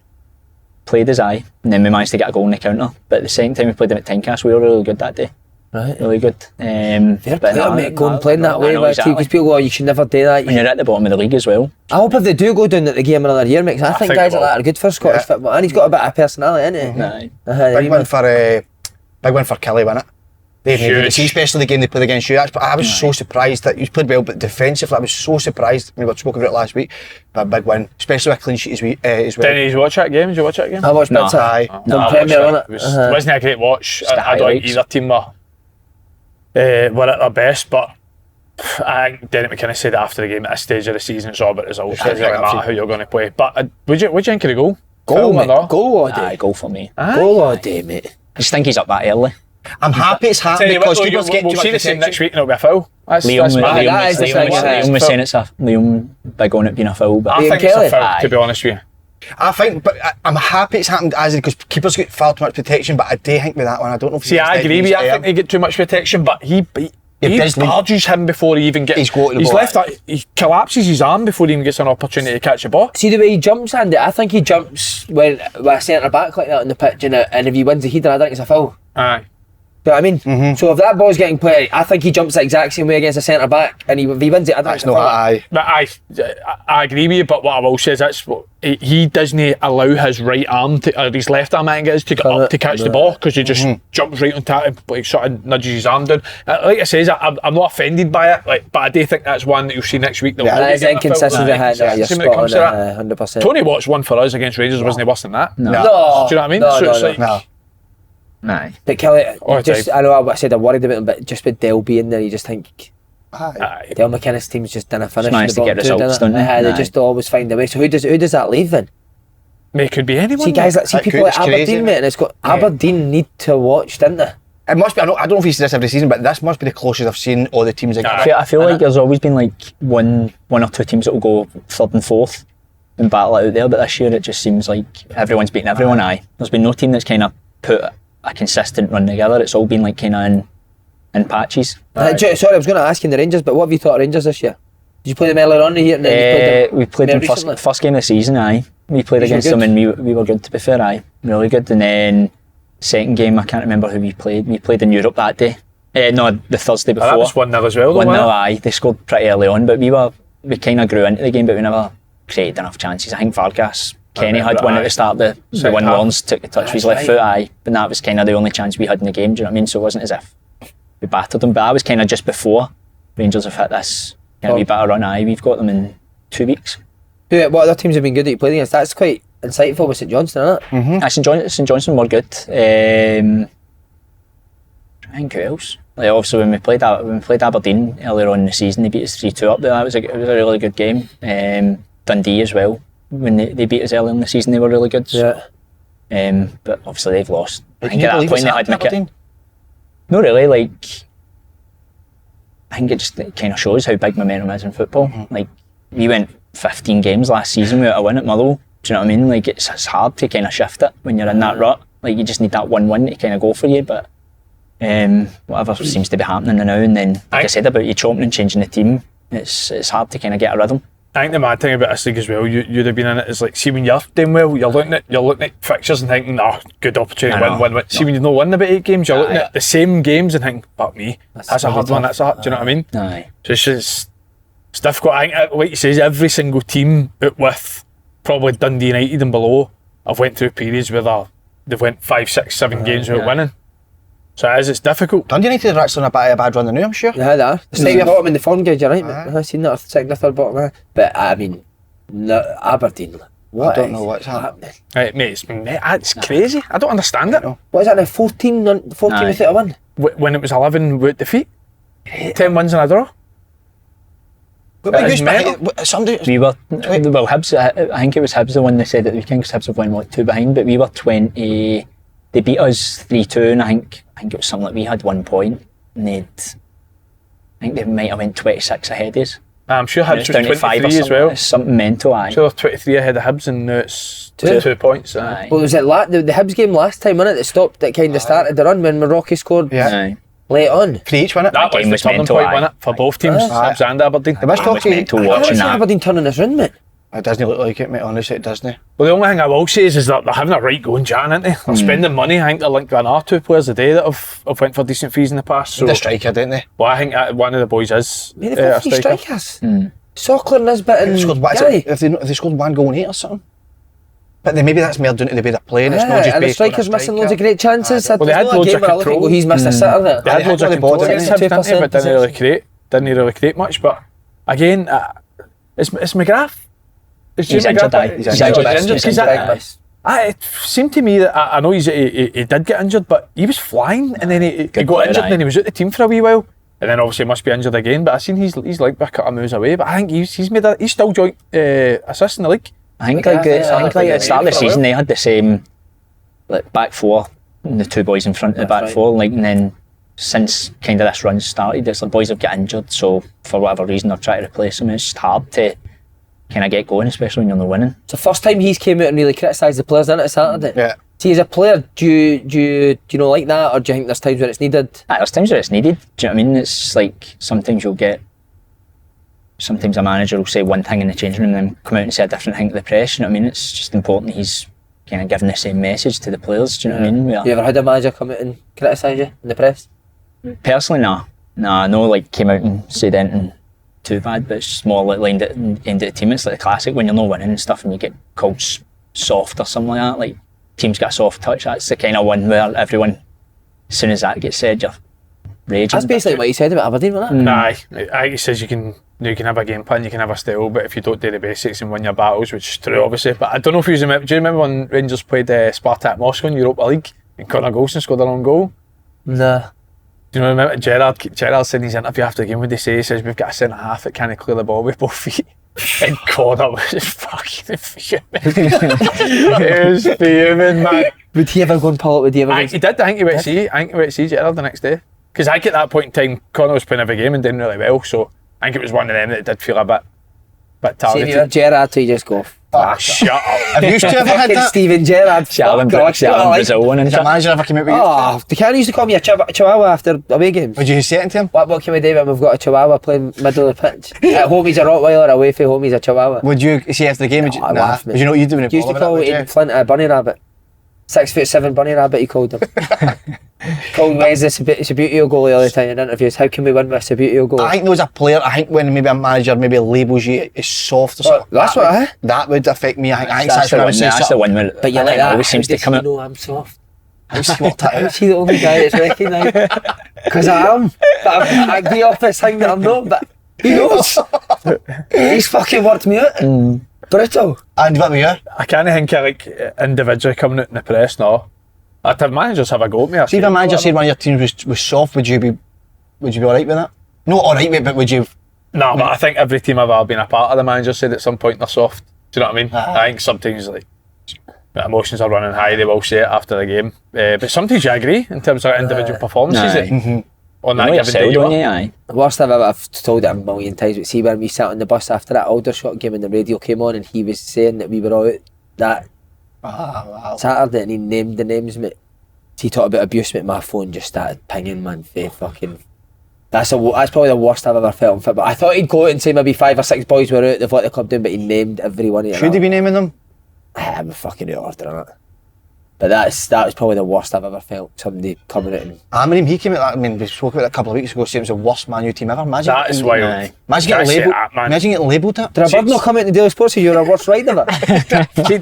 played us, aye. And then we managed to get a goal in the counter. But the second time we played them at Tynecastle, we were really good that day. Right. Really good. Fair play, mate, going playing that way, because people go, you should never do that. When you're at the bottom of the league as well. I hope if they do go down at the game another year, mate, 'cause I think guys like that are good for Scottish football, and he's got a bit of personality, isn't he? Aye. Big win for Killie, wasn't it? They needed to see, especially the game they played against you. But I was so surprised that you played well, but defensively, I was so surprised. We spoke about it last week, but a big win, especially with a clean sheet as well. Did you watch that game? Did you watch that game? I watched bits of Aye. the Premier, wasn't it? It wasn't a great watch. I don't think either team were at their best, but I think Derek McKinnon said after the game at this stage of the season, it's all about results. It doesn't really matter how you're going to play. But what do you think of the goal? Goal, mate. Goal all day. Aye, goal for me. Goal all day, mate. I just think he's up that early. I'm happy it's happened because people's getting we'll too see much the same attention. next week and it'll be a foul. Liam was saying it's big on it being a foul, but I think it's a foul, to be honest with you. I think, but I'm happy it's happened as because keepers get far too much protection, but I do think with that one, I don't know if I agree with you. I think they get too much protection, but he barges him before he even gets. He's got the he's ball. left that. He collapses his arm before he even gets an opportunity to catch the ball. See the way he jumps, Andy? I think he jumps with a centre back like that on the pitch, and if he wins the header, I think it's a foul. Aye. Do you know what I mean? So if that ball's getting played, I think he jumps the exact same way against a centre back, and if he wins it, I think it's a foul. But I agree with you. But what I will say is that's he doesn't allow his right arm or his left arm, I think it is, to get up to catch the ball because he just jumps right on top and like sort of nudges his arm down. Like I says, I'm not offended by it, but I do think that's one that you'll see next week. That is inconsistent. You're spot on 100%. Tony Watt's one for us against Rangers wasn't worse than that. No. Do you know what I mean? No. But Kelly, I know I said I worried about him, but just with Del being there, you just think Del McInnes' team's just didn't finish. Nice to get results, don't they? They just always find a way. So who does that leave then? It could be anyone. See guys, people like Aberdeen, mate, and it's got Aberdeen need to watch, didn't they? It must be. I don't know if he says this every season, but this must be the closest I've seen all the teams. I feel like there's always been like one or two teams that will go third and fourth and battle it out there, but this year it just seems like everyone's beating everyone. There's been no team that's kind of put a consistent run together. It's all been like kind of in patches. Sorry, I was going to ask you in the Rangers, but what have you thought of Rangers this year? Did you play them earlier on here? And then we played them first game of the season. We played against them and we were good, to be fair. Really good. And then second game, I can't remember who we played. We played in Europe that day. No, the Thursday before. That was 1-0 as well. 1-0, They scored pretty early on, but we kind of grew into the game, but we never created enough chances. I think Vargas, Kenny had one at the start. The one Lawrence took the touch with his left foot, but that was kind of the only chance we had in the game. Do you know what I mean? So it wasn't as if we battered them, but that was kind of just before Rangers have hit this kind of wee bit of run. We've got them in 2 weeks. What other teams have been good that you played against? That's quite insightful with St Johnstone, isn't it? St Johnstone were good. I think who else? Like obviously when we played Aberdeen earlier on in the season, they beat us 3-2 up there. It was a really good game. Dundee as well. When they beat us earlier in the season, they were really good. Yeah. But obviously they've lost. I think at that point they had Aberdeen. Not really. Like I think it kind of shows how big momentum is in football. Like we went 15 games last season without a win at Motherwell. Do you know what I mean? Like it's hard to kind of shift it when you're in that rut. Like you just need that one win to kind of go for you. But whatever seems to be happening now and then, like I said about you chopping and changing the team, it's hard to kind of get a rhythm. I think the mad thing about this league as well, you'd have been in it, is like, see when you're doing well, you're looking at fixtures and thinking, good opportunity, win. See when you've not won about 8 games, you're looking at the same games and thinking, fuck me, that's a hard one, do you know what I mean? Aye. So it's difficult. I think, like you say, every single team out with probably Dundee United and below have went through periods where they've went 5, 6, 7 games without winning. So it's difficult. Dundee United are actually on a bad run now, I'm sure. Yeah, they are. Second bottom in the form gauge, you're right, mate. I've seen that, second or third bottom. But I mean, Aberdeen, I don't know what's happening. Mate, it's crazy. I don't understand it. What is that now, 14 without a win? When it was 11 without defeat, 10 wins and a draw. Somebody. Hibs, I think it was Hibs the one that said that the weekend, because Hibs have won 2 behind, but we were 20. They beat us 3-2, and I think it was something like we had 1 point, and I think they might have went 26 ahead of us. I'm sure Hibs down was to 5 23 as well. It's something mental. I'm sure they're 23 ahead of Hibs, and now it's 2 points. Well, was it the Hibs game last time, wasn't it, that kind of started the run when Rocky scored? Yeah. late on. For each, wasn't it? That game was the was turning mental, point, aye. wasn't it? For both teams, Hibs and Aberdeen. It was It was talking. mental I watching can't see that. Aberdeen turning this round, mate. It doesn't look like it, mate. Honestly, it doesn't. Well, the only thing I will say is that they're having a right going, Jan, aren't they? They're spending money. I think they're linked with another 2 players a day that have went for decent fees in the past. So, The striker, didn't they? well, I think one of the boys is Mate, a they've got 3 striker. strikers. Sockler, Nisbet and They scored, what is Gary. it, if they scored 1 goal in 8 or something. But then maybe that's more down to the way they're playing. It's not just and the based on a striker's missing striker. loads of great chances. Well, they had loads of control. He's missed a sitter there. They had They loads had of the ball, control against Hibs, didn't they? But didn't really create much. But again, it's McGrath. Is He's Jim injured, McGrath- aye. He's He's injured. injured. He's injured. He's 'Cause injured. it seemed to me that I know he did get injured, but he was flying, and then he got player, injured, aye. and then he was out the team for a wee while, and then obviously must be injured again. But I seen he's like a couple of moves away. But I think he's still joint assist in the league. I think Yeah, like yeah, at the start of the for a season while. they had the same like back four, and the 2 boys in front of the back right. four, like, and then since kind of this run started, it's like boys have got injured, so for whatever reason they're trying to replace them. It's just hard to kind of get going, especially when you're not winning. It's the first time he's came out and really criticised the players, isn't it, Saturday? Yeah. See, as a player, do you not like that, or do you think there's times where it's needed? There's times where it's needed. Do you know what I mean? It's like sometimes a manager will say one thing in the changing room and then come out and say a different thing to the press. You know what I mean? It's just important he's kind of giving the same message to the players. Do you know what I mean? You ever had a manager come out and criticise you in the press? Personally, nah. I know, like, came out and said anything too bad, but it's just more like aimed at the team. It's like the classic when you're not winning and stuff and you get called soft or something like that. Like, teams got a soft touch. That's the kind of one where everyone, as soon as that gets said, you're raging. That's basically what he said about Aberdeen, wasn't it? Aye, he says you can have a game plan, you can have a style, but if you don't do the basics and win your battles, which is true obviously. But I don't know if you remember. Do you remember when Rangers played Spartak Moscow in Europa League and Conor Golson scored a long goal? Nah. Do you remember Gerrard said in his interview after the game, what did he say? He says we've got a centre half that can't clear the ball with both feet. And Conor was just fucking fuming. He was fuming, man. Would he ever go and pull up with you? He did. I think he went to see Gerrard the next day. Because I think at that point in time, Conor was playing every game and doing really well. So I think it was one of them that did feel a bit See, if targeted. you're Gerrard, so you just go. Shut up. Have you two ever had Fucking that? Steven Gerrard. Shankland, fuck off, like- Brazil one and Has a manager ever come out with you? Oh, they can't used to call me a chihuahua after away games. Would you say it to him? What can we do when we've got a chihuahua playing middle of the pitch? At home he's a Rottweiler, away from home he's a chihuahua. Would you say after the game? Would you, I nah. laugh, mate. Would you know what you do when He used to call Ian Flint a bunny rabbit. 6'7" bunny rabbit he called him. Called Wesley Sabutio goalie all the time in interviews. How can we win with Sabutio goal? I think as a player, I think when maybe a manager maybe labels you as soft or something, that's what I- that would affect me. I think That's when I would say the something. one where But you I like think that? always seems How to does come he out. know I'm soft? How's he worked that out? Is he the only guy that's recognised? Because I am. But I agree off this thing that I'm not, but he knows. He's fucking worked me out. Brutal. And what about you? I can't think of like individually coming out in the press, no. I'd have managers have a go at me. See if a manager said one of your teams was soft, would you be alright with that? Not alright with it, but would you? No, but I think every team I've ever been a part of, the manager said at some point they're soft. Do you know what I mean? I think sometimes like the emotions are running high, they will say it after the game. But sometimes you agree in terms of individual performances Aye. on You that know given day yourself, you don't are. you? Aye. The worst I've told it a million times, but see when we sat on the bus after that Aldershot game and the radio came on and he was saying that we were all out that Wow. Saturday and he named the names, mate. He talked about abuse, mate. My phone just started pinging, man. Fucking. That's probably the worst I've ever felt in football. I thought he'd go out and say maybe 5 or 6 boys were out, they've let the club down, but he named every one of them. Should he be naming them? I'm fucking out of order on it. But that was probably the worst I've ever felt. Somebody coming out and Amorim, he came out. I mean, we spoke about it a couple of weeks ago. Saying it was the worst Man U team ever. Imagine. That is wild. Aye. Imagine Can't getting say labelled. that, man. Imagine getting labelled that. did a bird not come out in the Daily Sports? You're a worst ride ever. See,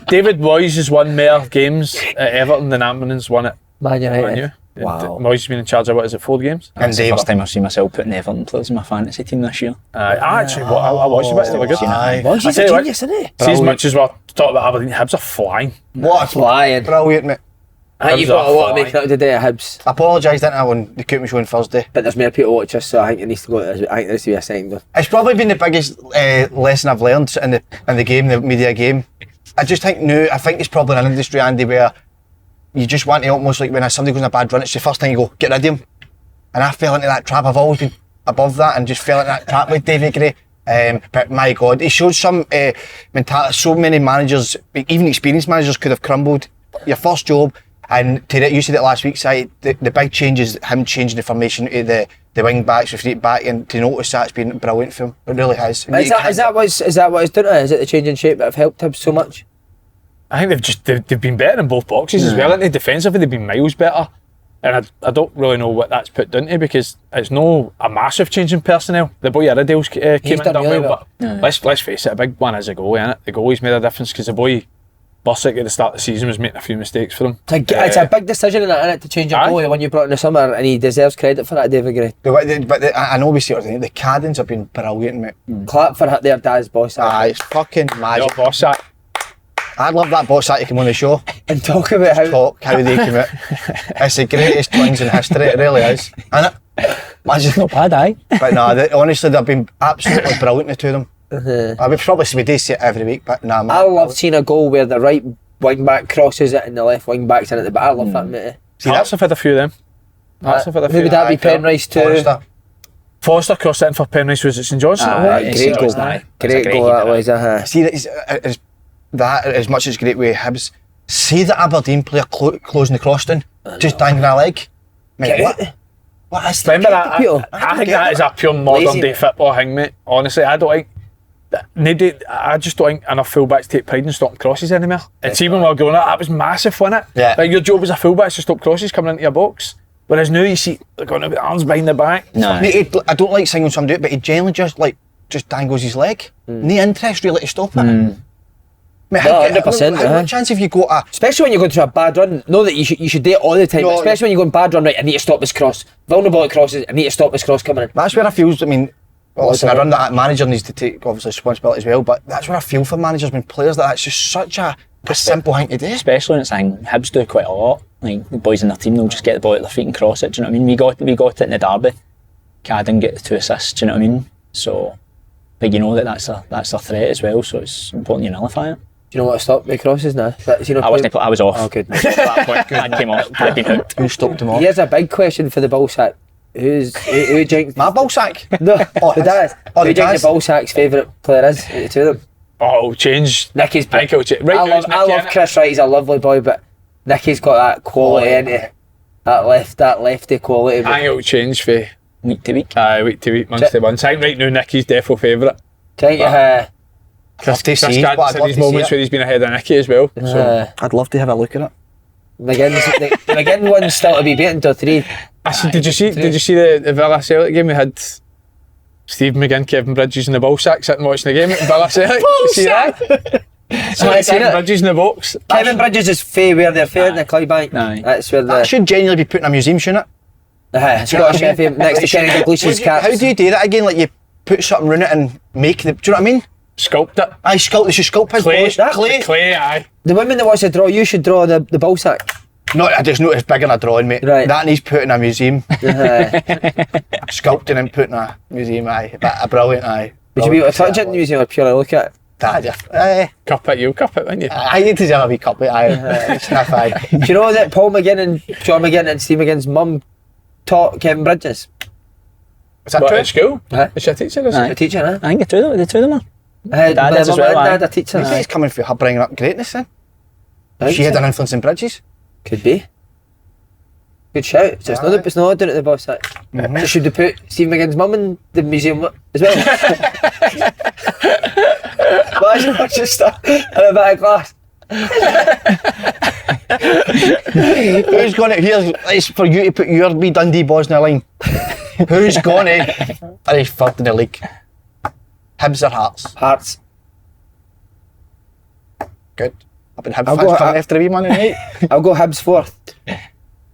David Moyes has won more games at Everton than Amman's won at Man Man United. U. Wow. Moyes has been in charge of, what is it, 4 games? And It's the Dave. first time I've seen myself putting Everton players in my fantasy team this year. I actually, I watched a bit, they were good. Aye. Well, I he's tell a you what, genius, isn't he? See, as much as we're talking about Aberdeen, Hibs are flying. What a Flying. brilliant, mate. I think you've Hibs got are a lot to make flying. out today at Hibs. I apologised, didn't I, when the Coop show on Thursday. But there's more people watch us, so I think it needs to go. I think there needs to be a second one. It's probably been the biggest lesson I've learned in the game, the media game. I just think now, I think it's probably an industry, Andy, where you just want to almost like when somebody goes on a bad run, it's the first thing you go, get rid of him. And I fell into that trap. I've always been above that and just fell into that trap with Davy Gray. But my God, he showed some mentality. So many managers, even experienced managers, could have crumbled. Your first job, And you said it last week, Si, the big change is him changing the formation to the wing backs with 3 back, and to notice that's been brilliant for him. It really has. Is that what it's done to? Is it the change in shape that have helped him so much? I think they've been better in both boxes as well. I think defensively they've been miles better. And I don't really know what that's put down to, because it's no a massive change in personnel. The boy Iredale's came in done really well, but let's face it, a big one is a goalie, innit? The goalie's made a difference, because the boy Bursick at the start of the season was making a few mistakes for him. It's a big decision in it, to change your goalie when you brought in the summer, and he deserves credit for that, David Gray. But I know we see what I think. The Caddens have been brilliant, mate. Clap for their dad's boss. It's fucking magic. Bursick. I'd love that boss to come on the show And talk about how they commit. It's the greatest twins in history, it really is. And It's not bad, aye. But no, honestly, they've been absolutely brilliant, the two of them. I would probably say we do see it every week, but nah, man. I love seeing a goal where the right wing back crosses it and the left wing back's in it, but I love that, mate. See, Hearts have had a few of them. Who would that be? Penrice too? Forster crossed it in for Penrice, was it St Johnstone? Great goal. Great goal that was. See, that as much as great with Hibs. See the Aberdeen player closing the cross down, just dangling a leg. Mate, what is that? Remember that? I think that is a pure modern day football thing, mate. Honestly, I just don't think enough fullbacks take pride in stopping crosses anymore. And see when we were growing up, that was massive, wasn't it? Yeah. Like your job as a fullback is to stop crosses coming into your box. Whereas now you see they're going with the arms behind the back. No. Mate, I don't like singling somebody out, but he generally just dangles his leg. No interest really to stop it. Mate, 100%. How much chance have you got? Especially when you're going through a bad run. Know that you should do it all the time. But especially when you're going bad run. Right, I need to stop this cross. Vulnerable at crosses. I need to stop this cross coming in. That's where I feel. I mean, listen, I run that manager needs to take obviously responsibility as well. But that's where I feel for managers when players that's just such a simple thing to do. Especially when it's saying Hibs do quite a lot. Like the boys in their team, they'll just get the ball at their feet and cross it. Do you know what I mean? We got it in the derby. Cadden get the 2 assists. Do you know what I mean? So, but you know that's a threat as well. So it's important you nullify it. Do you know what stopped the crosses now? I was off. Oh, good. At that point, I came off. I'd been hooked. Who stopped them off? Here's a big question for the ball sack. Who jinxed? My ball sack? No, the dad. Who jinxed the ball sack's favourite player is? The two of them. Oh, it'll change. Nicky's. I think it'll change. Right, I love Chris Wright. He's a lovely boy, but Nicky's got that quality in it. That lefty quality. I think it'll change for week to week. Week to week, month to month. I think right now Nicky's defo favourite. Chris Chris Cadden's had these moments where he's been ahead of Nicky as well. So. I'd love to have a look at it. McGinn one's still to be beaten to 3. Did you see the Villa Celtic game? We had Steve McGinn, Kevin Bridges in the ball sack sitting watching the game at Villa Celtic. You see that? Kevin Bridges in the box. Kevin Bridges is where they're fair in the Clydebank. That's where that should genuinely be put in a museum, shouldn't it? Scottish FA next to Kenny Dalglish's cap. How do you do that again? Like you put something around it and make the. Do you know what I mean? Sculpt it. They should sculpt his clay, aye. The women that wants to draw, you should draw the ball sack. No, I just know it's big in a drawing, mate. Right. That needs put in a museum. Sculpting and put in a museum, aye. A brilliant, aye. Would you be able to touch it in the museum or purely look at it? Cup it, you'll cup it, wouldn't you? I need to have a wee cup it, aye. Sniff, aye. Do you know that Paul McGinn and John McGinn and Steve McGinn's mum taught Kevin Bridges? Is that true? At school? Is she a teacher? A teacher, huh? I think the two of them are. Dad is as well. Dad a teacher. You think it's coming through her bringing up greatness then? She had an influence in Bridges? Could be. Good shout. So it's not doing it at the boss side. So should they put Steve McGinn's mum in the museum as well? Imagine just stuff in a bit of glass. Who's going to, it's for you to put your wee Dundee boys in the line. Who's going to finish third in the league? Hibs or Hearts? Hearts. Good. I've been Hibs fans coming after a wee man tonight. I'll go Hibs 4th.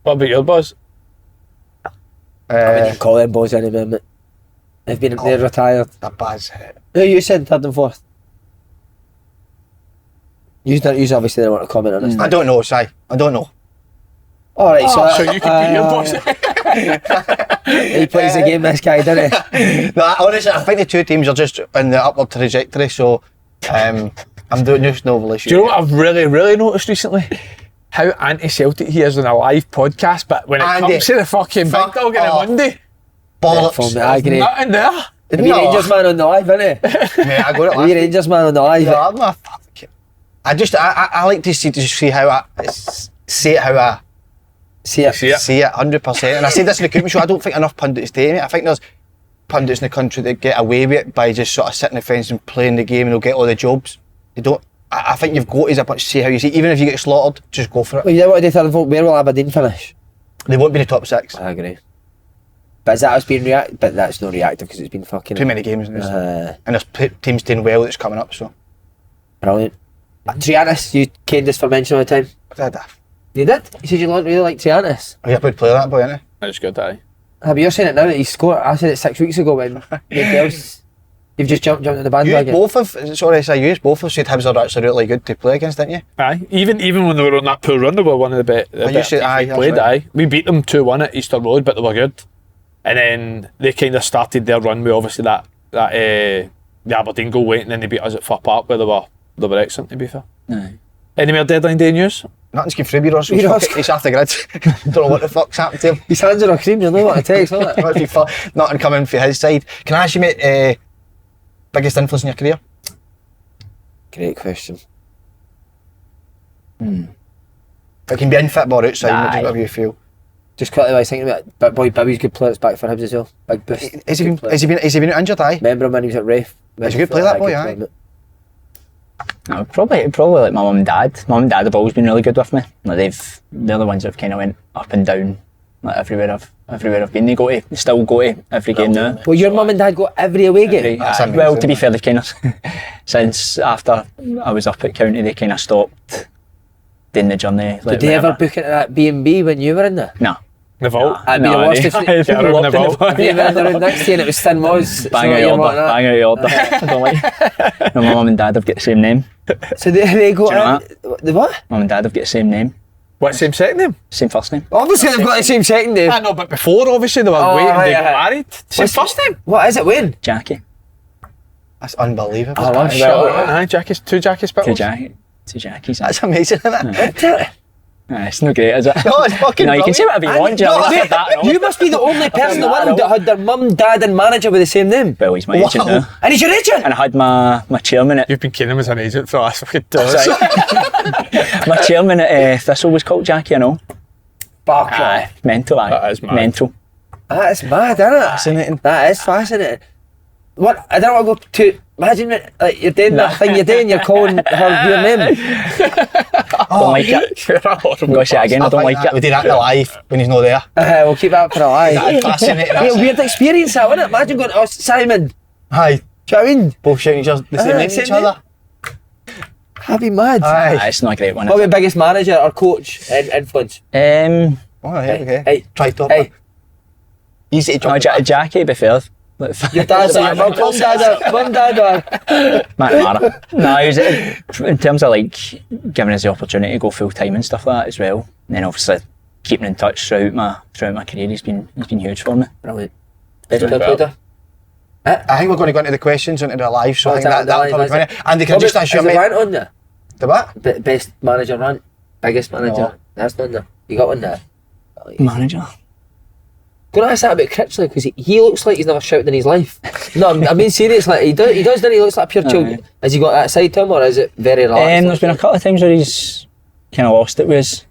What about your boys? I wouldn't even call them boys anymore, mate. They're retired. The buzz hit. Who you said 3rd and 4th? You obviously don't want to comment on this. I don't know, Si. I don't know. Alright, so you can beat your boys. He plays the game, this guy, doesn't he? No, honestly, I think the two teams are just in the upward trajectory, so I'm doing just no issue. Do you know what I've really noticed recently? How anti-Celtic he is on a live podcast, but when it comes to the fucking big dog on a Monday, bollocks. There's nothing there. The Rangers man on the live, isn't he? Mate, I got it last The Rangers man on the live. No, I'm not fucking. I like to see how say it how I See it. See it. see it, 100%. And I said this in the Cooper show, I don't think enough pundits do it. I think there's pundits in the country that get away with it by just sort of sitting on the fence and playing the game and they'll get all the jobs. They don't. I think you've got to say how you see it. Even if you get slaughtered, just go for it. Well, you know what I do third vote? Where will Aberdeen finish? They won't be in the top 6. I agree. But is that us being reactive? But that's not reactive because it's been fucking... Too many games. And there's teams doing well that's coming up, so. Brilliant. Triantis, you caned us for mention all the time. You did? You said you really like Triantis. Oh, you're a good player, that boy, isn't he? That's good, aye. But you're saying it now that he's scored. I said it 6 weeks ago when nobody else... You've just jumped on the bandwagon. Both of said Hibs are actually really good to play against, didn't you? Aye. Even when they were on that poor run, they were one of the better teams we played, aye. We beat them 2-1 at Easter Road, but they were good. And then they kind of started their run with obviously that the Aberdeen goal late, and then they beat us at Fir Park where they were excellent, to be fair. Aye. Any more deadline day news? Nothing's came through Ross. He's off the grid. Don't know what the fuck's happened to him. His hands are a cream, you'll know what I text, isn't it? Nothing coming for his side. Can I ask you, mate, biggest influence in your career? Great question. It can be in football or outside, whatever you feel. Just quickly, I was thinking about Big Boy Bibby's good player. It's back for Hibs as well. Big boost. Has he been injured? Aye. Remember him when he was at Rafe? He's a good player, that boy, aye. No, probably like my mum and dad. My mum and dad have always been really good with me. Like they're the ones that have kind of went up and down, like everywhere I've been. They still go to every game now. Well, your mum and dad go every away game. Well, to be fair, they've kind of since after I was up at County, they kind of stopped doing the journey. Did they ever book into that B&B when you were in there? No. The vault? That'd be the worst if Get a room in the vault. you were in the room next year and it was Thin Moz. Bang out your order. I don't like. No, my mum and dad have got the same name. So they go Do you know in. The what? Mum and dad have got the same name. What, same second name? Same first name. Obviously they've got the same second name. I know, but before obviously they were waiting to get married. Same first name? What is it, Wayne? Jackie. That's unbelievable. Oh, I'm sure. Aye, two Jackie Spittals. Two Jackies. That's amazing, isn't it? It's not great, is it? No, it's fucking No, you can say whatever you want, Joe. You must be the only person in the world that had their mum, dad and manager with the same name. Well, he's my agent now. And he's your agent? And I had my chairman at... You've been kidding him as an agent for the last fucking 2 hours. My chairman at Thistle was called Jackie, I know. Fuck off. Mental, aye. That is mad. Mental. That is mad, isn't it? Fascinating. That is fascinating. What? I don't want to go to... Imagine like you're doing that thing you're doing, you're calling her your name. Don't like it. I'm going to say it again, I don't like We it. do that in live when he's not there. We'll keep that for a lie. That's fascinating. Yeah, weird experience that, wasn't it? Imagine going, oh, Simon. Aye. Do you know what I mean? Both shouting each other the same name to each other. That'd be mad. Aye. It's not a great one. What about biggest manager or coach influence? Oh, here we go. Hey. Try top. Hey. Easy to No, jump. Jackie, to be fair. Your dad's like, mum, dad or... McNamara. No, he was, in terms of like giving us the opportunity to go full time and stuff like that as well. And then obviously keeping in touch throughout my career, he's been huge for me. Brilliant. Best player? I think we're going to go into the questions into the live, so I think that'll probably come in. it? And they can just assure Is the me. rant on there? The what? Best manager rant? Biggest manager? No. That's not there. You got one there? Manager. Going to ask that about Critchley because he looks like he's never shouted in his life. No, I'm being serious. Like he does, doesn't he? He looks like a pure child. Has he got that side to him, or is it very relaxed? There's been a couple of times where he's kind of lost it with us.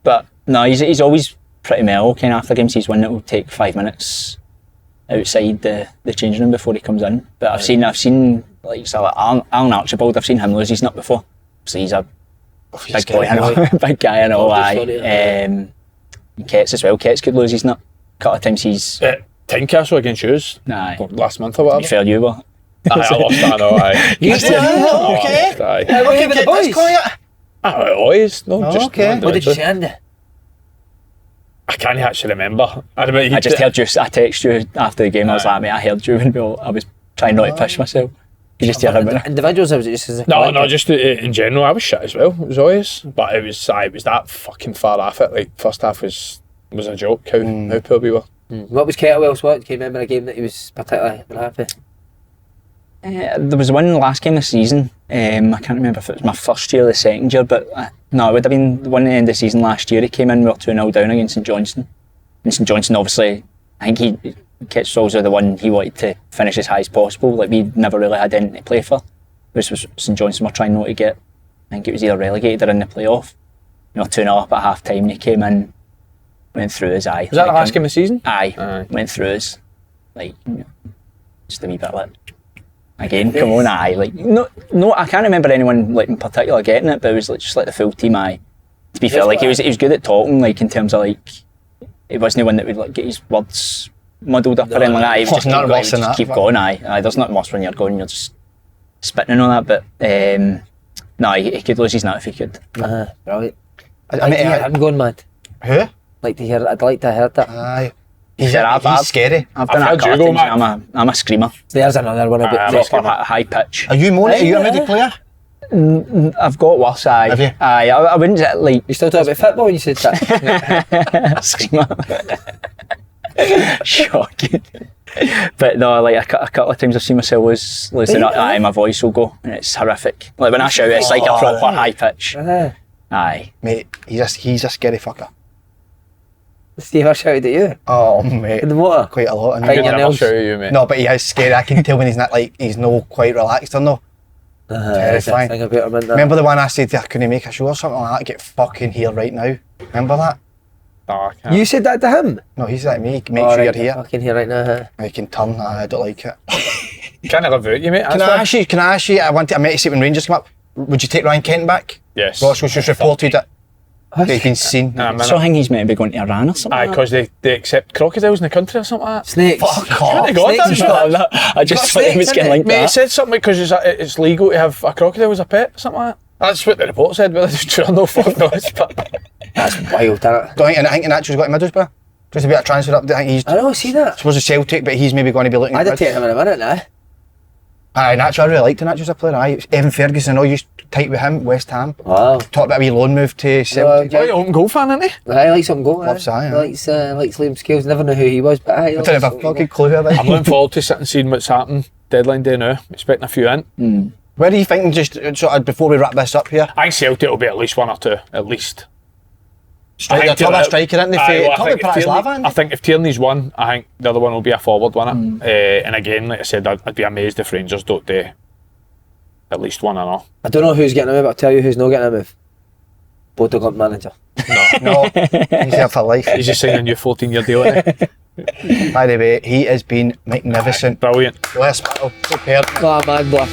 But no, he's always pretty mellow. Kind of after games he's one that will take 5 minutes outside the changing room before he comes in. But I've seen like so like Alan Archibald. I've seen him lose his nut before. So he's a big boy, I know. Big guy, I know. Ketts as well. Ketts could lose his nut. A couple of times he's... Tynecastle against Hughes. Nah. Last month or whatever. Fair you were. I lost that, I know, aye. You did? Okay. Aye. What about the boys? Always, no, just... okay. What did you say, Andy? I can't actually remember. I just heard you, I texted you after the game, I was like, mate, I heard you when I was trying not to push myself. You just heard him. Individuals, or was it just as a No, collective? just in general, I was shit as well. It was always, but it was that fucking far off it. Like first half was a joke. How poor we were. What was Kettlewell's what? Can you remember a game that he was particularly unhappy? There was one last game this season. I can't remember if it was my first year or the second year, but no, it would have been the one at the end of the season last year. He came in, we were 2-0 down against St Johnstone. And St Johnstone, obviously, I think Ketchell's the one he wanted to finish as high as possible. Like we never really had anything to play for. This was St Johnstone were trying not to get. I think it was either relegated or in the playoff. 2-0 up at half time, and he came in, went through his eye. Was that the last game of the season? Aye. Went through his, like, just a wee bit like, again, come on, aye. Like, no, I can't remember anyone like in particular getting it, but it was like just like the full team, aye. To be fair, like he was good at talking, like in terms of like, he wasn't one that would like get his words muddled up or anything like that. He would just keep going, aye. There's nothing worse when you're going, you're just spitting and all that, but no, he could lose his nut if he could. Brilliant. I mean, I'm going mad. Who? I'd like to hear that. Aye. He's scary. I've been at heard you go, man. I'm a screamer. There's another one about proper high pitch. Are you moaning? Are you a moody player? I've got worse, aye. Have you? Aye, I wouldn't say, like... You still talking about football when you said that? Screamer. Shocking. But no, like a couple of times I've seen myself losing my voice will go, and it's horrific. Like when I shout, it's like a proper high pitch. Aye. Mate, he's a scary fucker. Steve, I shouted at you. Oh, mate. In the motor? Quite a lot. I never shout at you, mate. No, but he is scary. I can tell when he's not like, he's no quite relaxed or no. Terrifying. Remember the one I said I couldn't make a show or something like that? Get fucking here right now. Remember that? No, I can't. You said that to him? No, he said that to me. Make sure you're here. Fucking here right now. I can turn. I don't like it. Can't live out you, mate. Can I ask you? I met to see when Rangers come up. Would you take Ryan Kent back? Yes. Ross was just reported that he's been seen. So I think he's meant to be going to Iran or something. Aye, because they accept crocodiles in the country or something like that. Snakes. Fuck off. I just thought he was getting like mate, that. It said something because it's legal to have a crocodile as a pet or something like that. That's what the report said, but it's true, no fuck knows. That's wild, isn't it? I think Nacho's got to Middlesbrough. Just a bit of transfer up. I don't see that. Suppose it's Celtic, but he's maybe going to be looking I'd have taken him in a minute now. Aye, Nacho, I really liked Nacho as a player. Aye, Evan Ferguson, all used tight with him, West Ham. Wow. Talked about a wee loan move to Celtic. Well, you're an open goal fan, isn't he? I like something goal. Loves that, yeah. Likes Liam Scales. Never knew who he was, but I don't have a fucking clue who that I'm looking forward to sitting and seeing what's happening. Deadline day now. Expecting a few in. Where do you think, just sort of before we wrap this up here? I think Celtic will be at least one or two, at least. Striker, top of striker, isn't he? I think if Tierney's one, I think the other one will be a forward winner. And again, like I said, I'd be amazed if Rangers don't do at least one and all. I don't know who's getting a move, but I'll tell you who's not getting a move. Bodo Glimt manager. No, he's here for life. He's just signing a new 14-year deal. By the way, he has been magnificent. Brilliant. Blair Spittal, superb. Oh man, Blair.